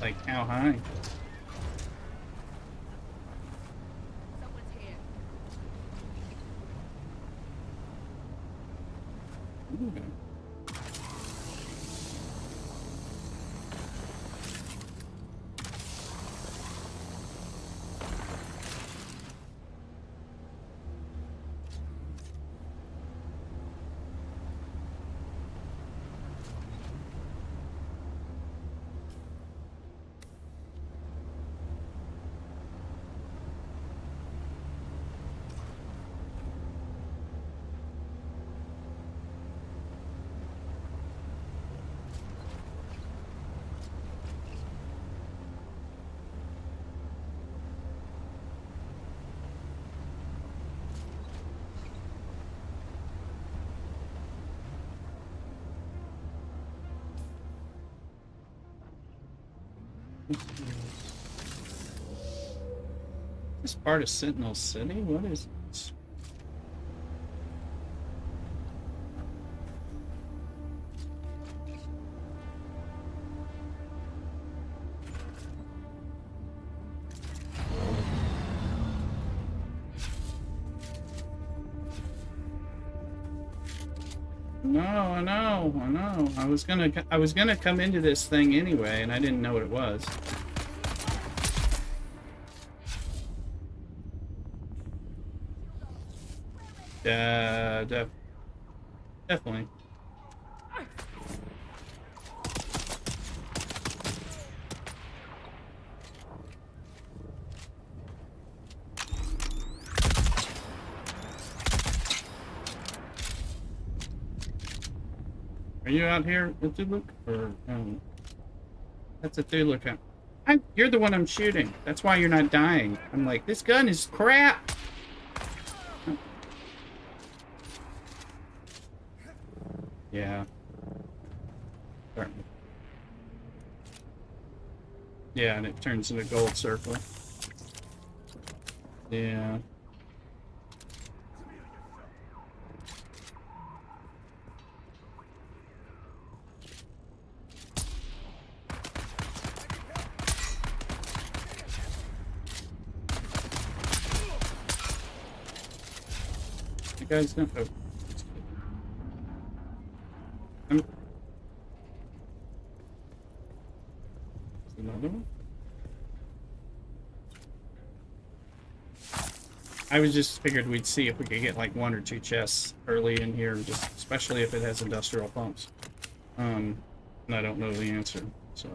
Like how high? Someone's here. Ooh. This part of Sentinel City? What is this? No, I know. I was gonna come into this thing anyway, and I didn't know what it was. Definitely. Are you out here, Thuluk? Or that's a Thuluk. You're the one I'm shooting. That's why you're not dying. I'm like, this gun is crap. Yeah. Yeah, and it turns into a gold circle. Yeah. You guys don't. Oh. Another one? I was just figured we'd see if we could get like 1 or 2 chests early in here, just especially if it has industrial pumps. And I don't know the answer, so.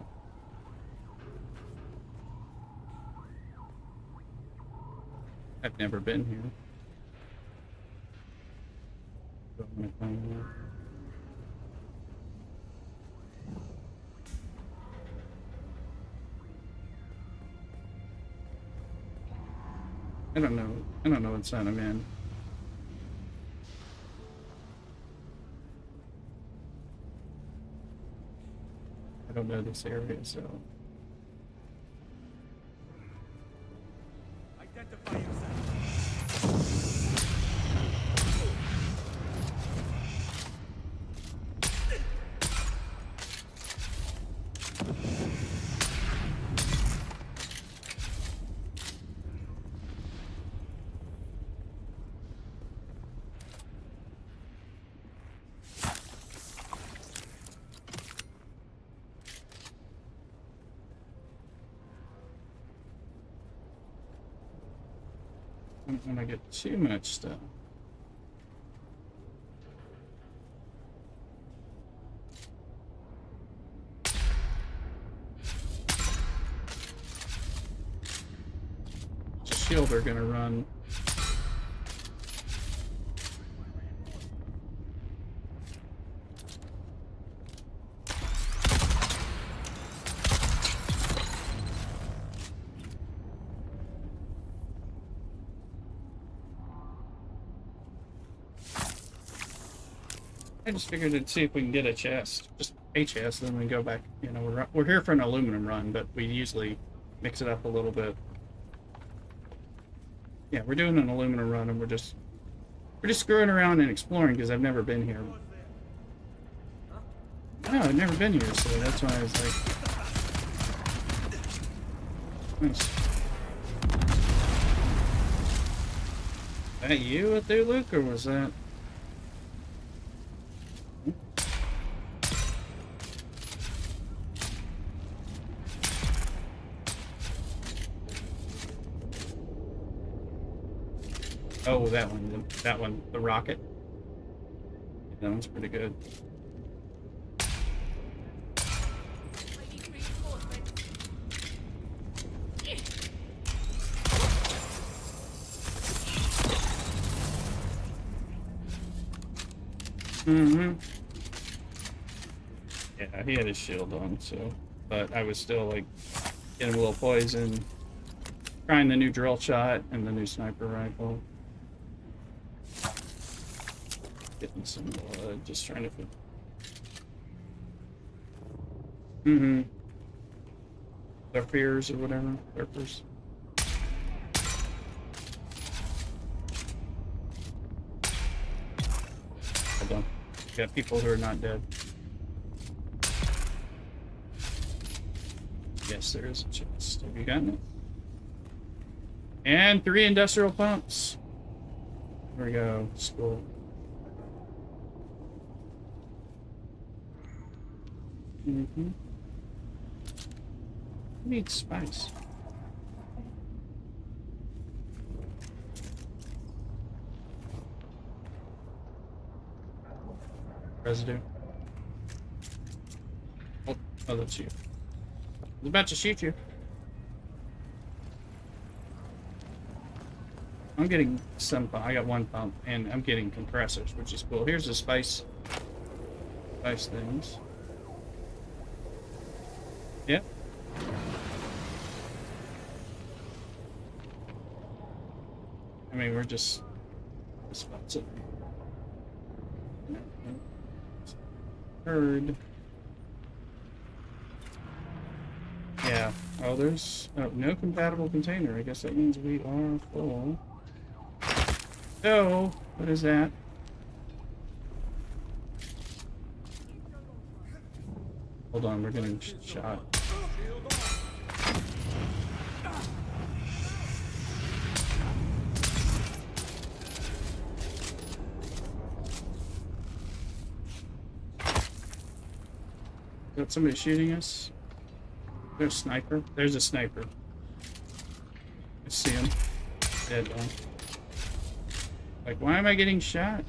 I've never been here. I don't know. I don't know what sign I'm in. I don't know this area, so. Identify yourself. don't want to get too much stuff. Shield are gonna run. I just figured to see if we can get a chest, just a chest, then we go back. You know, we're here for an aluminum run, but we usually mix it up a little bit. Yeah, we're doing an aluminum run, and we're just screwing around and exploring because I've never been here. No, I've never been here, so that's why I was like, nice. Is that you up there, Luke, or was that? Oh, that one, the rocket. That one's pretty good. Mm-hmm. Yeah, he had his shield on, so, but I was still like getting a little poison, trying the new drill shot and the new sniper rifle. Getting some blood, just trying to. Mm-hmm. Surfers or whatever. Surfers. Hold on. Got people who are not dead. Yes, there is a chest. Have you gotten it? And 3 industrial pumps. There we go. School. Mm-hmm. Need spice. Residue. Oh, that's you. I was about to shoot you. I'm getting some pump. I got 1 pump, and I'm getting compressors, which is cool. Here's the spice things. Yep. I mean, we're just spots it. Heard. Yeah. Oh, there's no compatible container. I guess that means we are full. So, what is that? Hold on, we're getting shot. Is that somebody shooting us? There's a sniper. There's a sniper. I see him. Dead on. Like, why am I getting shot?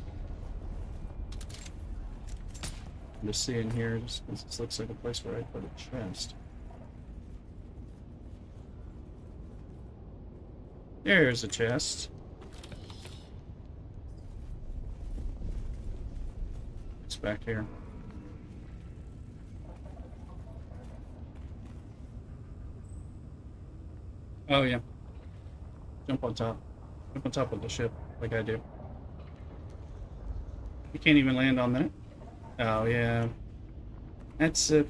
I'm just seeing here, just because this looks like a place where I put a chest. There's a chest. It's back here. Oh yeah. Jump on top. Jump on top of the ship, like I do. You can't even land on that. Oh yeah. That's a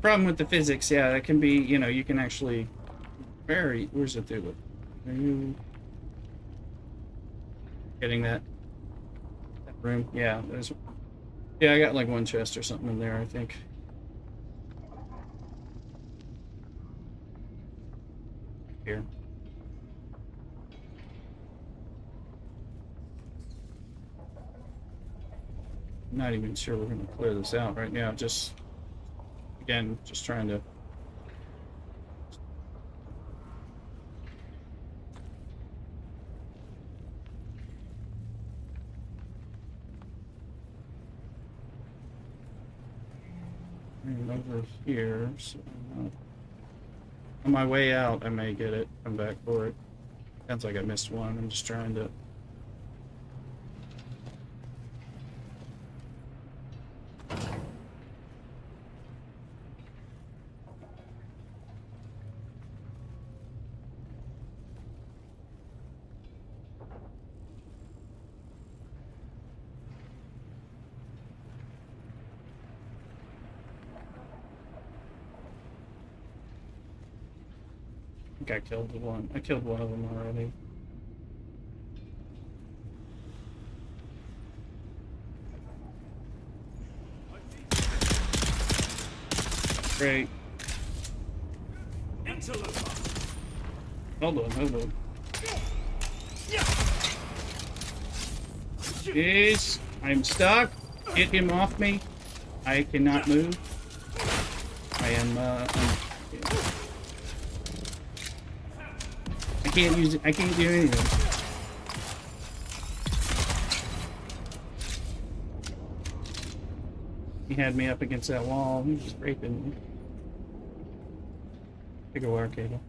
problem with the physics. Yeah, that can be, you know, you can actually very. Where's the through? Are you getting that room? Yeah, there's. Yeah, I got like 1 chest or something in there, I think. Here. I'm not even sure we're going to clear this out right now. Just, again, just trying to. And over here, so on my way out, I may get it. Come back for it. Sounds like I missed one. I'm just trying to. I think I killed the one. I killed one of them already. Great. Hold on, hold on. Jeez, I'm stuck. Get him off me. I cannot move. I am, I can't use it. I can't do anything. He had me up against that wall. He was just raping me. Take a wire cable.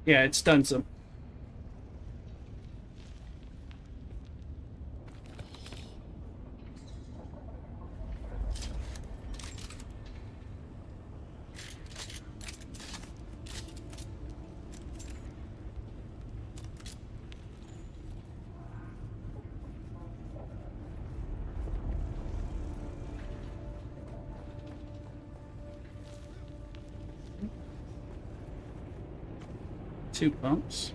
Yeah, it stuns him. Two pumps.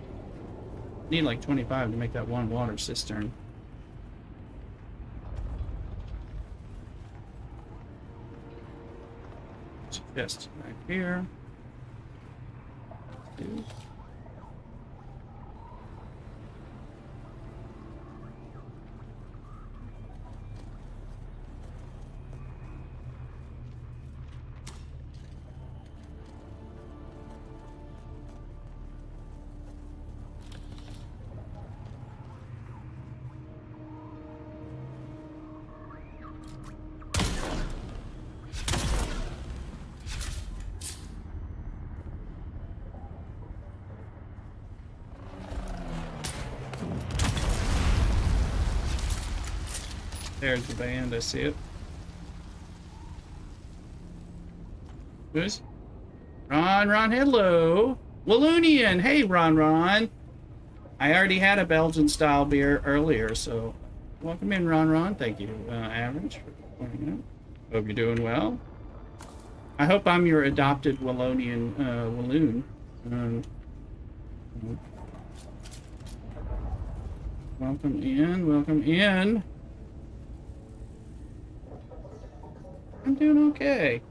Need like 25 to make that one water cistern. Chest back here. Two. There's the band, I see it. Who's? Ron, hello. Walloonian, hey Ron. I already had a Belgian style beer earlier, so welcome in Ron. Thank you, Average, for pointing out. Hope you're doing well. I hope I'm your adopted Wallonian Walloon. Welcome in. I'm doing okay.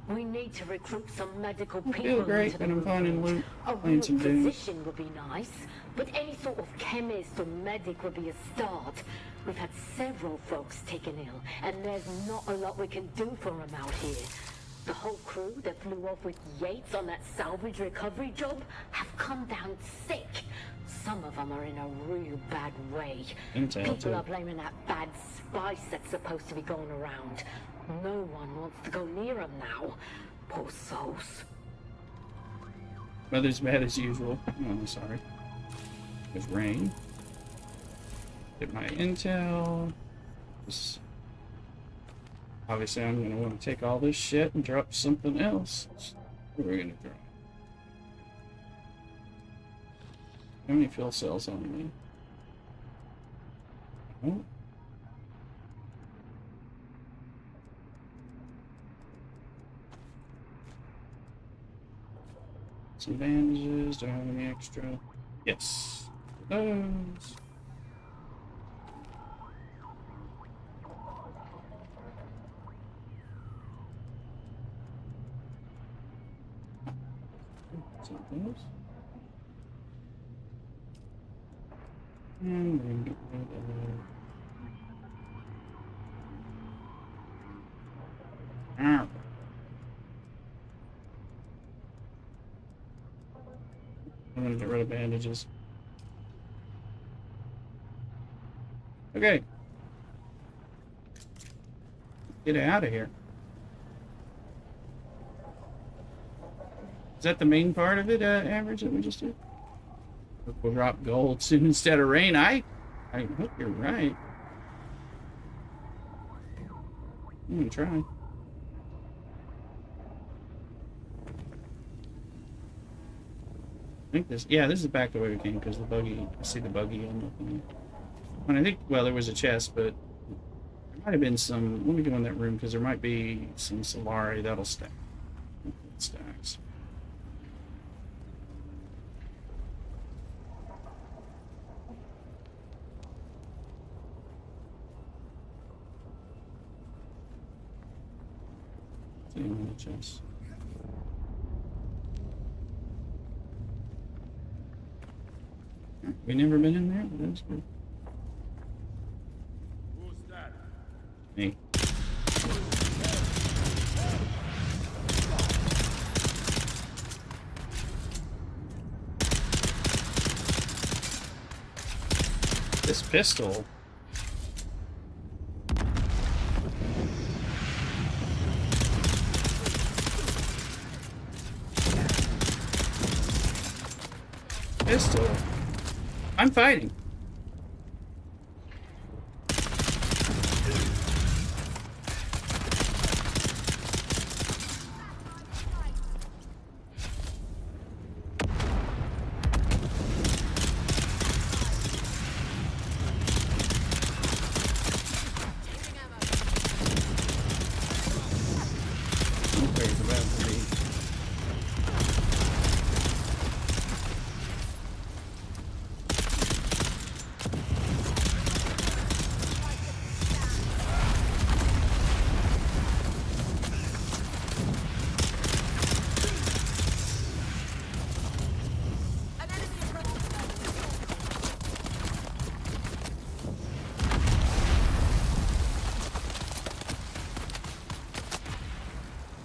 We need to recruit some medical I people. feel great, and I'm finding loot, playing some Dune. A physician would be nice, but any sort of chemist or medic would be a start. We've had several folks taken ill, and there's not a lot we can do for them out here. The whole crew that flew off with Yates on that salvage recovery job have come down sick. Some of them are in a real bad way. People are blaming that bad spice that's supposed to be going around. No one wants to go near them now. Poor souls. Weather's bad as usual. Oh, sorry. There's rain. Get my intel. Obviously, I'm going to want to take all this shit and drop something else. What are we going to drop? How many fuel cells on me? Oh. Some bandages. Do I have any extra? Yes. Those. Those. And we're going to get rid of... I'm going to get rid of bandages. Okay. Get out of here. Is that the main part of it, average, that we just did? We'll drop gold soon instead of rain. I hope you're right. I'm gonna try. I think this, yeah, this is back the way we came because the buggy, I see the buggy on the thing. And I think, well, there was a chest, but there might have been some, let me go in that room because there might be some Solari that'll stack. Stacks. See on the chest. We never been in there, but that's good. Who's that? Me. This pistol. Pistol. I'm fighting.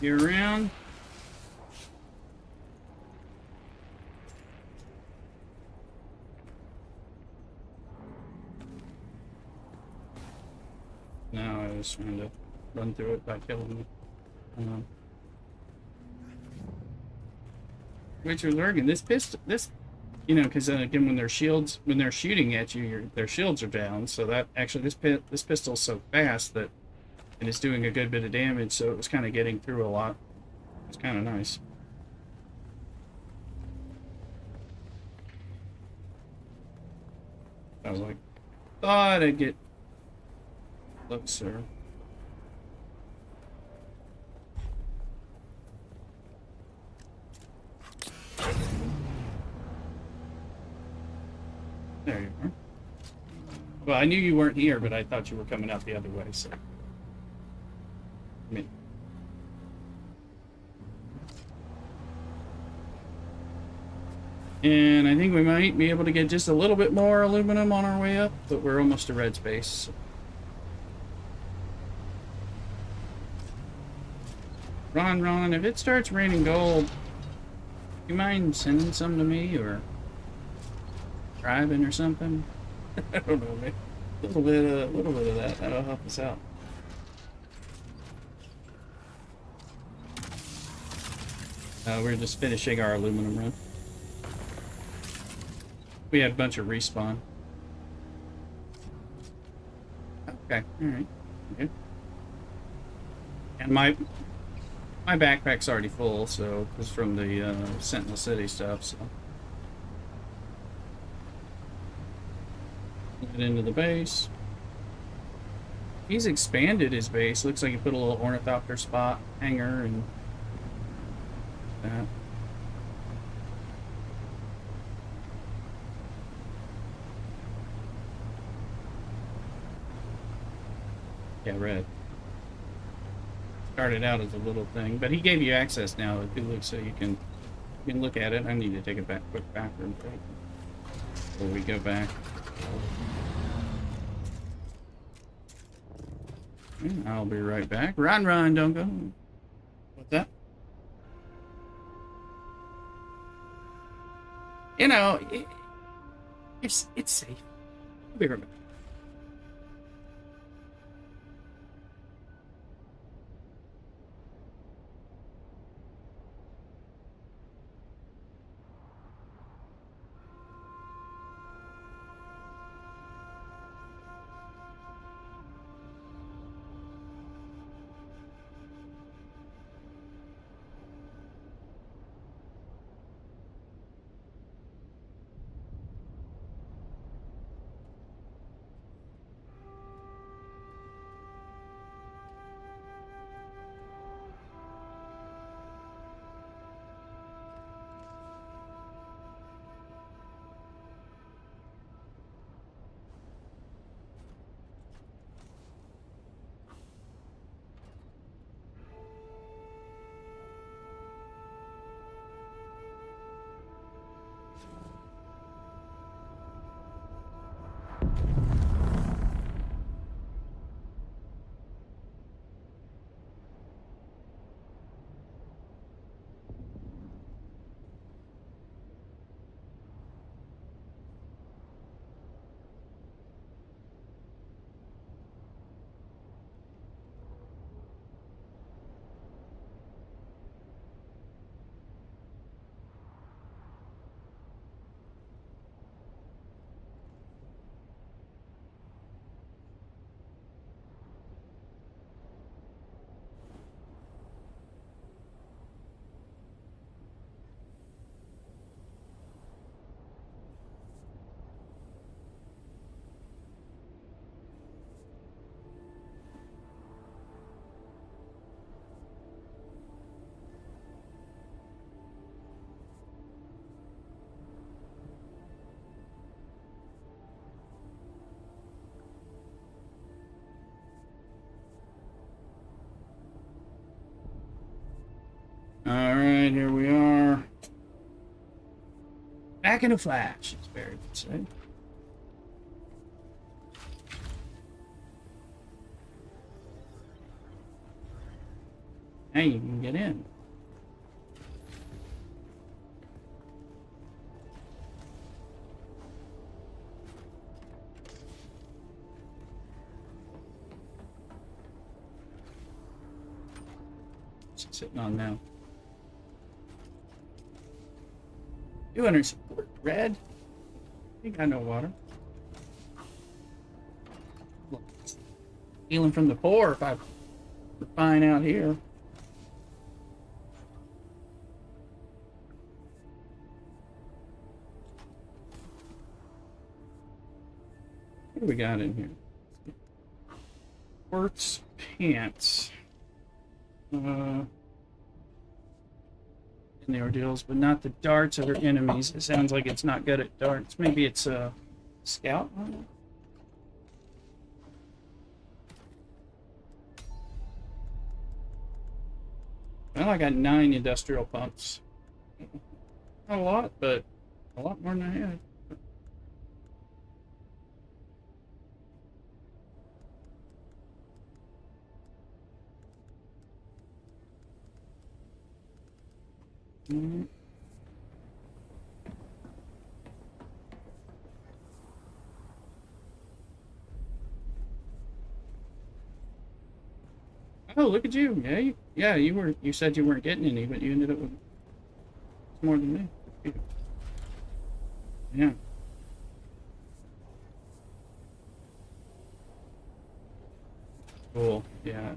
You around? No, I was trying to run through it by killing them. Richard Lurgan, this pistol, this, you know, because again, when their shields, when they're shooting at you, their shields are down. So that actually, this pistol's so fast that. And it's doing a good bit of damage, so it was kind of getting through a lot. It's kind of nice. I was like, thought I'd get closer. There you are. Well, I knew you weren't here, but I thought you were coming out the other way, so. Me. And I think we might be able to get just a little bit more aluminum on our way up, but we're almost to red space. So. Ron, if it starts raining gold, you mind sending some to me or driving or something? I don't know, maybe a little bit of that. That'll help us out. We're just finishing our aluminum run. We had a bunch of respawn. Okay, alright. Good. And my backpack's already full, so it's from the Sentinel City stuff, so. Get into the base. He's expanded his base. Looks like he put a little ornithopter spot hangar and that. Yeah, red. Started out as a little thing, but he gave you access now to look, so you can look at it. I need to take a quick bathroom break before we go back. I'll be right back. Run, don't go. What's that? You know, it's safe. I'll be right back. Alright, here we are. Back in a flash, as Barry would say. Hey, you can get in. What's it sitting on now? 200 support. Red. Ain't got no water. Healing from the poor if I were fine out here. What do we got in here? Quartz pants. In the ordeals, but not the darts of our enemies. It sounds like it's not good at darts. Maybe it's a scout? Well, I got 9 industrial pumps. Not a lot, but a lot more than I had. Oh, look at you! Yeah, you were. You said you weren't getting any, but you ended up with more than me. Yeah. Cool. Yeah.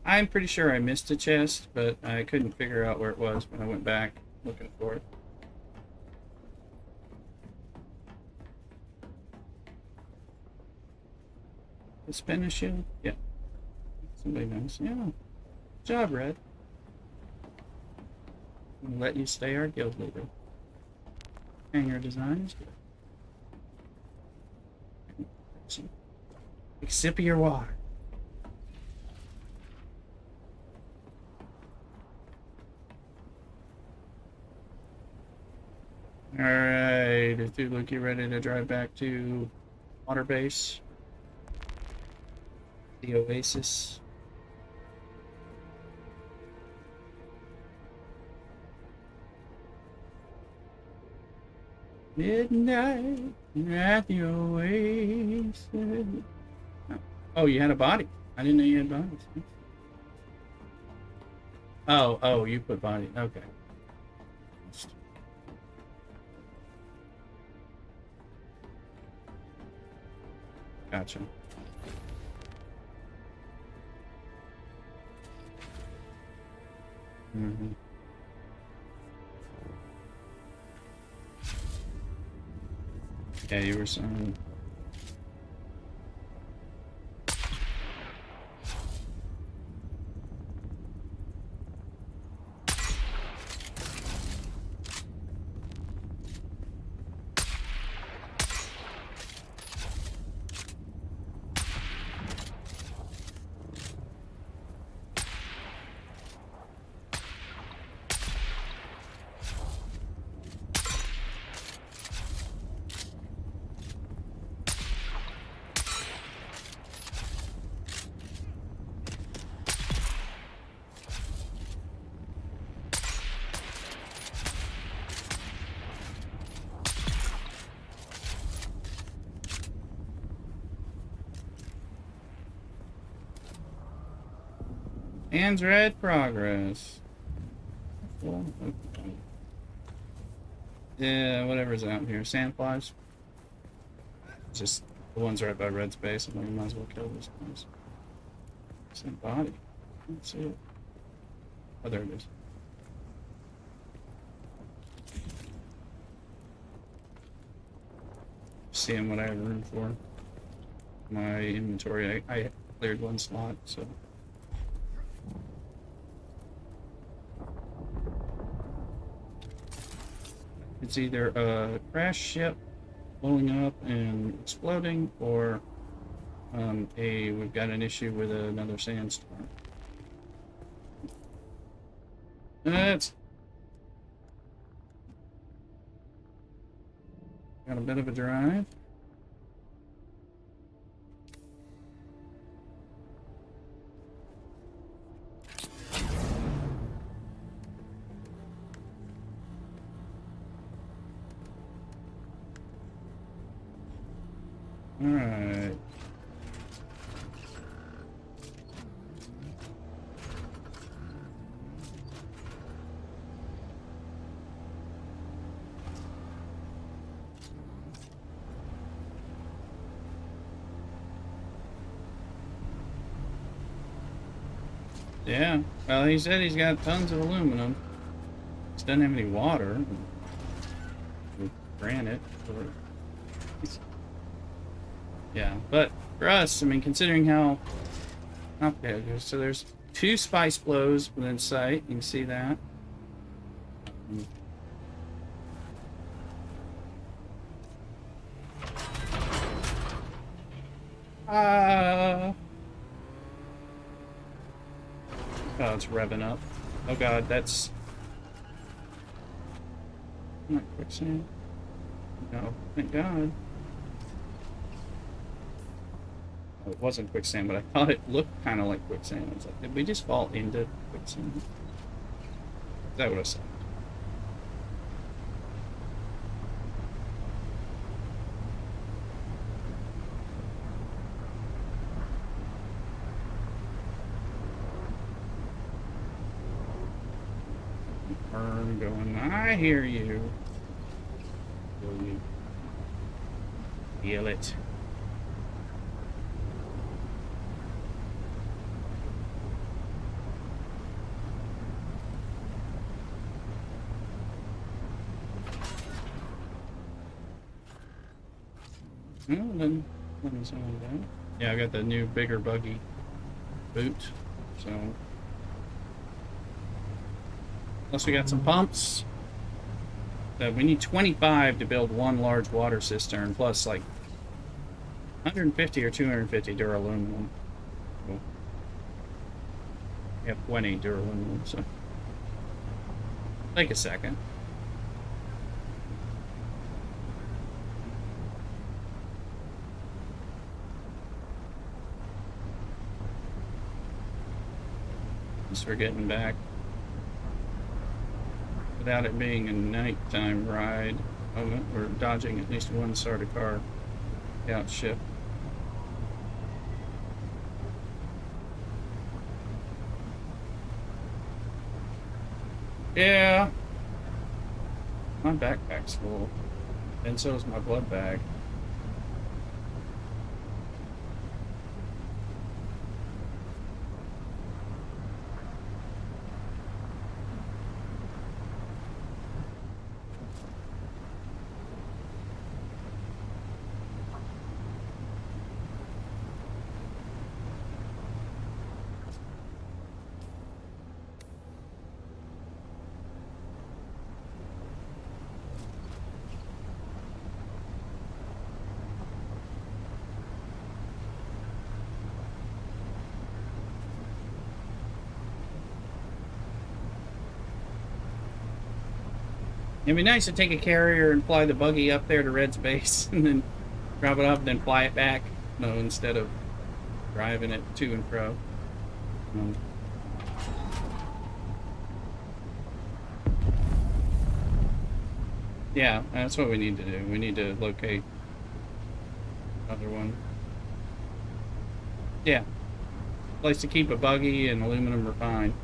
I'm pretty sure I missed a chest, but I couldn't figure out where it was when I went back looking for it. The Spanish shield? Yeah. Somebody knows. Yeah. Good job, Red. We'll let you stay our guild leader. Hangar design is good. Take a sip of your water. Alright, if you look, you ready to drive back to water base? The Oasis. Midnight at the Oasis. Oh, you had a body. I didn't know you had bodies. Oh, you put body. Okay. Gotcha. Mm-hmm. Yeah, you were saying. Landsraad progress. Well, okay. Yeah, whatever's out here. Sandflies. Just the ones right by red space. I think we might as well kill these ones. Same body. Let's see it. Oh, there it is. Seeing what I have room for. My inventory, I cleared one slot, so. It's either a crash ship blowing up and exploding, or we've got an issue with another sandstorm. That's got a bit of a drive. All right. Yeah, well, he said he's got tons of aluminum. Just doesn't have any water. With granite. Yeah, but for us, I mean, considering how complicated it is, so there's 2 spice blows within sight. You can see that. Oh, it's revving up. Oh god, that's not quicksand. No, thank god. Oh, it wasn't quicksand, but I thought it looked kind of like quicksand. I was like, did we just fall into quicksand? Is that what I said? Burn going, I hear you. Will you feel it? Well, then, yeah, I got the new bigger buggy boot, so. Plus we got some pumps. We need 25 to build 1 large water cistern, plus like 150 or 250 duraluminum. Cool. We have 20 duraluminum, so. Take a second. Just for getting back without it being a nighttime ride. Oh, we're dodging at least one Sardaukar scout ship. Yeah, my backpack's full, and so is my blood bag. It'd be nice to take a carrier and fly the buggy up there to Red's base and then drop it off and then fly it back. No, instead of driving it to and fro. Yeah, that's what we need to do. We need to locate another one. Yeah. place to keep a buggy and aluminum refined.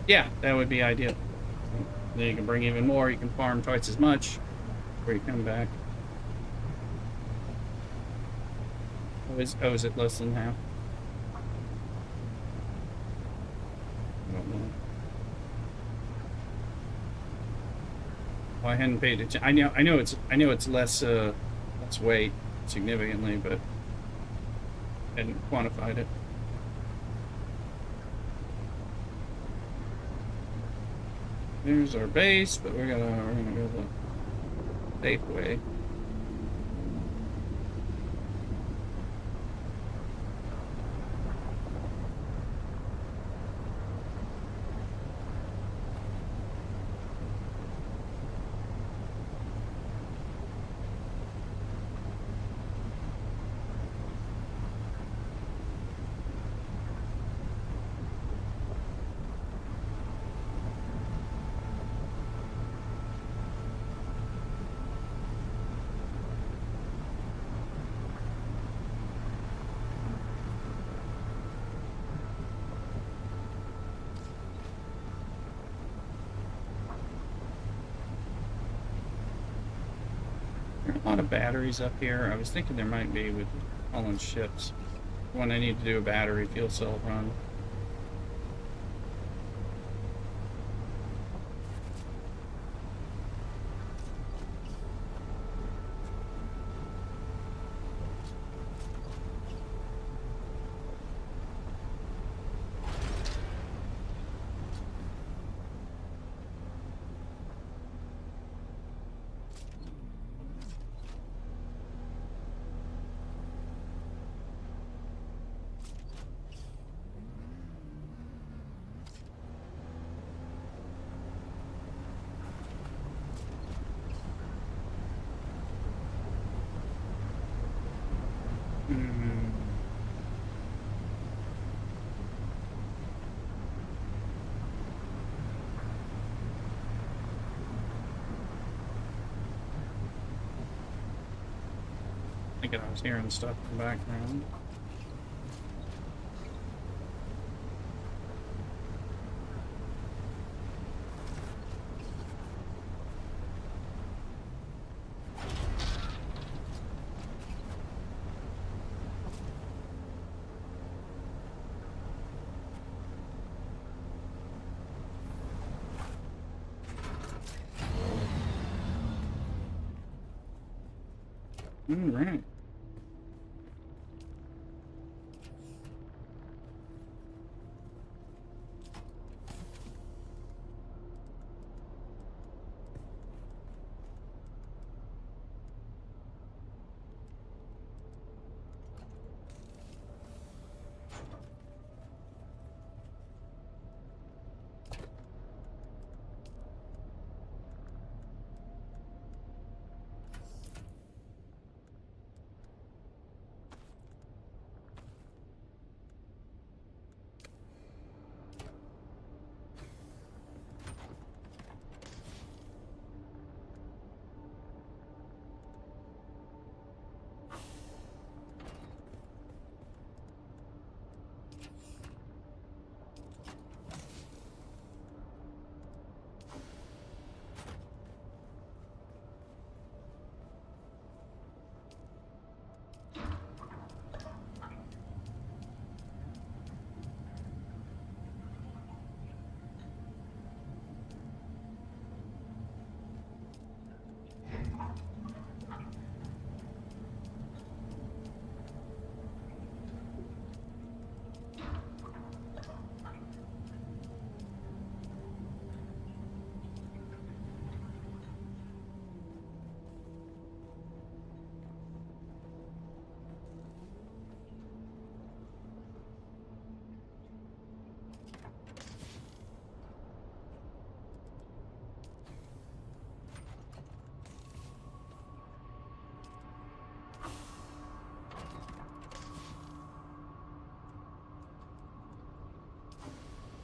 Yeah, that would be ideal. Then you can bring even more. You can farm twice as much before you come back. Oh, is it less than half? I don't know. Oh, I hadn't paid attention. I know it's less less weight significantly, but I hadn't quantified it. There's our base, but we're gonna go the safe way. There are a lot of batteries up here. I was thinking there might be with hauling ships when I need to do a battery fuel cell run. Thinking I was hearing stuff in the background. All right.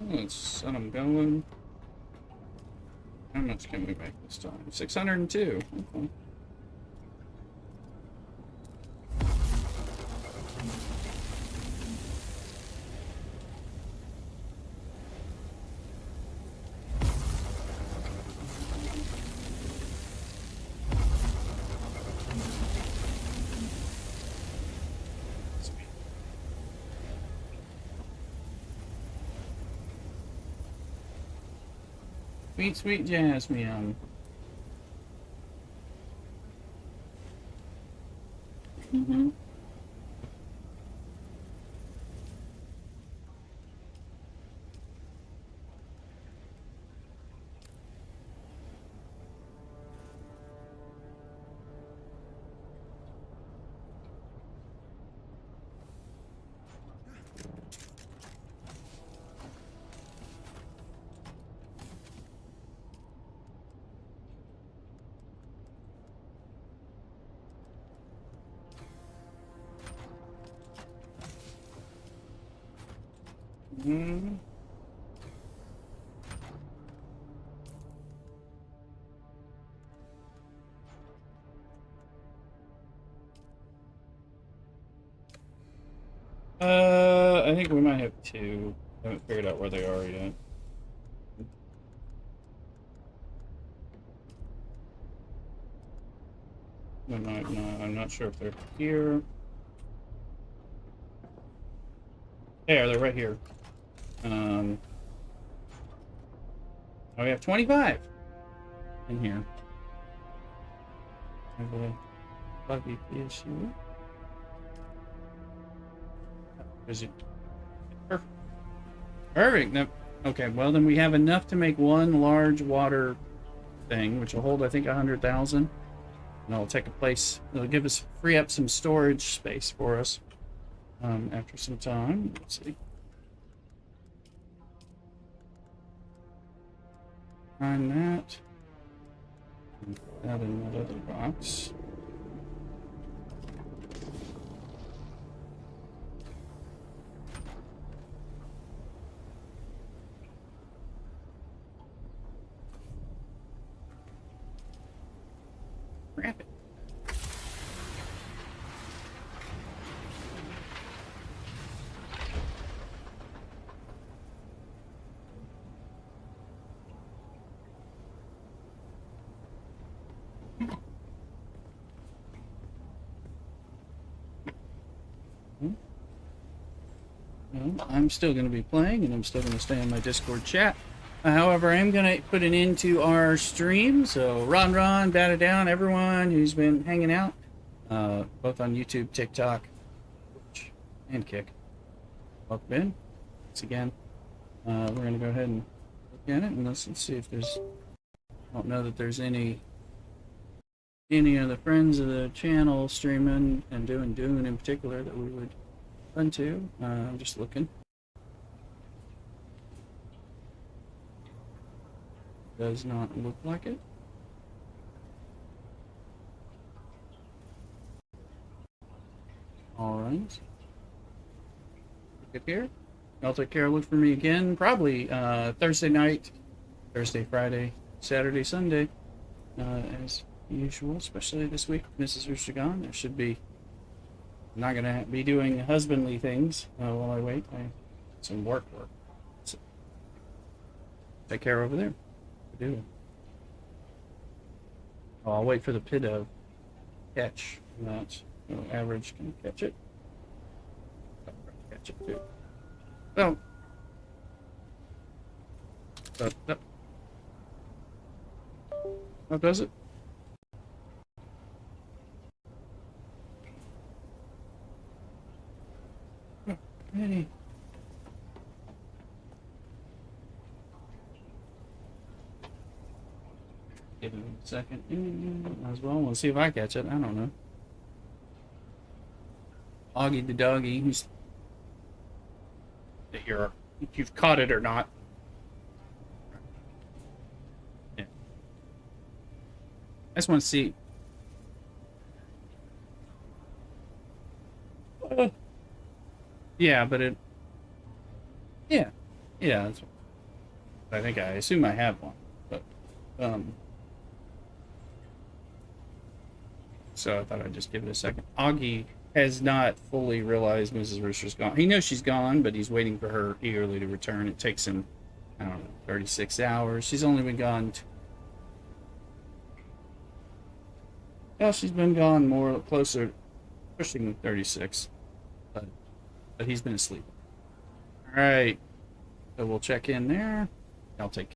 Let's set them going. How much can we make this time? 602. Okay. Sweet, sweet jasmine. Mm-hmm. Mm-hmm. I think we might have two. I haven't figured out where they are yet. I'm not sure if they're here. There, they're right here. Oh, we have 25 in here. I have a buggy issue. Is it perfect? Perfect. No. Okay, well then we have enough to make one large water thing, which will hold I think 100,000. And it'll take a place. It'll give us free up some storage space for us after some time. Let's see. Find that. Put that in that other box. Wrap it. Well, I'm still going to be playing, and I'm still going to stay in my Discord chat. However, I am going to put an end to our stream. So, Ron, Bat It Down, everyone who's been hanging out, both on YouTube, TikTok, Twitch, and Kick. Welcome in. Once again, we're going to go ahead and look at it, and let's see if there's... I don't know that there's any of the friends of the channel streaming and doing Dune in particular that we would run to. I'm just looking. Does not look like it. Alright. Look at here. Y'all take care. Look for me again. Probably Thursday night. Thursday, Friday, Saturday, Sunday. As usual, especially this week. Mrs. Rooster gone. There should be... I'm not going to be doing husbandly things while I wait. Some work. So, take care over there. Do. Oh, I'll wait for the pit of catch. That average can catch it. Catch it too. Oh. How does it? Hey. Give it a second. As well. We'll see if I catch it. I don't know. Augie the doggy. Who's that if you've caught it or not. Yeah. I just want to see. Yeah, but it. Yeah. Yeah. That's what I assume I have one. But so I thought I'd just give it a second. Augie has not fully realized Mrs. Rooster's gone. He knows she's gone, but he's waiting for her eagerly to return. It takes him, I don't know, 36 hours. She's only been gone... Well, she's been gone more, closer, pushing 36. But he's been asleep. Alright. So we'll check in there. I'll take